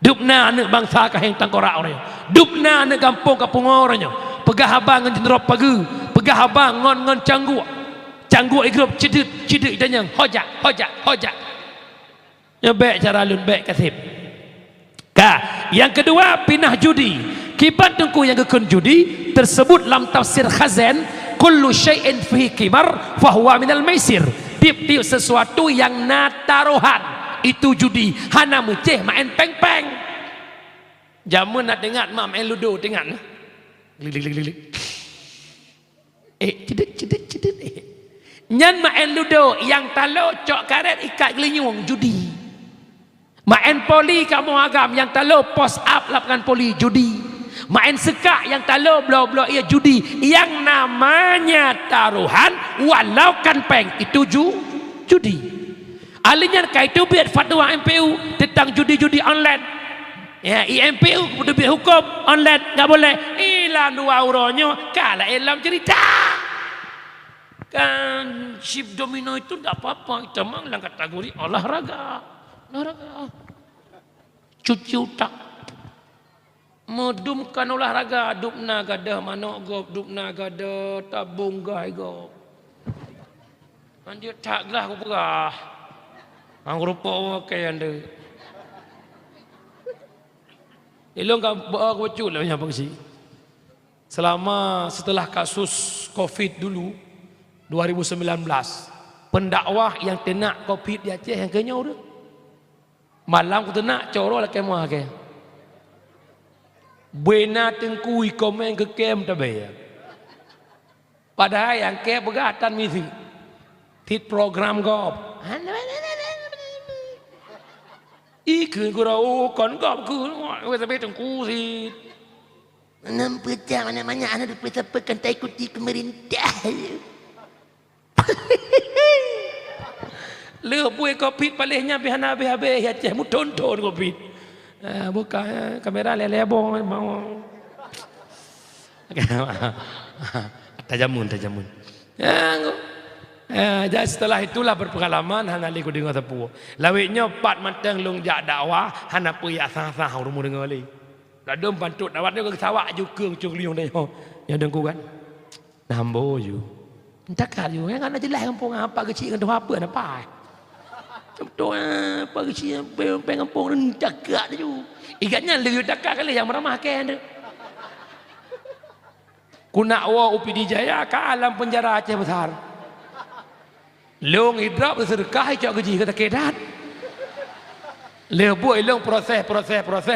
dupna anak bangsa kaheng tangkorak orangnya dupna anak kampung orangnya pegah abang ngan jenrop pagi pegah abang ngon cangguk igrup cedek dan yang hojak nyebek cara lun bek kasib. Yang kedua pinah judi. Kibat tengku yang gekun judi tersebut dalam tafsir Khazan, kullu syai'in fihi qimar fahuwa minal maisir. Tiap-tiap sesuatu yang nataruhan itu judi. Hana meceh main peng-peng. Jamun nak dengar mak main ludo dengar. Lik. Cedet. Nyan main ludo yang talo cok karet ikat gelinyung judi. Main poli kamu agam yang talo post up lapangan poli judi. Main sekak yang talo blok-blok ia judi. Yang namanya taruhan walau kan peng itu judi. Alinya kaitu biar fatwa MPU tentang judi-judi online. Ya, IMPU lebih hukum online nggak boleh. Ilan dua euronya kalah dalam cerita. Kan chip domino itu tidak apa-apa. Itu memang dalam kategori olahraga. Cuci otak. Medumkan olahraga. Dupna gada manok gop. Dupna gada tabung gai gop. Anjir taklah aku perah. Ang rupa wakai anda. Ilong kau bawa kocul lah yang bangsi. Selama setelah kasus COVID dulu 2019, pendakwah yang kena COVID di Aceh yang kenyau tu. Malam aku nak coro lah kemah ke. Buena tengkui komen ke kem tabaya. Padahal yang ke begatan misi. Tit program gop. Ikut kurau kon gop ku, kita betul kusit. Nampak mana-mana anak dapat pekan tak ikuti pemerintah. Lebih COVID palingnya habis-habis ya ceh mu tonton COVID. Buka kamera lelebo mau. Tajamun. Jadi setelah itulah berpengalaman hana liku dengar tepu. Lawiknya pat matang long jak dakwah hana puya sah-sah rumu dengar li. Ladom pantut dawatnya ke sawak juga cung liung dah yang dengku kan. Nambo ju. Tak kali yang ana jelas kampung apa kecil kan apa apa. Contoh apa kecil pengampung ni cakap tu. Ikannya liu cakap kali yang meramah kan. Kuna wa UPD Jaya ke alam penjara Aceh besar. Long hidrap sedekah cak gaji kata kedat. Lebuh long proses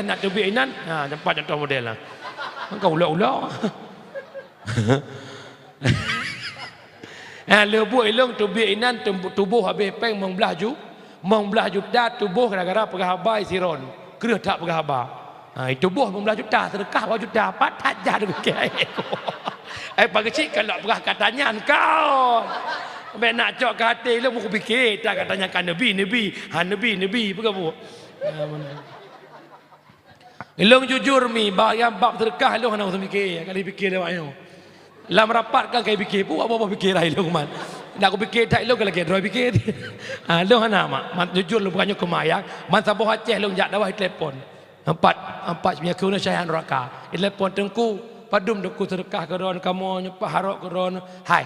nak tubik inan. Ha tempat contoh model lah. Engkau ulah-ulah. Lebuh long tubik inan tubuh habis peng membelah juta tubuh gara-gara pegahaba siron. Kerah tak pegahaba. Tubuh membelah juta sedekah berapa juta patat jah dengan ke. Pagi cik kalau pegah katanya engkau. Sampai nak cok ke hati lu aku fikir tak katanya kan nabi pegabu. Ilong jujur mi bayang bab sedekah lu hana usah fikir kali fikir lewatnya. Lam rapat kan kai fikir pu apa fikir ai lu man. Nak aku fikir tak lu kalau ke droi fikir. Lu hana mak jujur lu bukannya kemayang man sabuh Aceh lu jak dawai telefon. Empat punya kuna syahan neraka. Telefon tengku padum deku sedekah keron kamu nyepah harok keron. Hai.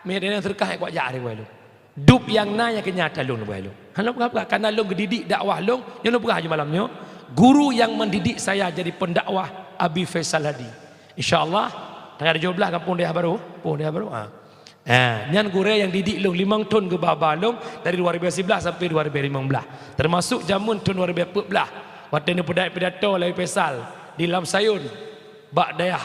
Mereka sedekah kuat jak dia lu. Dup yang nanya kenyataan lu lu. Hana berapa karena lu gedidik dakwah lu, yang lu berah malamnya. Guru yang mendidik saya jadi pendakwah Abi Faisal Hadi. Insyaallah tanggal 17 kampung dia baru. Nyan guru yang didik lu 5 tahun ke bawah lu dari 2011 sampai 2015. Termasuk jamun tahun 2014. Waktu ni pidato Abi Faisal di Lam Sayun. Bak dayah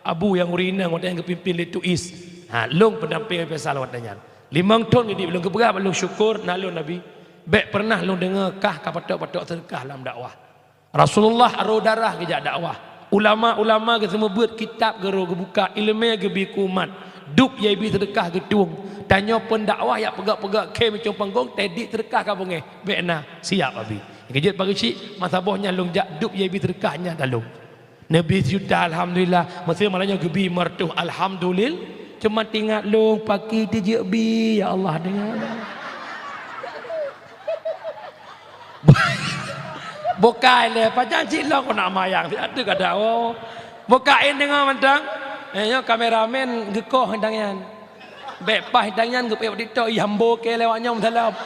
Abu yang urina waktu yang kepimpin Litu Is. Long pendamping Abi Faisal waktunya. 5 tahun didik belum keberapa lu syukur nalun Nabi. Baik pernah lu dengar kah kapatok-patok sedekah dalam dakwah. Rasulullah aro darah kejak dakwah. Ulama-ulama ke semua buat kitab gero buka ilmu ke bikumat. Dup ye bi sedekah getung. Tanya pendakwah yang pegak-pegak ke macam panggung tedik sedekah kabung bekna siap Abi. Kejut pagi cik masabohnya long jak dup ye bi sedekahnya dalung. Nabi sudah alhamdulillah mesti malanya gebi martuh alhamdulillah. Cuma tinggal long pakai tijik bi ya Allah dengan. Bokai le pajang cik long nak mayang ada kada oh. Bokain dengan mandang. Yo kameramen gekoh hendangan. Bek pah hendangan gep TikTok yambo ke lewatnya salam.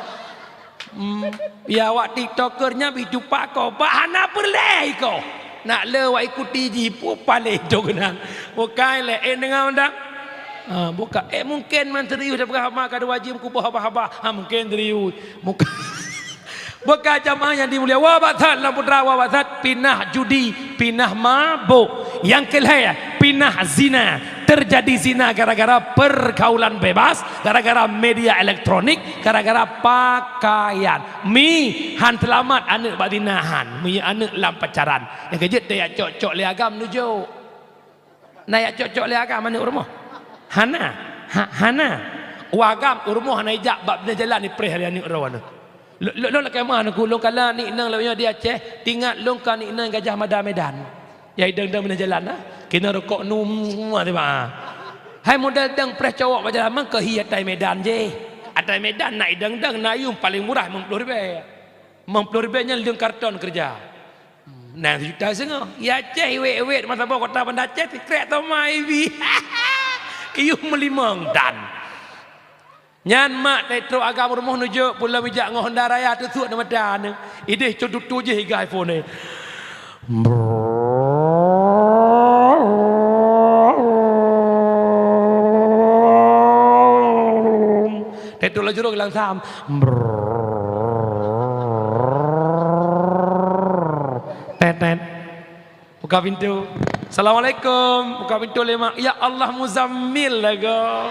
Ya awak TikTokernya bi jumpa kau. Bahana perleh kau. Nak le awak ikuti jipu paleh dogenan. Bokai le dengan mandang. Buka mungkin menteri dah berapa kada wajib kubah haba-haba mungkin teriu muka buka jamaah yang dimulia wabatat lampu putra wabatat pinah judi pinah mabuk yang kelaya pinah zina terjadi zina gara-gara pergaulan bebas, gara-gara media elektronik, gara-gara pakaian. Mi han selamat anak badinahan, mi anak lam pacaran. Yang kejut dia cocok le agam nuju. Naik cocok le agam anak rumah. Hana. Wagam rumah hana ijak bab dia jalan ni preh hari anak rawan. Lo nak ke mana ku long kala ni nang lawanya dia Aceh, tinggal long kan ni nang Gajah Mada Medan. Ya dang mana jalan ah. Kena rokok num semua tiba. Hai modal dang preh cowok bajalan mang ke hiatai Medan je. Atai Medan naik dang nayum paling murah RM50. RM50 nya leng karton kerja. Nah juta setengah. Ya Aceh wet masa bawa kota Banda Aceh tikrek tau mai bi. Iu melimang dan nyan mak tetro agam rumah nujuk pula bijak ngah Honda Raya tu suat nama dan ideh codutu je higa iPhone ni tetro la juruk lang sam tet buka pintu. Assalamualaikum. Buka pintu lima. Ya Allah Muzammil lagu.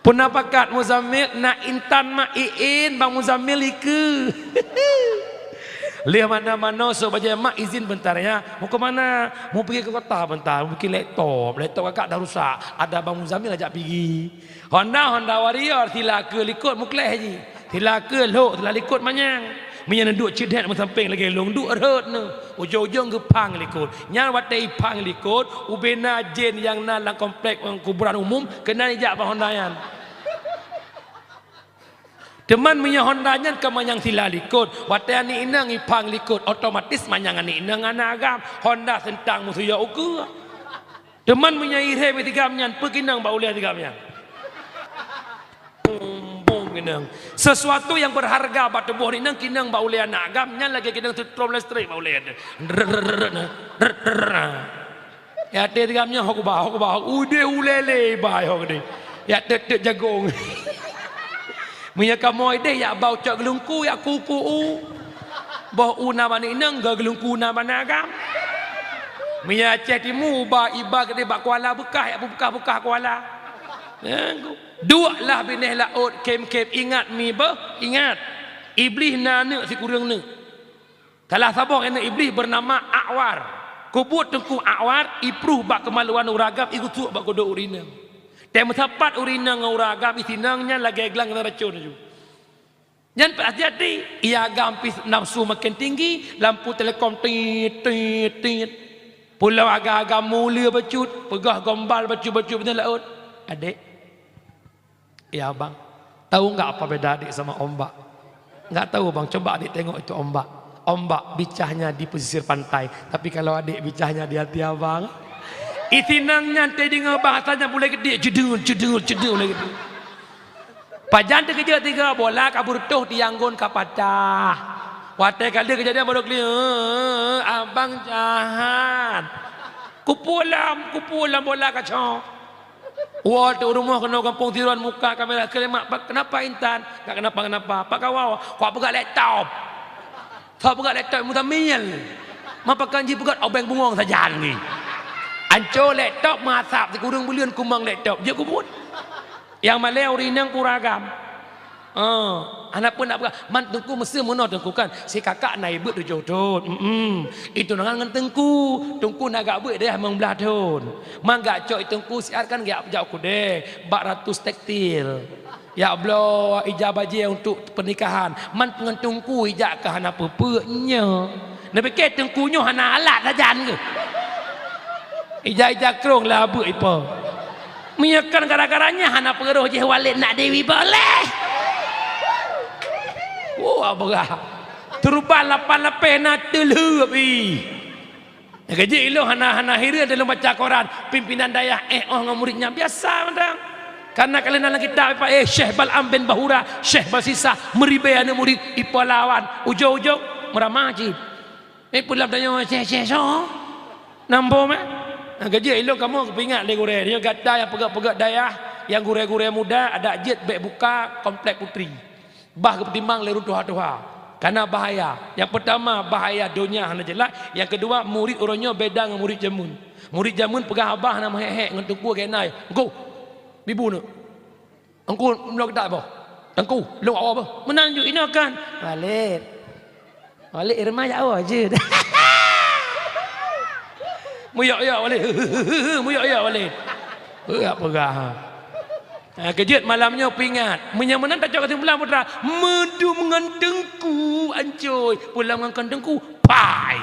Punah pakat Muzammil nak intan mak iin bang Muzammil iku. Lihat mana-mana so baca mak izin bentar ya. Mau ke mana? Mau pergi ke kota bentar. Mau bikin laptop kakak dah rusak. Ada bang Muzammil ajak pergi. Honda Warrior tilaka likut mukleh haji. Tilaka lok telah likut manyang. Menyana duk cedet samping lagi long duk erut ne. Ujung-ujung ke pang likut. Nyan watai pang likut. Ubena jen yang nalang komplek kuburan umum kena ijak bang Honda yan. Teman punya Honda nyan ke manyang sila likut. Watai ani inang ipang likut. Otomatis manyang ani inang anagam. Honda sentang musuh ya uku. Teman punya irhe betigam nyan. Pekinang baulia tigam nyan. Sesuatu yang berharga batu buah ni nang kinang baulia nak gamnya lagi kinang tutrom listrik baulia ya te gamnya hok bah ude ulele bah hok ni ya te jagung punya kamu ide ya bau cak gelungku ya kuku bah una mani nang gelungku na managam punya cetimu ba iba gede bak kuala bekah ya buka kuala dua lah bineh laut kem ingat mi ingat iblis nana si kurang ni kalau sabong ini iblis bernama Awar kubut tengku Awar ipruh bak kemaluan uragam ikut suak bak kodok urina tem sapat urina ngau uragam isinangnya lagi eglang kena racun ju jangan hati-hati ia gampis nafsu makin tinggi lampu telekom tit pulau agak-agak mulia bacut pegah gombal bacut bineh laut adik. Ya bang, tahu nggak apa beda adik sama ombak? Nggak tahu bang, coba adik tengok itu ombak. Ombak bicahnya di pesisir pantai, tapi kalau adik bicahnya di hati abang, itinangnya tadi bahasanya boleh gede, jedul boleh gede. Pajan terkejar tiga bola kabur tuh dianggun kapacah. Watai kali kejadian baru kali, abang jahat. Kupulam bola kacau. Wah, tu rumah kena kampung tiruan muka kamera kelemak. Kenapa Intan? Tak kenapa. Pak Kawau, kau pegang laptop. Kau pegang laptop mutamil. Mapa kanji pegang obeng bungong saja ni. Anco laptop masap si kurung bulian kumang laptop. Dia kubut. Yang malai urinang kuragam. Anak pun nak pegang. Man tengku mesti menor tengku kan. Si kakak naik bet tu jodoh. Itu dengan tengku. Tengku nak gak bet dia memang belah ton. Mangga cok tengku siar kan gak jauh ku deh. 400 tekstil. Ya Allah ijab aja untuk pernikahan. Man dengan tengku ijab ke hana pepeknya. Nak fikir tengkunya hana alat saja ke. Ijab kerong lah abuk apa. Menyakan gara-garanya hana pengeruh je walid nak Dewi boleh. Wah berah teruban 88 nak telur api gaji ilo hana hira dalam baca Quran pimpinan dayah dengan muridnya biasa mandang karena kalian dalam kitab Syekh Bal'am bin Bahura Syekh Basisa meribaya murid ipalawan ujung-ujung meramah cip pulang tanya Syekh so nampo mah gaji ilo kamu kepingat le gure dia gada yang pegak-pegak dayah yang gure-gure muda ada jet baik buka komplek putri bah ketimbang lerun tuha-tuha karena bahaya. Yang pertama bahaya dunia hana jelak, yang kedua murid orangnya beda dengan murid jamun. Murid zaman pegah abah nama hek dengan tengku kenai. Engkau bibu nak. Engkau melok tak apa? Engkau lu awak apa? Menanjuk ini akan. Walid. Walid irma jauh aja. Muyak-yak Walid. Muyak-yak Walid. Apa pegah. Kejut malamnya pingat. Menyamanan tak cakap pulang putra. Medu mengantengku ancoy. Pulang mengantengku pai.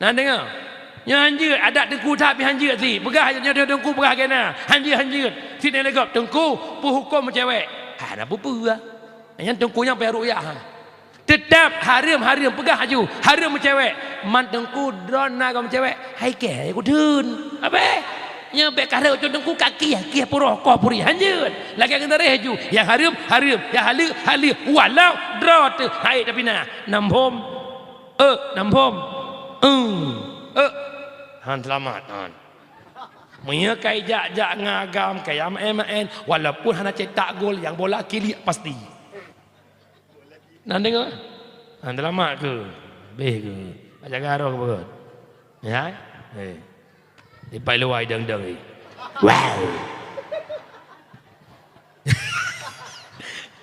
Nah dengar. Nya hanjut ada tengku tak pi hanjut si. Pegah nya tengku pegah kena. Hanjut. Sini legap tengku hukum cewek. Ha dah apa ah. Yang tengku yang payah ruqyah. Tetap haram pegah haju. Haram cewek. Man tengku drone nak cewek. Hai ke aku dun. Apa? Nya be kara tengku kaki purah kau puri hanjut. Lagi kena haju. Yang haram, yang halal walau drone tu. Hai tapi nah. Nampom. Nampom. Han selamat han. Maya kai jak ngagam kai MN walaupun hana cetak gol yang bola kiri pasti. Nan dengar? Han selamat ke? Beh ke? Baca garo ke begot? Ya? Di pai luai dang-dang ni. Wow.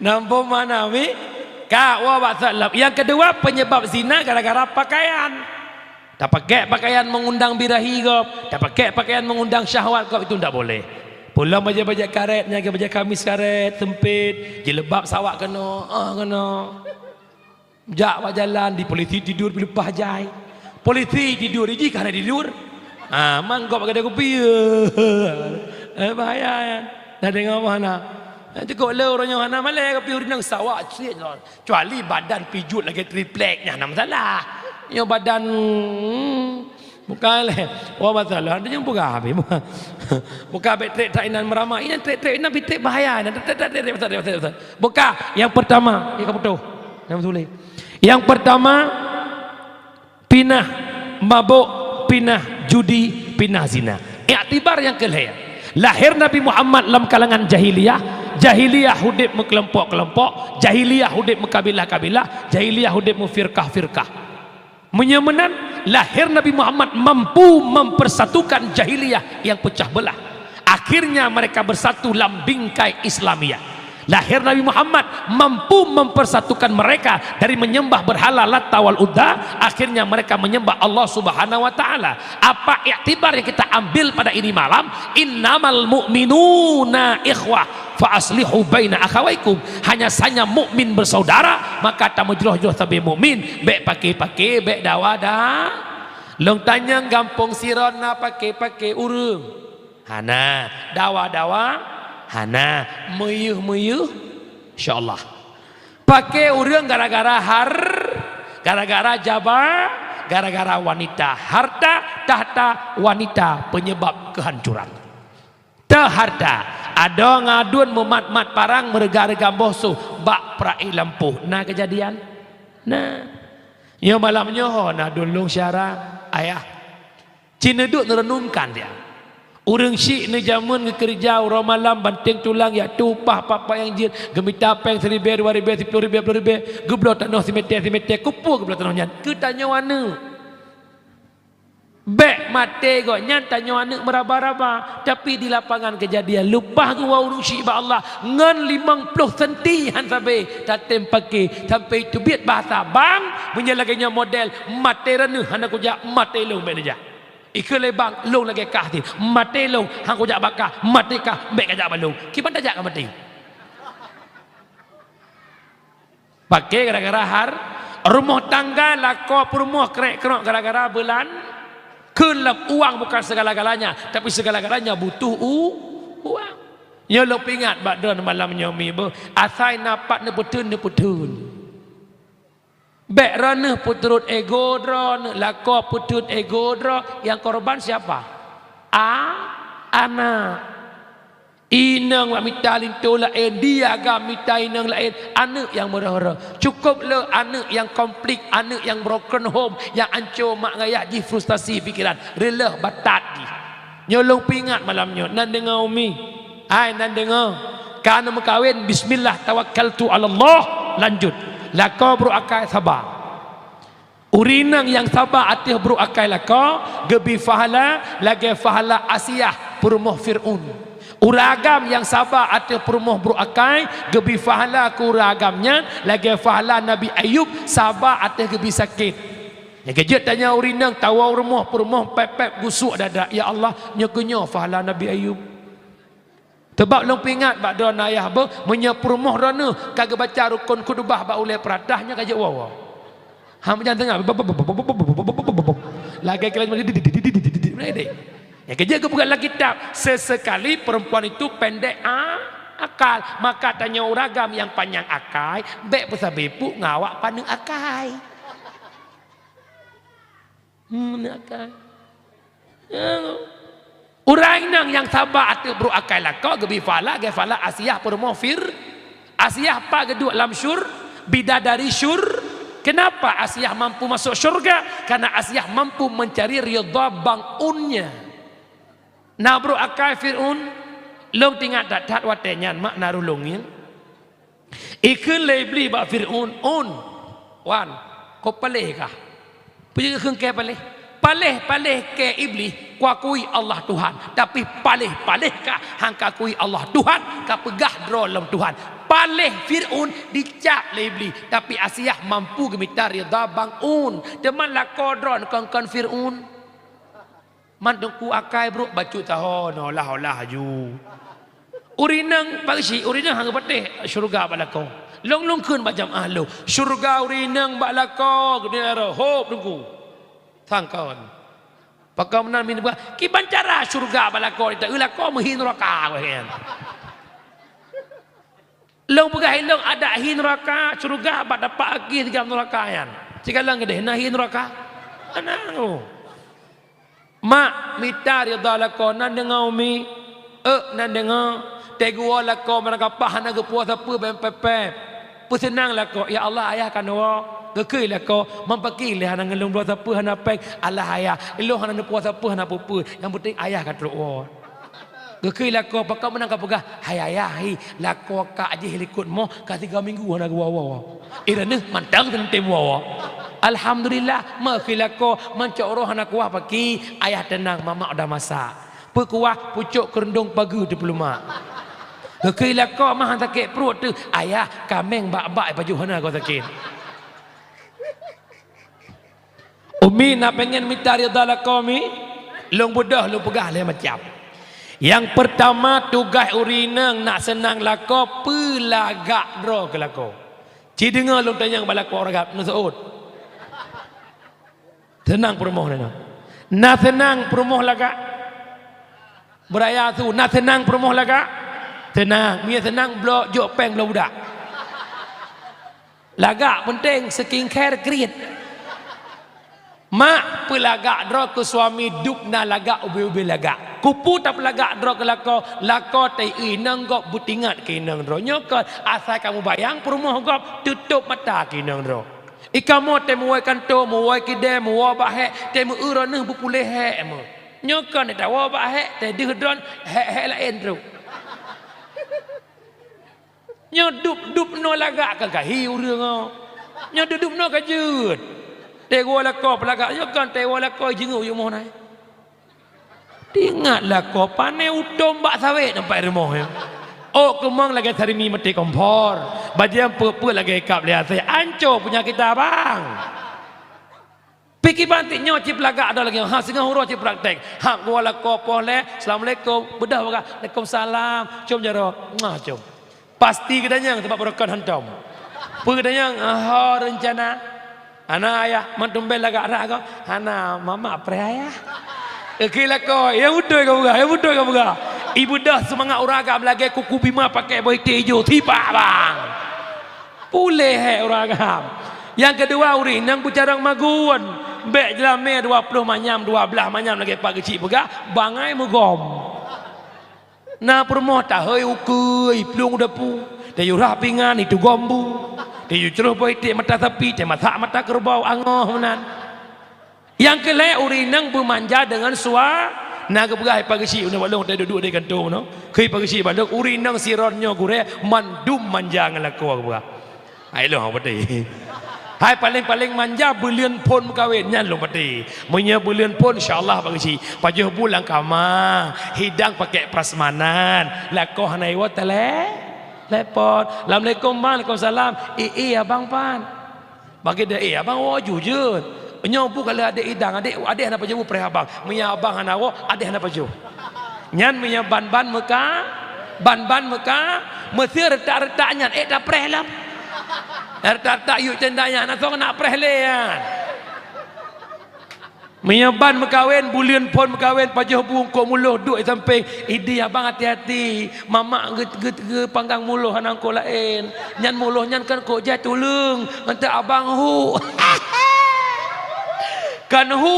Nampak mana mi? Ka wa basalab. Yang kedua penyebab zina gara-gara pakaian. Tak pakai pakaian mengundang birahi kau, tak pakai pakaian mengundang syahwat kau, itu tidak boleh. Pulang baju-baju karet, nyaga baju kamis karet, sempit, jilbab sawak kena, kena. Jak jalan di polisi tidur di lepas jai. Polisi tidur di karena tidur. Manggap pakai kopi. Bahaya ya. Dah dengar mana? Nanti kau le orangnya mana malah kopi urinang sawak cik. Kecuali badan pijut lagi tripleknya, nama salah. Yang badan bukan leh. Wah masalah. Ada yang buka habis. Buka betrek trainan meramai. Ini trek ini betrek bahaya. Buka. Yang pertama, ya kamu tahu. Yang pertama, pinah mabuk, pinah judi, pinah zina. Iktibar yang kelihatan. Lahir Nabi Muhammad dalam kalangan jahiliyah hudib kelompok-kelompok, jahiliyah hudib kabilah-kabilah, jahiliyah hudib firqah-firqah. Menyamanan lahir Nabi Muhammad mampu mempersatukan jahiliyah yang pecah belah. Akhirnya mereka bersatu dalam bingkai Islamiyah. Lahir Nabi Muhammad mampu mempersatukan mereka dari menyembah berhala Lata wal Uzza. Akhirnya mereka menyembah Allah Subhanahu wa taala. Apa iktibar yang kita ambil pada ini malam? Innamal mu'minuna ikhwah fa aslihu baina akhawaikum. Hanya saja mukmin bersaudara, maka tamujroh-jroh tabi mukmin. Bek pakai bek dawada. Long tanya gampong sirona pakai urung. Hana dawa hana meyuh insyaallah. Pakai urang gara-gara gara-gara jabar, gara-gara wanita. Harta tahta wanita penyebab kehancuran. Harta ada ngadun memat-mat parang merega-rega bosuh bak prai lampuh. Nah kejadian. Nah. Ya malamnya nah dulung syarah ayah. Cina duk merenungkan dia. Urang syik ni jamun ke kerja orang malam banting tulang ya tupah papa yang jin gemita peng 1,000 2,000 10,000 geblo tanah simeter kupu geblo tanahnya ketanya wana bek mate go nyan tanya wana meraba-raba tapi di lapangan kejadian lupa gua urang syik ba Allah ngan 50 sentihan sampai tatem pakai sampai tu biat bahasa bang menyalaganya model mate rene hana kujak mate long benaja ikele bang long lagi kah ti mate long hang ko jak bakah mate kah mek kajak balong kiban tajak ka mate pakai gara-gara rumah tangga lako rumah krek-krok gara-gara bulan kelam uang bukan segala-galanya tapi segala-galanya butuh uang ya lo ingat badon malam nyomi bo asai napak ne putun Bek ranah puturut ego dron, lako putut ego dron, yang korban siapa? Anak. Inang wa mitalin tu lain, dia agak mita inang lain, anak yang merah-merah. Cukup le anak yang konflik, anak yang broken home, yang ancur mak ngayak ji frustasi pikiran, rela batat ji. Nyolong pingat malamnya, nan dengar umi. Nan dengar. Kana mekawin bismillah tawakkaltu ala Allah, lanjut. Lako bro akai sabar. Urinang yang sabar atih bro akai laka gebi fahala lagi fahala Asiyah perumuh Fir'un. Uragam yang sabar atih perumuh bro akai gebi fahala ku uragamnya lagi fahala Nabi Ayub sabar atih gebi sakit. Yang kejut tanya urinang tawa rumah perumuh pep busuk dada. Ya Allah nyokunyo fahala Nabi Ayub. Sebab long pingat bak don ayah ba menyepurumuh rana kagak baca rukun kudubah bak ulai peradahnya kajak wawa. Ham jangan tengah lagi kelas yang kerja ke bukan lagi kitab. Sesekali perempuan itu pendek akal, maka tanya uragam yang panjang akai bek besar bepu ngawak pandang akai akai orang nang yang sabar atau bro akai lah kau gebi fala Asiyah permofir Asiyah apa kedua lam syur bidadari syur. Kenapa Asiyah mampu masuk syurga? Karena Asiyah mampu mencari ridha bangunnya. Nah bro akai Fir'un long tinggal dat watenyan mak narulungin ikun lebli bak Fir'un wan kau paleh kah punya keng ke paleh ke iblis kuakui Allah Tuhan tapi paleh kah hang kakui Allah Tuhan ka pegah drolom Tuhan. Paleh Fir'un dicap lebli tapi Asiyah mampu gemita ridha bangun teman lah kodron kon Fir'un man dengku akai bro bacu taho no lah ju urinang pagi urinang hang pateh syurga balako long kun macam ahlu syurga urinang balako gede hop dengku sangkon pakam nan min ba ki bancara syurga balako ita ulako muhin neraka wehen long pegah long ada hin neraka syurga bak dapat agi tiga neraka yan cikalang gede nah hin neraka anang mak mita ridha lako nan dengar umi nan dengar tegua lako mereka pahan aga puasa apa bempepep pesenang lako ya Allah ayah kan wa gekei lako mampaki le hanang ngelung puasa apa hanapek Allah ayah elo hanang puasa apa hanapupu yang penting ayah kan wa gekei lako pakak menang kapegah hayah hi lako ka aje helikut mo ka 3 minggu hana wa irane mantang tentem wa alhamdulillah makhilako mancok roh anak kuah pagi ayah tenang mama udah masak pekuah pucuk kerendung pagi di pelumak kekhilako mah sakit perut tu ayah kameng bak-bak baju hana kau sakit umi nak pengen minta ridha lako mi long budah long pegah le macam yang pertama tugas urinang nak senang lako pelagak dro ke lako ci dengar long tanya balako orang gap nusaud tenang perumuh na tenang perumuh laga beraya tu na tenang perumuh laga tenang mia tenang blok jok peng blok budak laga penting skincare create mak pelagak dro ke suami duk na laga ubi-ubi laga kupu tak pelagak dro ke lako tai inang gop butingat ke inang dro nyokot asal kamu bayang perumuh gop tutup mata ke inang dro ikamu temu kanto mu kide mu bahe temu urane bupuleh he mu nyokan ta bahe te dihdron he lain tru nyodup no laga ka hiu reung nyodup no ka jeut te gola ko pelaga nyokan te gola ko jengu yo mo nai tingatlah ko pane utom bak sawit nampak rumah ya oh kemang lagi hari ni mati kompor bajian pur lagi kap lihat saya ancur punya kita bang pikir bantik nyocip lagak ada lagi ha sengah huruf cip praktek hak gua la kopoh le assalamualaikum bedah baka waalaikumsalam cum jaro cum pasti kedanya tempat berokan hantam pur kedanya rencana anak ayah mantumbel lagak anak kau anak mama pre ayah kira kau yang betul kau buka ibu dah semangat uragam lagi kuku bima pakai boy hijau tiba bang pulih uragam yang kedua urin yang bucarang maguan bek jelame 20 manyam 12 manyam lagi pak kecil buka bangai mugom na permoh tak hei ukui pelung depu dia rapingan itu gombu dia ceruh boy mata tepi dia mata kerbau angoh menan yang kelai urinang bermanja dengan suara naga begai pagi si una balong tadi duduk di kantong no kei pagi si balong urinang sironnya gure mandum manjangan la ko gua ai lo apa tadi Hai paling-paling manja bulian pun kawin nyan lo pati. Munya bulian pun insyaallah bagi si. Pajuh bulan kama hidang pakai prasmanan. Lakoh hanai wa telepon. Assalamualaikum bang, Waalaikumsalam. Abang pan. Bagi dia abang waju je. Nyobu kalau adik hidang, adik hendak pajuh perih abang. Munya abang hanawo, adik hendak pajuh. Nyan munya ban-ban Mekah, mesir retak-retak nyan, dah perih lah. Tak yuk cendanya nak tong nak prehlean menyeban mekawin bulian pun mekawin pajuh bungkuk muluh duk samping idi abang hati-hati mamak ge panggang muluh anang ko lain nyan muluh nyan kan ko jai tulung nanti abang hu kan hu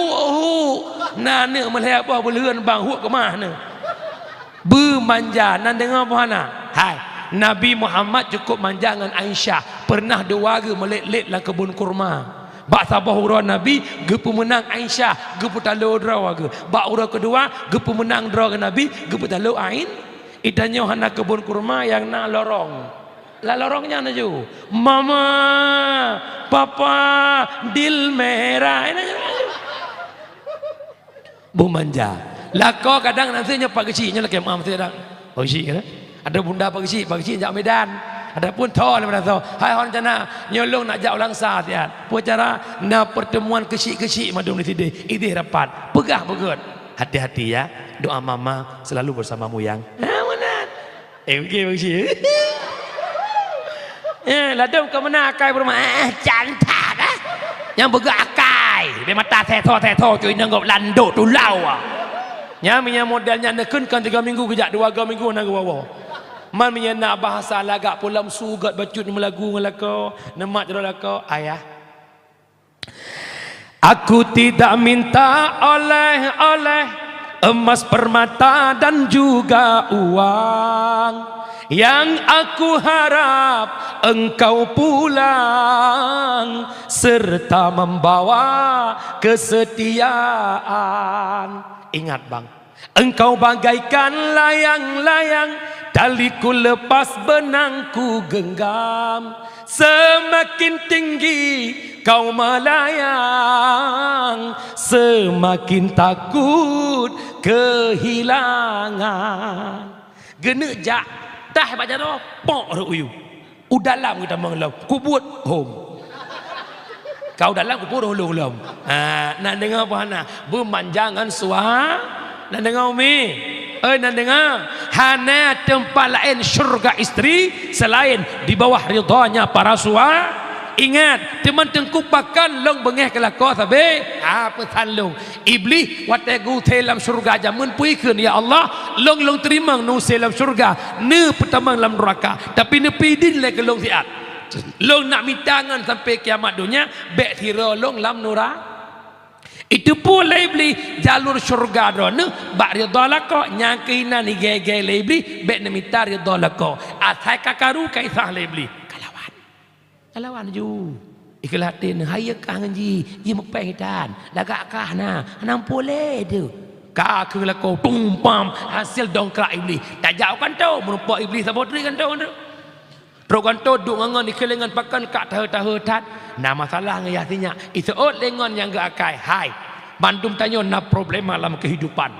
nane meleh apa beleun bang hu ke mana bermanja nan dengar mana hai Nabi Muhammad cukup manja dengan Aisyah. Pernah dewara melet-let dalam kebun kurma. Bak sabah urah Nabi, gepu menang Aisyah, gepu talu drawaga. Bak urah kedua, gepu menang drawaga Nabi, gepu talu Ain. Idanyo hana kebun kurma yang na lorong. Lah lorongnya na ju. Mama, papa, dil merah. Bu manja. Lah kau kadang nantinya pak kecilnya lagi mam tidak. Oh si kan? Ada bunda pagi jak Medan. Ada pun thol pada thol. Hai hon jana nyolong nak jak ulang sa tiat. Pu cara na pertemuan kecil-kecil madum di sini. Idih rapat. Pegah begut. Hati-hati ya. Doa mama selalu bersamamu yang. Mana? Okey. Ladum ke mana akai berumah. Cantak ah. Yang begak akai. Be mata teto cuy nanggop landuk tulau ah. Nya punya modelnya nekun kan 3 minggu kejak 2 minggu nak bawa. Man punya nak bahasa lagak pulam sugat bacut melagu ngelako nemak jelako ayah. Aku tidak minta oleh emas permata dan juga uang. Yang aku harap engkau pulang serta membawa kesetiaan. Ingat bang, engkau bagaikan layang-layang, taliku lepas benangku genggam. Semakin tinggi kau melayang, semakin takut kehilangan. Genek jak, dah baca tu, pok ruyu. Udalam kita mengelam, kubut home. Kau dalam kupur hulung-hulung. Nak dengar apa hana? Bermanjangan suara. Nak dengar umi? Nak dengar? Hana tempat lain syurga istri selain di bawah ridhanya para suara. Ingat, teman tengkuk pakan long bengeh kelakor sabe. Apa thalung? Iblis wategu dalam syurga jamun puikeun ya Allah, long terima nu dalam syurga. Ne pertama dalam neraka, tapi ne pidin le ke long siat. Long nak mintangan sampai kiamat dunia bek tira long lam nura itu pun lebih jalur syurga drone bak ridha lako nyangkina ni gege lebih bek nemita ridha lako athai kakaru kaisah lebih kalawan ju ikhlatin hayakah ngaji ji mepehitan lagak kah na anam pole tu ka ke lako tumpam hasil dongkrak iblis tak jauh kan tu merupa iblis sabotri kan tu Rogan tu duk ngangon di kelengan pakan kak tahu tat. Nah masalah ngayatinya itu lengon yang gak akai. Hai, bandum tanya na problema dalam kehidupan.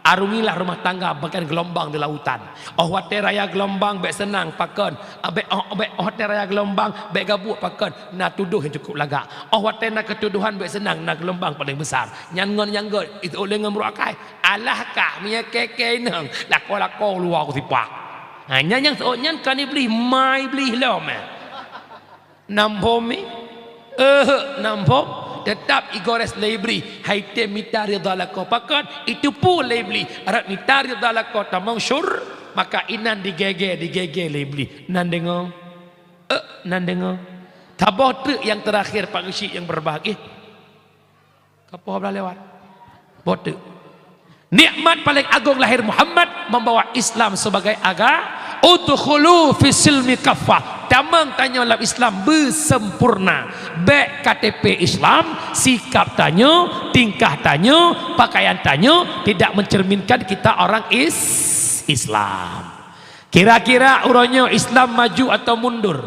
Arungilah rumah tangga bagian gelombang di lautan. Oh wate raya gelombang bek senang pakan. Bek wate raya gelombang bek gabuk pakan. Na tuduh yang cukup lagak. Oh wate na ketuduhan bek senang na gelombang paling besar. Nyangon yang gak itu lengon meruakai. Alah kah punya keke nang lako luar aku tipak. Hanya yang seorang kan iblis mai iblis lah meh. Nampo mi, nampo tetap igores lebri. Hai te mita ridha lako pakan itu pun lebri. Arat mita ridha lako tamang syur maka inan digege lebri. Nan dengar, nan dengar. Tabah tu yang terakhir Pak Syekh yang berbahagia. Kapal belah lewat. Bote. Nikmat paling agung lahir Muhammad membawa Islam sebagai agama. Udkhulu fi silmi kaffah. Damang tanya dalam Islam bersempurna. Baik KTP Islam, sikap tanya, tingkah tanya, pakaian tanya tidak mencerminkan kita orang Islam. Kira-kira urangnya Islam maju atau mundur?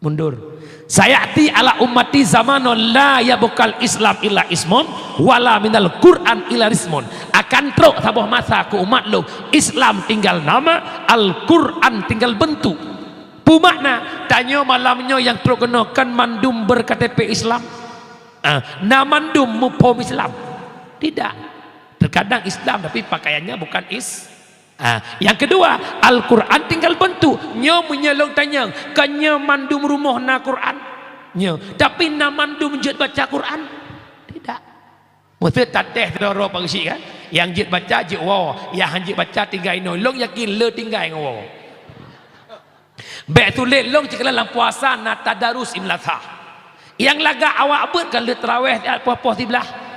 mundur. Sayati ala ummati zamanun la yabqal Islam illa ismun wala minal Quran illa ismun. Akan teruk sabuh masa ku umat lu Islam tinggal nama, Al-Quran tinggal bentuk. Pumakna tanya malamnya yang teruk kena kan mandum berKTP Islam. Na mandum mupom Islam. Tidak. Terkadang Islam tapi pakaiannya bukan yang kedua, Al-Quran tinggal bentuk. Nyo menyelong tanya, kanya mandum rumah na Quran. Nyo, tapi na mandum jet baca Quran. Tidak. Mesti tateh doro pangsi kan. Yang jet baca jet wow, yang jet baca tinggal ino. Long yakin le tinggal wow. Baik tulis long jika dalam puasa na tadarus imlatha. Yang laga awak buat kan le tarawih apa-apa sebelah.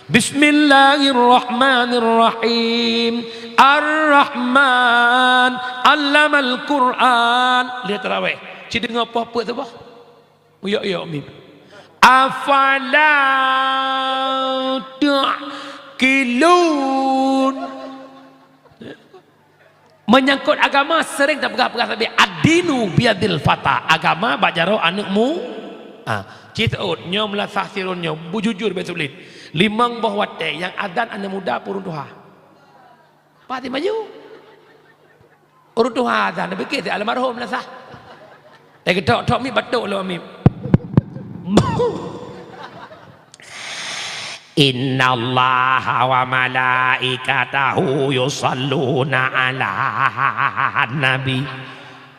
Bismillahirrahmanirrahim. Ar-Rahman Allamal Quran. Lihat tarawih. Cik dengar apa-apa tu bah? Ya mim. Afala ta'qilun. Menyangkut agama sering tak pegang-pegang tapi ad-dinu biadil fata. Agama bajaro anakmu. Citut nyo melasah sirun nyo bujujur betulit. Limang bahwa teh yang adan anak muda purun tuha. Pati maju. Urut tuha adan tapi kita almarhum lah sah. Tapi tok mi batuk lo mi. Innallaha wa malaikatahu yusalluna ala nabi.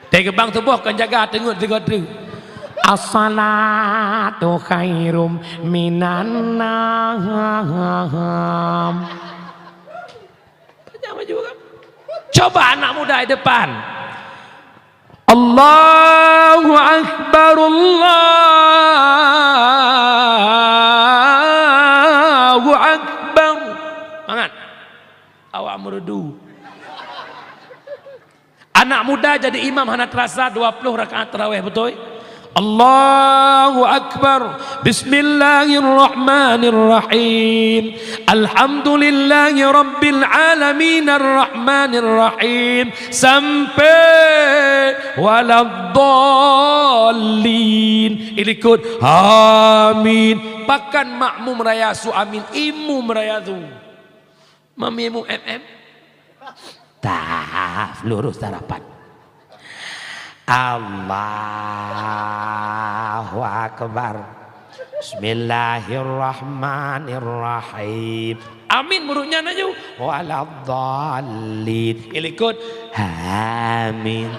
Tapi bang tubuh kan jaga tengut tu. As-salatu khairum minan nam. Coba anak muda di depan. Allahu Akbar, Allahu Akbar. Semangat. Awak merdu. Anak muda jadi imam hana terasa 20 rakaat tarawih betul? Allahu Akbar. Bismillahirrahmanirrahim. Alhamdulillahi Rabbil Alamin Ar-Rahmanirrahim sampai waladdallin. Ikut amin. Bahkan makmum merayasu amin, imu merayasu. Mamimu tak lurus tarapan. Allahu Akbar. Bismillahirrahmanirrahim. Amin muruhnya naju. Waladdallin. Ikut amin.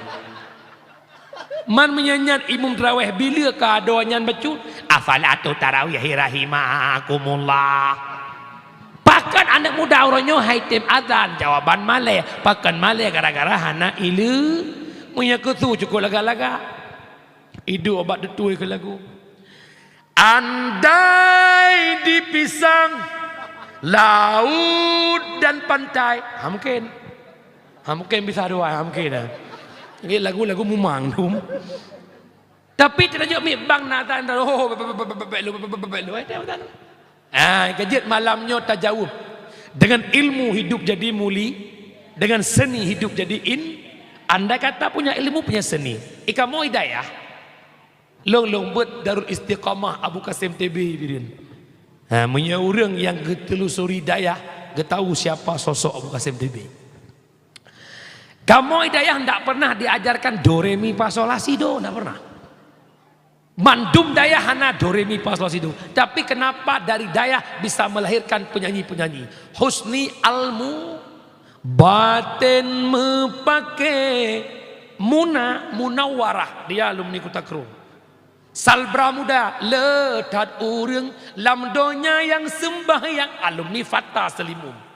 Man menyanyian imam tarawih bila keadaannya baca afalatu tarawih rahimakumullah. Bahkan anak muda orangnya haitim azan jawaban malay. Bahkan malay gara-gara hana ilu punya ketu cukup laga-laga. Hidup obat detui ke lagu. Andai dipisang laut dan pantai. Mungkin bisa dua, mungkin. Ini lagu-lagu mumang dum. Tapi tidak jauh bang natan kejut malamnya tajawub. Dengan ilmu hidup jadi muli, dengan seni hidup jadi Anda kata punya ilmu punya seni. Ikamu hidayah. Long buat Darul Istiqamah Abu Qasim TB birin. Punya orang yang telusuri hidayah, tahu siapa sosok Abu Qasim TB. Kamu hidayah tidak pernah diajarkan do re mi fa sol la si do, tidak pernah. Mandum daya hana do re mi fa sol la si do. Tapi kenapa dari daya bisa melahirkan penyanyi-penyanyi? Husni almu batin mepake munawarah, dia alumni Kutakro. Salbra muda letat urang lamdonya yang sembahyang, alumni Fatah Selimum.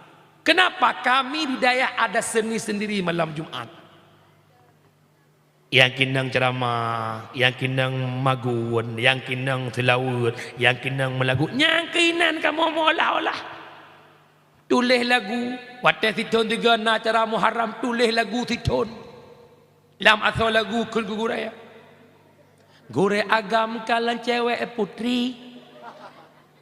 Kenapa kami di daya ada seni sendiri malam Jumat? Yang kinang ceramah, yang kinang magun, yang kinang tilawat, yang kinang melagu, yang kinan kamu olah-olah. Tulis lagu, wadah siton tiga na acara Muharram, tulis lagu siton. Lam asal lagu kulguraya. Gure agam kalan cewek putri,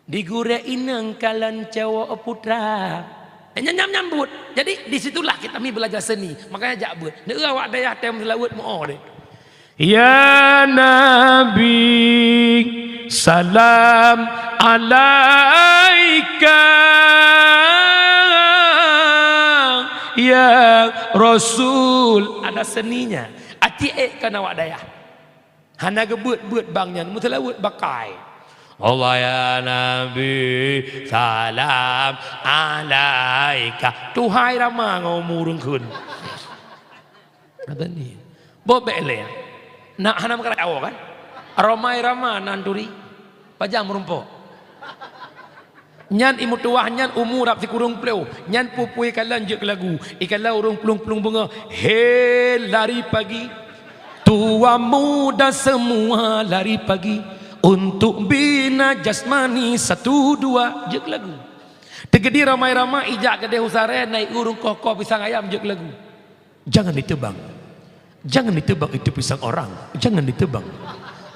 di gure inang kalan cewek putra. Nyambut. Jadi disitulah kita belajar seni. Makanya jak buat. Nek awak daya tem selawat mo deh. Ya Nabi salam alaika, ya Rasul. Ada seninya. Ati kana awak dayah. Hana gebut-but bangnya, mutalawut bakai. Allah ya Nabi salam alaika. Tuhai ramah ngomurung kun. Kata ni. Bobek le. Nak hana makara awak kan? Ramai ramah nanduri. Pajang merumpok. Nyan imu tuah nyan umur rap si kurung pleu. Nyan pupui kalan je lagu. Ikalau urung pelung-pelung bunga. He lari pagi. Tua muda semua lari pagi untuk bina jasmani satu dua je lagu. Tegedi ramai-ramai ijak gede usare naik urung kokoh pisang ayam je lagu. Jangan ditebang. Jangan ditebang itu pisang orang. Jangan ditebang.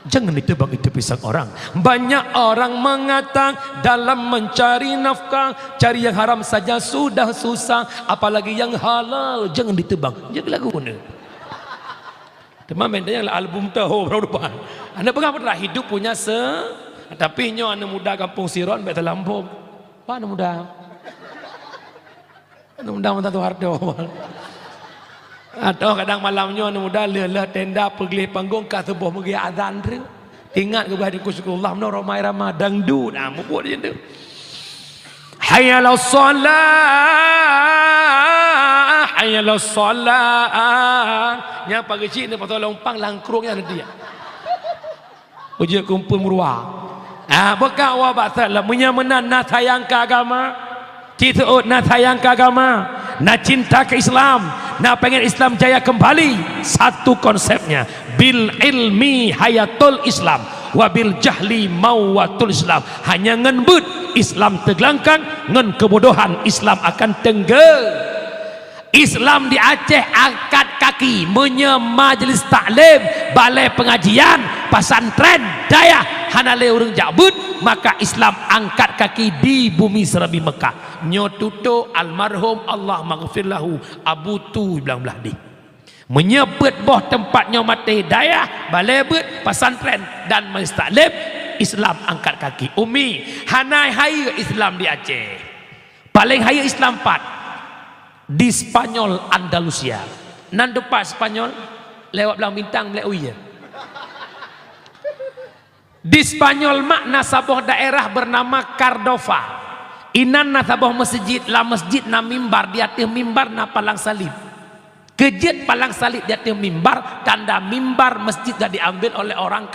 Jangan ditebang itu pisang orang. Banyak orang mengatakan dalam mencari nafkah, cari yang haram saja sudah susah, apalagi yang halal. Jangan ditebang. Jangan lagu ni. Teman mentanya album tahu berapa depan. Anda pegang pernah hidup punya tapi nyo anda muda kampung Siron bet Lampung. Apa anda muda? Anda muda mata tu hardo. Atau kadang malamnya anda muda lelah tenda pergi panggung kat sebuah megi azan tu. Ingat ke bahadi kusyukurullah no ramai-ramai dangdut. Ah mubuk dia tu. Hayyalas salat, hayyalas salat. Yang pagi cik ni patut lompang langkrungnya nanti. Uji kumpul murwa. Bukan awak batal lah. Menyamanan nak sayang ke agama. Kita nak sayang ke agama. Nak cinta ke Islam. Nak pengen Islam jaya kembali. Satu konsepnya. Bil ilmi hayatul Islam. Wabil jahli mawatul Islam. Hanya ngenbut Islam tegelangkang. Ngen kebodohan Islam akan tenggel. Islam di Aceh angkat kaki menye majlis taklim, balai pengajian, pesantren, daya hanale urang jabut, maka Islam angkat kaki di bumi serabi Mekah. Nyo tutu almarhum Allah maghfir lahu Abu Tu bilang belah di. Menyebut boh tempat nyo mati daya, balai bet, pesantren dan majlis taklim, Islam angkat kaki. Umi, hanai hai Islam di Aceh. Paling hai Islam 4. Di Spanyol Andalusia. Nan depan Spanyol lewat belang bintang Melayu ya. Di Spanyol makna sabuh daerah bernama Cardova. Inan na sabuh masjid la masjid na mimbar di atas mimbar na palang salib. Kejit palang salib di atas mimbar, tanda mimbar masjid dah diambil oleh orang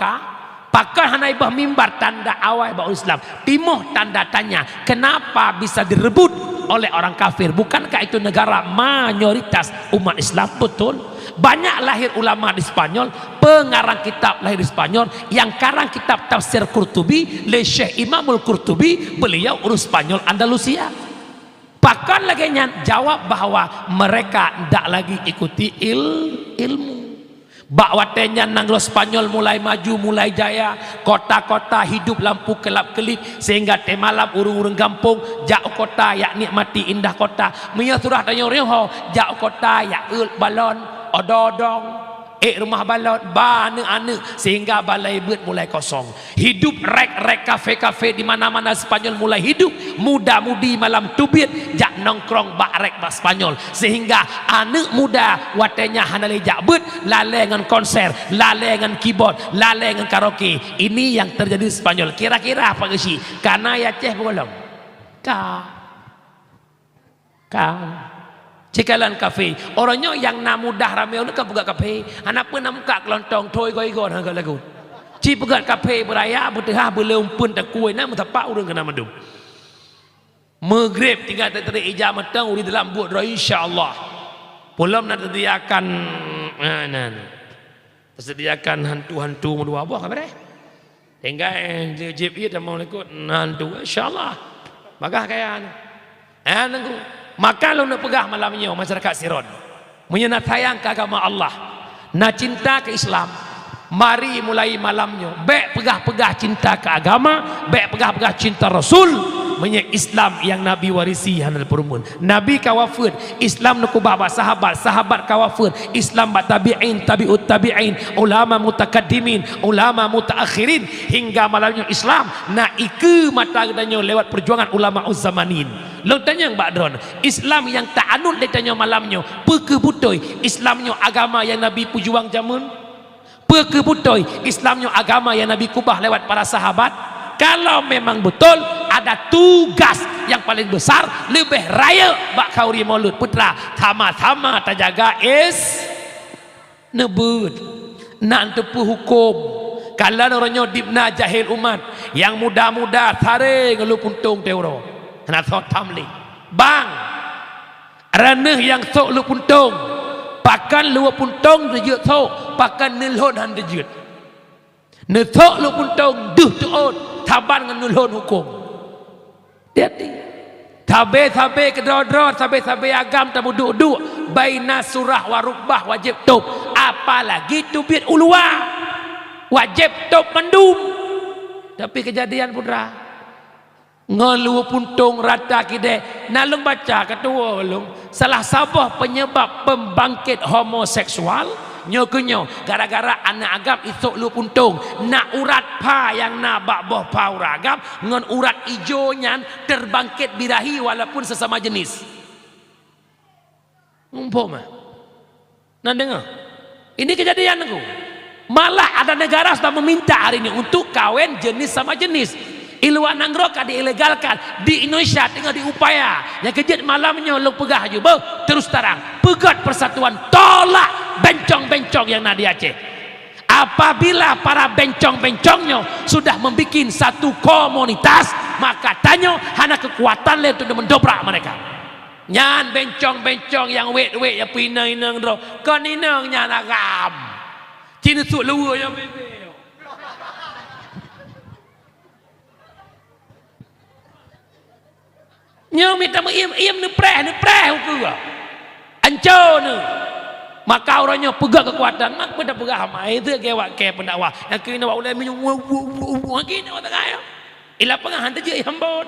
pakai hanai bah mimbar tanda awal bahawa Islam. Timuh tanda tanya, kenapa bisa direbut oleh orang kafir? Bukankah itu negara mayoritas umat Islam? Betul. Banyak lahir ulama di Spanyol, pengarang kitab lahir di Spanyol, yang karang kitab tafsir Qurtubi, le Syekh Imamul Qurtubi, beliau urus Spanyol Andalusia. Bahkan lagi jawab bahawa mereka tidak lagi ikuti ilmu. Bakwatenya nanglo Spanyol mulai maju, mulai jaya, kota-kota hidup lampu kelap-kelip, sehingga temalam urung-urung kampung jak kota yak nikmati indah kota. Menya surah tanya orang jak kota yak balon ododong rumah balon ane sehingga balai bet mulai kosong. Hidup rek-rek kafe-kafe di mana-mana Spanyol mulai hidup. Muda-mudi malam tubit jak nongkrong bak rek bak Spanyol, sehingga anak muda watenya hanale jak bet lale dengan konser, lale dengan keyboard, lale dengan karaoke. Ini yang terjadi di Spanyol. Kira-kira apa sih? Karena ya ceh bolong. Cikalan kafe. Orangnya yang nak mudah ramai orang kan buka kafe. Anak pun nak muka kelontong toy goi-goi hangga lagu. Ci pegat kafe beraya bertehah berleumpun tak kuih nak mutapak urang kena madum. Maghrib tinggal teri ijam matang uri dalam buat doa insya-Allah. Belum nak disediakan disediakan hantu-hantu dua buah kabar eh. Tinggal jib ia dah mau ikut hantu insya-Allah. Bagah kayaan. Nunggu. Maka lo nak pegah malamnya masyarakat Siron menyenat sayang ke agama Allah, nak cinta ke Islam, mari mulai malamnya bek pegah-pegah cinta ke agama, bek pegah-pegah cinta Rasul, menye Islam yang Nabi warisi hanal perumun. Nabi kawafud Islam nuku baba sahabat kawafud Islam ba tabi'in tabi'ut tabi'in ulama mutakaddimin ulama mutaakhirin hingga malamnya Islam na iku mata gedanyo lewat perjuangan ulama uzzamanin. Long tanya Mbak Dron, Islam yang tak anut letanya malamnya pekebutoi Islamnya agama yang Nabi pujuang jamun, pekebutoi Islamnya agama yang Nabi kubah lewat para sahabat. Kalau memang betul ada tugas yang paling besar lebih raya bak kauri mulut putra sama-sama terjaga nebut nak tepu hukum. Kalau orangnya dibna jahil umat yang muda-muda taring lu puntung teuro nak thot tamli bang raneh yang sok lu puntung pakan lu puntung dejut sok pakan nilhon han dejut ne sok lu puntung duh tuot taban dengan nilhon hukum jadi tabe kedrodrod tabe agam tabu duk baina surah wa rukbah wajib top apalagi tubit ulua wajib top mendum. Tapi kejadian putra ngelu puntung rata kide nalung baca ketua belum salah sabah penyebab pembangkit homoseksual nyokunyo gara-gara anak agam isok lu puntung nak urat pa yang nak boh pa uragam ngon urat ijonya terbangkit birahi walaupun sesama jenis ngumpul mah nah dengar ini kejadian aku malah ada negara sudah meminta hari ini untuk kawin jenis sama jenis. Iluan nangroka diilegalkan di Indonesia tengah diupaya yang kejut malamnya lu pegah juga terus terang pegat persatuan tolak bencong-bencong yang ada di Aceh. Apabila para bencong-bencongnya sudah membuat satu komunitas maka tanya hanya kekuatan lain untuk mendobrak mereka. Nyan bencong-bencong yang wet-wet yang pinang-inang dro kan inang nyan agam cina suk luar yang bebe nyo minta im ne preh hukum anco ne maka orangnya pegang kekuatan mak pada pegang mai itu gewak ke pendakwah yang kena ulai minum gini wa tengah ila pengahan tu je hamba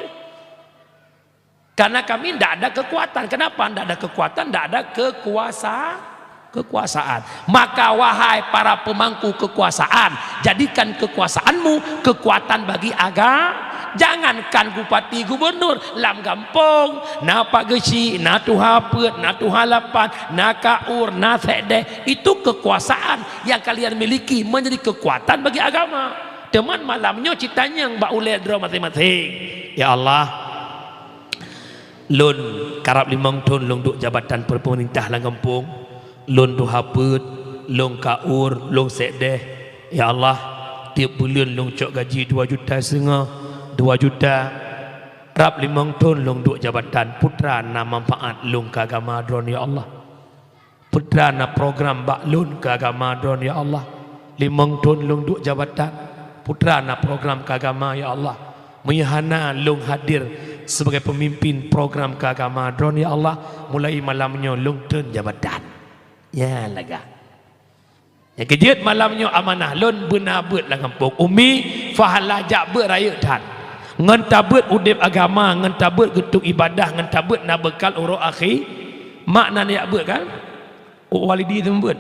karena kami tidak ada kekuatan. Kenapa tidak ada kekuatan? Tidak ada kekuasaan. Maka wahai para pemangku kekuasaan, jadikan kekuasaanmu kekuatan bagi agama. Jangankan bupati gubernur lam gampong na pak gesi na tuha pet na tuha lapan na kaur na sedeh itu kekuasaan yang kalian miliki menjadi kekuatan bagi agama. Teman malamnya citanya mbak ulai dro masing-masing. Ya Allah, lun karab limang tahun lung duk jabatan pemerintah lang kampung, lun tuha pet, lung kaur, lung sedeh. Ya Allah, tiap bulan lung cok gaji 2,5 juta 2 juta rap 5 tahun long duk jabatan putra na manfaat long ke agama dron ya Allah, putra na program bak lun ke agama dron ya Allah, 5 tahun long duk jabatan putra na program ke agama ya Allah, menyahana long hadir sebagai pemimpin program ke agama dron ya Allah, mulai malamnya long turn jabatan ya lega yang kejut malamnya amanah lun benar bet lah kampung umi fahala jak bet raya tan ngan tabut udip agama, ngan tabut getuk ibadah, ngan tabut na bekal uruk akhi makna ni abut kan walidi tembut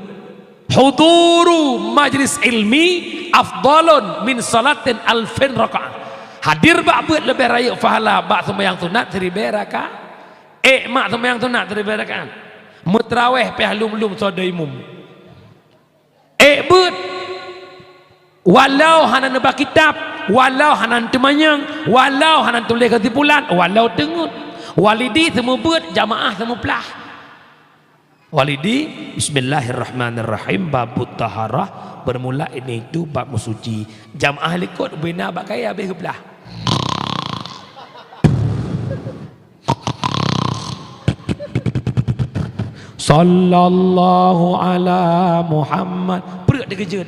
huduru majlis ilmi afdalun min salatin alfin rakaat. Hadir bak abut lebih raya fahala bak sembahyang sunat 1000 rakaat mak sembahyang sunat 1000 rakaat mutraweh pehlum-lum sodaimum but walau hanan nebak kitab, walau hanan temanyang, walau hanan tulis kesimpulan, walau tengut walidi semua buat jamaah semua pelah walidi bismillahirrahmanirrahim babut taharah bermula ini itu bab musuci jamaah likut bina bak kaya habis kebelah sallallahu ala Muhammad perut dikejut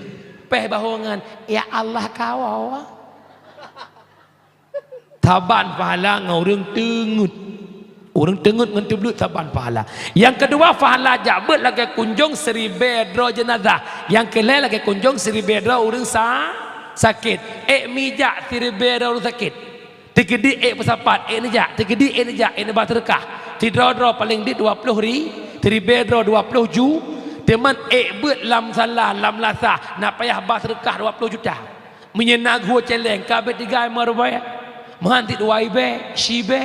peh bahongan ya Allah kawau taban pahala ngorang tengut ngentu belut taban pahala. Yang kedua pahala jabut lagi kunjung 1000 dro jenazah, yang kelai lagi kunjung 1000 dro orang sakit mijak 1000 dro orang sakit Tegedi pesapat ni jak, tegedi ni jak, ni baterkah. Tidro paling di 20 ri, tribedro 20 ju. Teman bet lam salah, lam lasah, nak payah baterkah 20 juta. Menyenag gua celeng, kabet 3 marubaya. Menghanti 2 ibe, shibe.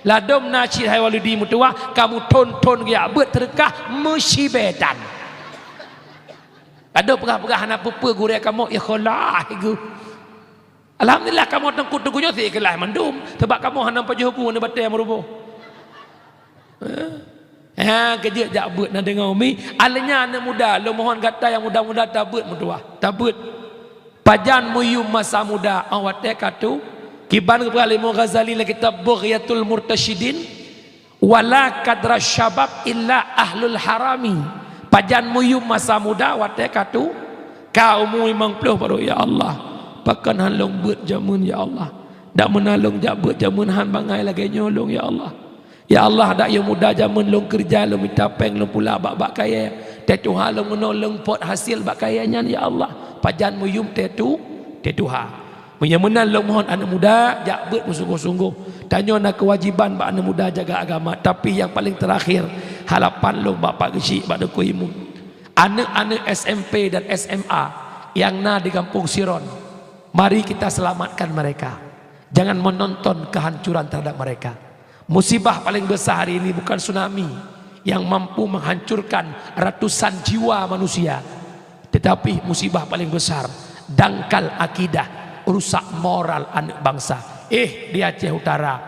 Ladom nacir hai walidi mutua, kamu ton dia bet terkah musyibetan. Ada pegah-pegah anak pupa gure kamu ikhlas igu. Alhamdulillah kamu tengku-tengkunya si ikhlas mandum. Sebab kamu hanam pajuh pu na batai merubuh. Kejut jak bet na dengar umi. Alanya anak muda, lo mohon kata yang muda-muda tabut mutua. Tabut. Pajan muyum masa muda awat katu. Kiban kepada Imam Ghazali la kitab Bughyatul Murtasyidin wala kadra syabab illa ahlul harami. Pajan muyum masa muda awat katu. Kau umur 50 baru ya Allah. Pakan halong bet jamun ya Allah. Dak menalung jak bet jamun han bangai lagi nyolong ya Allah. Ya Allah dak yang muda jamun long kerja long minta peng long pula bak kaya. Tetu halong menolong pot hasil bak kayanya ya Allah. Pajan muyum tetu ha. Menyemenan long mohon anak muda jak bet sungguh-sungguh. Tanya nak kewajiban bak anak muda jaga agama, tapi yang paling terakhir harapan long bapak kecil bak deku ilmu. Anak-anak SMP dan SMA yang na di kampung Siron, mari kita selamatkan mereka. Jangan menonton kehancuran terhadap mereka. Musibah paling besar hari ini bukan tsunami yang mampu menghancurkan ratusan jiwa manusia, tetapi musibah paling besar dangkal akidah, rusak moral anak bangsa. Di Aceh Utara,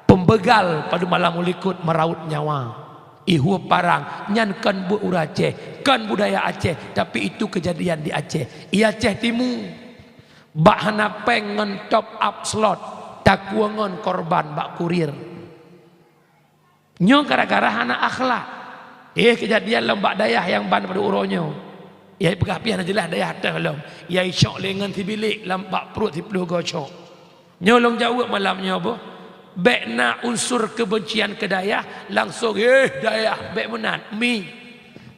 pembegal pada malam ulikut meraut nyawa. Ihu parang nyan kan bu Aceh, kan budaya Aceh, tapi itu kejadian di Aceh. I Aceh Timur, bak hana pengen top up slot, tak kuangon korban bak kurir. Nyo gara-gara hana akhlak. Kejadian lembak dayah yang ban pada uronyo. Ya pegah pian jelas dayah teh lom. Ya syok lengan ti bilik lambak perut ti peluh gocok. Nyolong jawab malamnya apa? Bek na unsur kebencian ke dayah langsung dayah bek menat mi.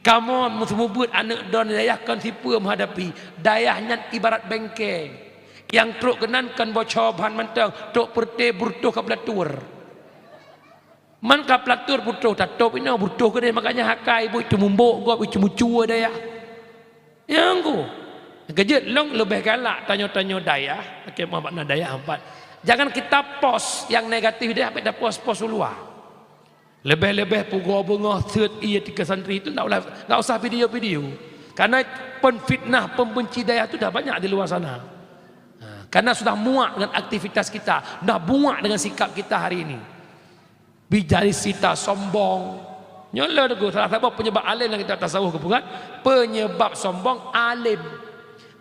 Kamu musmubut anak don dayah kan tipu menghadapi. Dayahnya ibarat bengkeng. Yang truk kenan kan bocor bahan mentang, truk perte burtuh ke pelatur. Man ka pelatur burtuh tak top ini burtuh ke dia, makanya hakai ibu itu mumbuk gua itu mucua dayah. Yang ku kejut long lebih galak tanya-tanya dayah. Okey makna dayah empat. Jangan kita post yang negatif dia sampai dah post luar. Lebih-lebih pugo bengah third ia 3 santri itu enggak usah video-video. Karena penfitnah pembenci dayah itu dah banyak di luar sana. Karena sudah muak dengan aktivitas kita, dah muak dengan sikap kita hari ini. Bijari sita sombong. Nyolah degu salah satu penyebab alim yang kita tasawuf ke bukan? Penyebab sombong alim.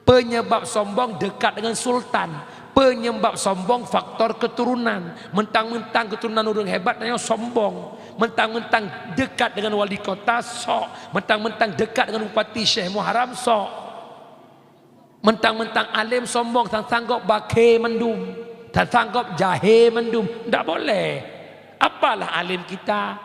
Penyebab sombong dekat dengan sultan. Penyebab sombong faktor keturunan. Mentang-mentang keturunan orang hebat dan sombong. Mentang-mentang dekat dengan wali kota sok. Mentang-mentang dekat dengan bupati Syekh Muharram sok. Mentang-mentang alim sombong, tak sanggup bakhe mendum, tak sanggup jahe mendum. Tak boleh. Apalah alim kita?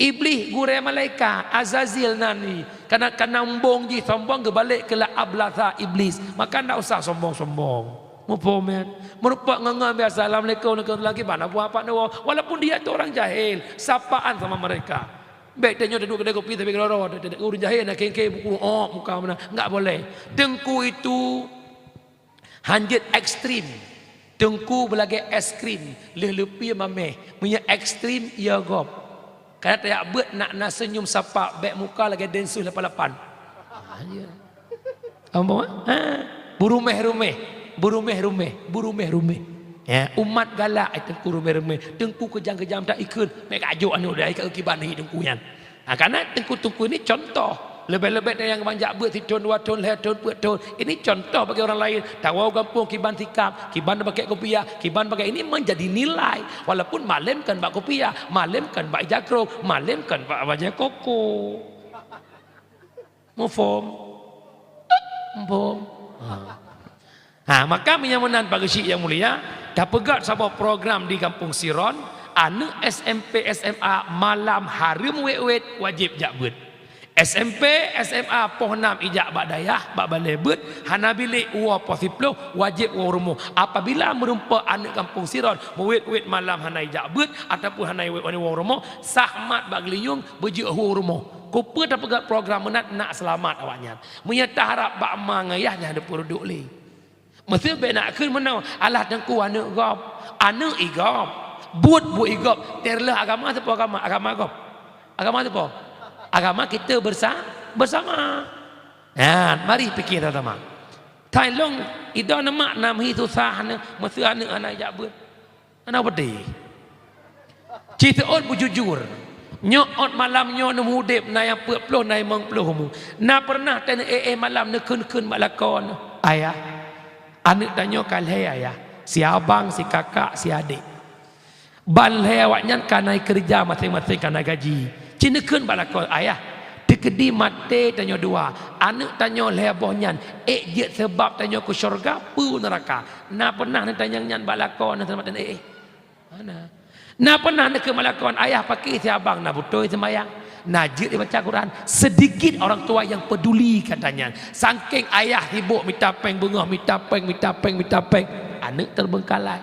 Iblis gure malaikat Azazil nani. Karena umbong ji sombong kebalik ke la ablasa iblis. Maka tak usah sombong-sombong. Mupomen, merupak ngangam biasa. Assalamualaikum lagi mana buat apa nawa. Walaupun dia tu orang jahil, sapaan sama mereka. Baik tanya duduk kedai kopi tapi kalau orang jahil nak kengke buku muka mana, enggak boleh. Dengku itu hanjit ekstrim. Dengku belagi es krim, lepi mameh. Punya ekstrim ia gop. Karena tak buat nak senyum sapa baik muka lagi densus 88. Apa? Burumeh. Ya, umat galak itu kurumeh-rumeh. Tengku kejam-kejam tak ikut. Mereka ajuk anu dah ikat kiban ni tengku yan. Karena tengku-tengku ini contoh. Lebih-lebih dari yang banyak buat ton 2 ton 2 ton 4 ton. Ini contoh bagi orang lain. Tawau kampung kiban tikap, kiban pakai kopiah, kiban pakai ini menjadi nilai. Walaupun malam kan bak kopiah, malam kan bak jakrok, malam kan bak wajah koko. Mufom. Maka menyamanan bagi syik yang mulia, dah pegat sebuah program di Kampung Siron, anak SMP SMA malam harum wet wajib jakbut. SMP, SMA, poh 6 ijak bak dayah, bak balebut, hana bilik uwa poh 10 wajib uwa rumah. Apabila merumpa anak kampung Siron, mewit-wit malam hana ijak but ataupun hana wit uwa rumah, sahmat bak geliyung berjuk uwa rumah. Kupa tak pegat program menat nak selamat awaknya. Menyata harap bak mak ngayahnya ada puruduk li. Mesti be nak keun menau alah tengku anak gop, anak igop, buat igop, terlah agama apa agama gop. Agama apa? Agama kita bersama. Nah, mari fikir teman-teman. Tai long itu nama nam hi susah ne, mesti anak jabut. Anak pedih. Cerita ot bujujur. Nyok malam nyo nem hudip na yang puluh na yang mengpuluh. Na pernah ten malam ne kun balakon. Ayah. Anak tanya kalhe ayah. Si abang, si kakak, si adik. Ban he awaknya kanai kerja masing-masing kanai gaji. Cinekeun balakon ayah dikedi mate tanya dua anak tanya lebohnyan je sebab tanya ku syurga pu neraka na pernah nak tanya nyan balakon sama dan mana na pernah nak ke balakon ayah pakai si abang na butoi semayang najid baca Quran sedikit orang tua yang peduli katanya saking ayah sibuk minta peng bunga minta peng anak terbengkalai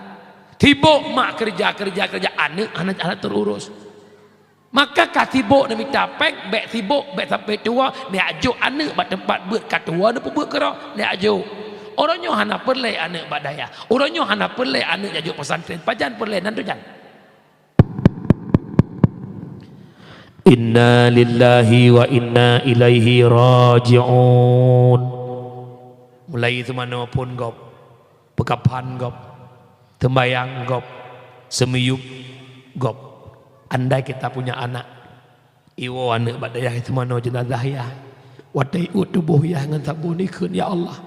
sibuk mak kerja anak terurus. Maka katibuk nak minta pek, bek sibuk, bek sampai tua, ni ajuk anak bat tempat buat katua nak buat kerok, ni ajuk. Orangnya hana perle anak bat daya. Orangnya hana perle anak ajuk pesantren. Pajan perle nanti jan. Inna lillahi wa inna ilaihi raji'un. Mulai itu mana pun gop, pekapan gop, tembayang gop, semiyup gop. Andai kita punya anak, iwo anak badayah itu mana jenazah ya, watai tubuh ya dengan sabun ikun ya Allah.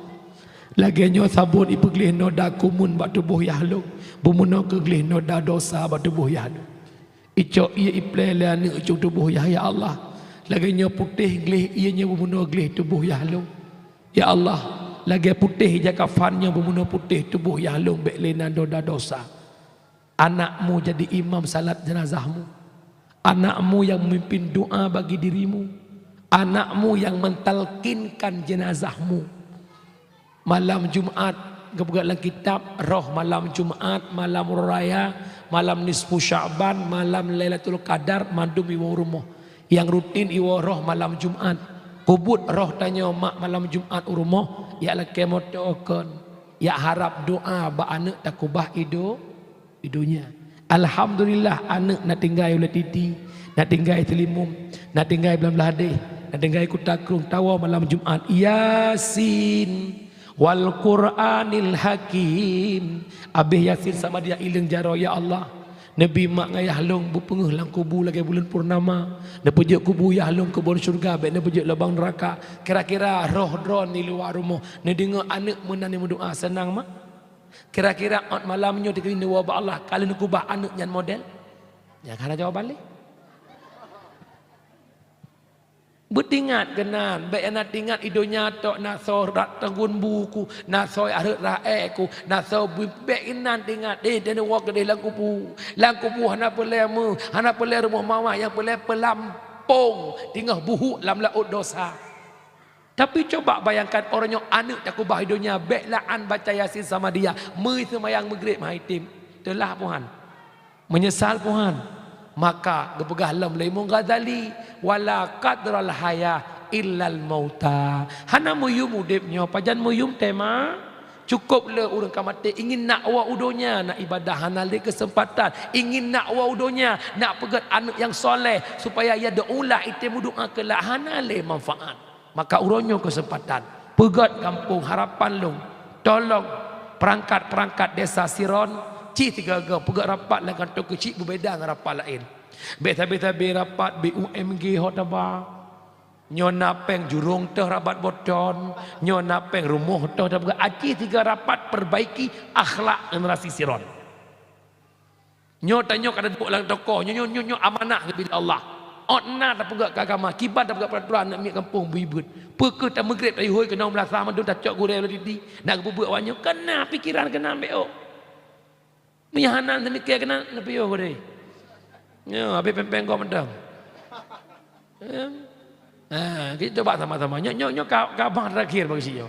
Lagi nyo sabun ibu glih noda kumun bak tubuh ya lu, bumuno ke glih noda dosa bak tubuh ya lu. Icok ia iplele anak icok tubuh ya Allah. Lagi nyo putih glih ia nyo bumuno glih tubuh ya lu. Ya Allah, lagi putih jaga fannya bumuno putih tubuh ya lu bek lena noda dosa. Anakmu jadi imam salat jenazahmu. Anakmu yang memimpin doa bagi dirimu. Anakmu yang mentalkinkan jenazahmu. Malam Jumat, kebetulan kitab roh malam Jumat, malam raya, malam nisfu Sya'ban, malam Lailatul Qadar, mandum iwo rumah. Yang rutin iwo roh malam Jumat. Kubut roh tanya mak malam Jumat rumah, ya laki motokan, ya harap doa ba anak takubah idunya. Alhamdulillah anak nak tinggal oleh titi, nak tinggal telimum, nak tinggal belah hadis, nak tinggal kutakrung tawa malam Jumat. Yasin wal Qur'anil Hakim. Abih Yasin sama dia ilang jaro ya Allah. Nabi mak ngayah long berpenguh lang kubu lagi bulan purnama. Nak pujuk kubu ya long kebun syurga, baik nak pujuk lubang neraka. Kira-kira roh drone di luar rumah. Nak dengar anak menani doa senang mak. Kira-kira malamnya dikini wabah Allah kalau nak ubah anak yang model. Ya kana jawab balik. Bertingat kenan, baik nak tingat idonya tok nak sorat tanggun buku, nak soi arut raeku, nak so baik kenan tingat dan wak kedai langkupu hana pelemu, hana pelem rumah mama yang pelem pelampung tinggal buhuk lam laut dosa. Tapi coba bayangkan orangnya anak tak ubah hidupnya beklaan baca Yasin sama dia mui semayang maghrib mahaitim telah Tuhan menyesal Tuhan maka gepegah lam Imam Ghazali wala qadral haya illal mauta hana muyum udipnya pajan muyum tema cukup le urang kamate ingin nak wa udonya nak ibadah hana le kesempatan ingin nak wa udonya nak pegat anak yang soleh supaya ia doa itim doa kelak hana le manfaat. Maka uronyo kesempatan pegat kampung harapan long tolong perangkat desa Siron ci tiga pegat rapat dengan tok kecil berbeza dengan rapat lain beta-beta rapat BUMG hotaba nyona peng jurung teh rabat boton nyona peng rumuh teh pegat aci tiga rapat perbaiki akhlak generasi Siron nyo tanyo kada lang toko nyo amanah kepada Allah. Otna tak pegak agama, kibat tak pegak peraturan nak miak kampung bibut. Pekut tak maghrib tak hoi kena belah sama tu tak cok gurau tadi. Nak kebubuak wanyo kena pikiran kena ambek. Mihanan demikian kena lebih gurau. Ya, habis pempeng kau mendang. Kita coba sama-sama. Nyok kabar terakhir bagi sini.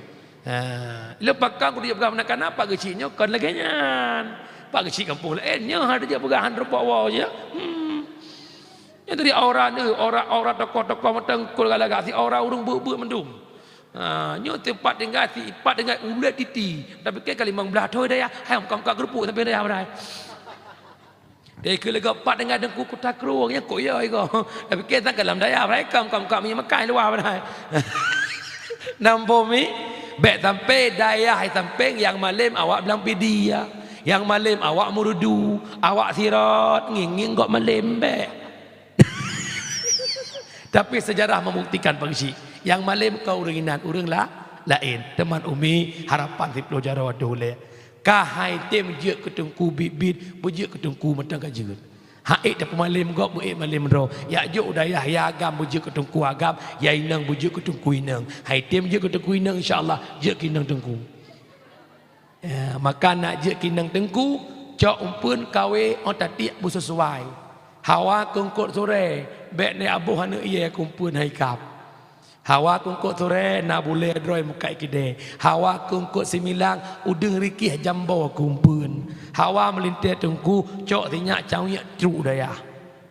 Lepas kau dia pegang nak apa ke sini? Kan lagi nyan. Pak kecil kampung lain nya ada dia pegahan rupa wah je. Yang tadi orang tokoh-tokoh matangkul galagasi orang urung bu mendum. Nyo tempat tinggal si ipat dengan ulat titi. Tapi kali mang belah thôi dah ya. Hai kau gerupuk sampai dah dah. Dia ke lega pat dengan dengku kota keruangnya kok ya iko. Tapi kita dalam daya mereka kau mi makan luar dah. Nampo mi bet sampai daya hai sampai yang malam awak bilang pedi ya. Yang malam awak murudu, awak sirat, nging kok malam be. Tapi sejarah membuktikan pengisi. Yang malam kau uringan, urang lah lain. Teman Umi harapan si pelajar waduh kahai tem je ketengku bibit, buje ketengku matang kajut. Haik dah pemalim kau buik malam ro. Ya juk dayah ya agam buje ketengku agam, ya inang buje ketengku inang. Hai tem je ketengku inang insya-Allah je kinang tengku. Ya, maka nak je kinang tengku cok umpun kawe otatik bu sesuai hawa kengkot sore bek ne abu hana iye kumpun hai kap hawa kengkot sore na boleh droi mukai kide hawa kengkot similang udeng rikih jambo kumpun hawa melintir tengku cok tinyak cawyak tru daya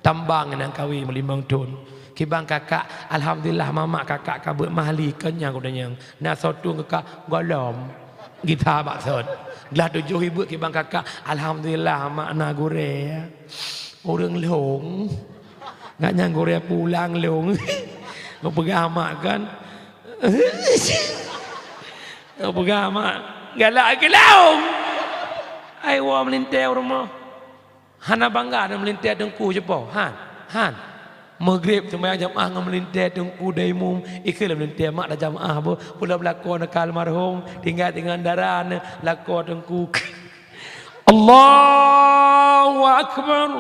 tambang nang kawe melimang ton kibang kakak alhamdulillah mama kakak kabut mahli kenyang udanyang na sotung kakak golom kita maksud lah 7,000 kibang kakak alhamdulillah makna gore orang long nggak nyang gore pulang long mau pegang mak kan mau pegang mak galak ke long ai wa melintir rumah hana bangga dan melintir dengku je po han Maghrib sembahyang jamaah ngam melintir tengku daimum ikal melintir mak dah jamaah bo pula berlakon nakal marhum tinggal daran lakon tengku Allahu akbar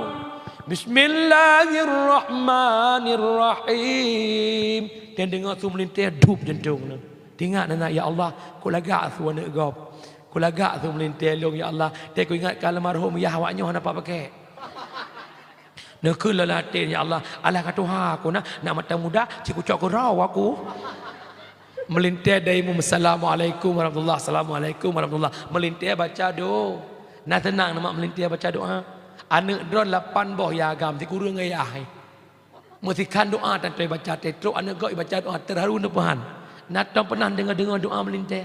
Bismillahirrahmanirrahim dan dengar tu melintir dup jantung ni tinggal nak ya Allah ku lagak tu nak gop ku lagak tu melintir long ya Allah dia ku ingat kal marhum ya awaknya hana apa pakai nak lalatin ya Allah Allah kata aku nak mata muda cikgu cok raw aku melintir daimu assalamualaikum warahmatullahi assalamualaikum warahmatullahi melintir baca doa nak tenang nak melintir baca doa anak drone 8 boh ya agam ti kurang ayah mesti kan doa dan baca tetro anak goi baca doa terharu nepahan nak pernah dengar doa melintir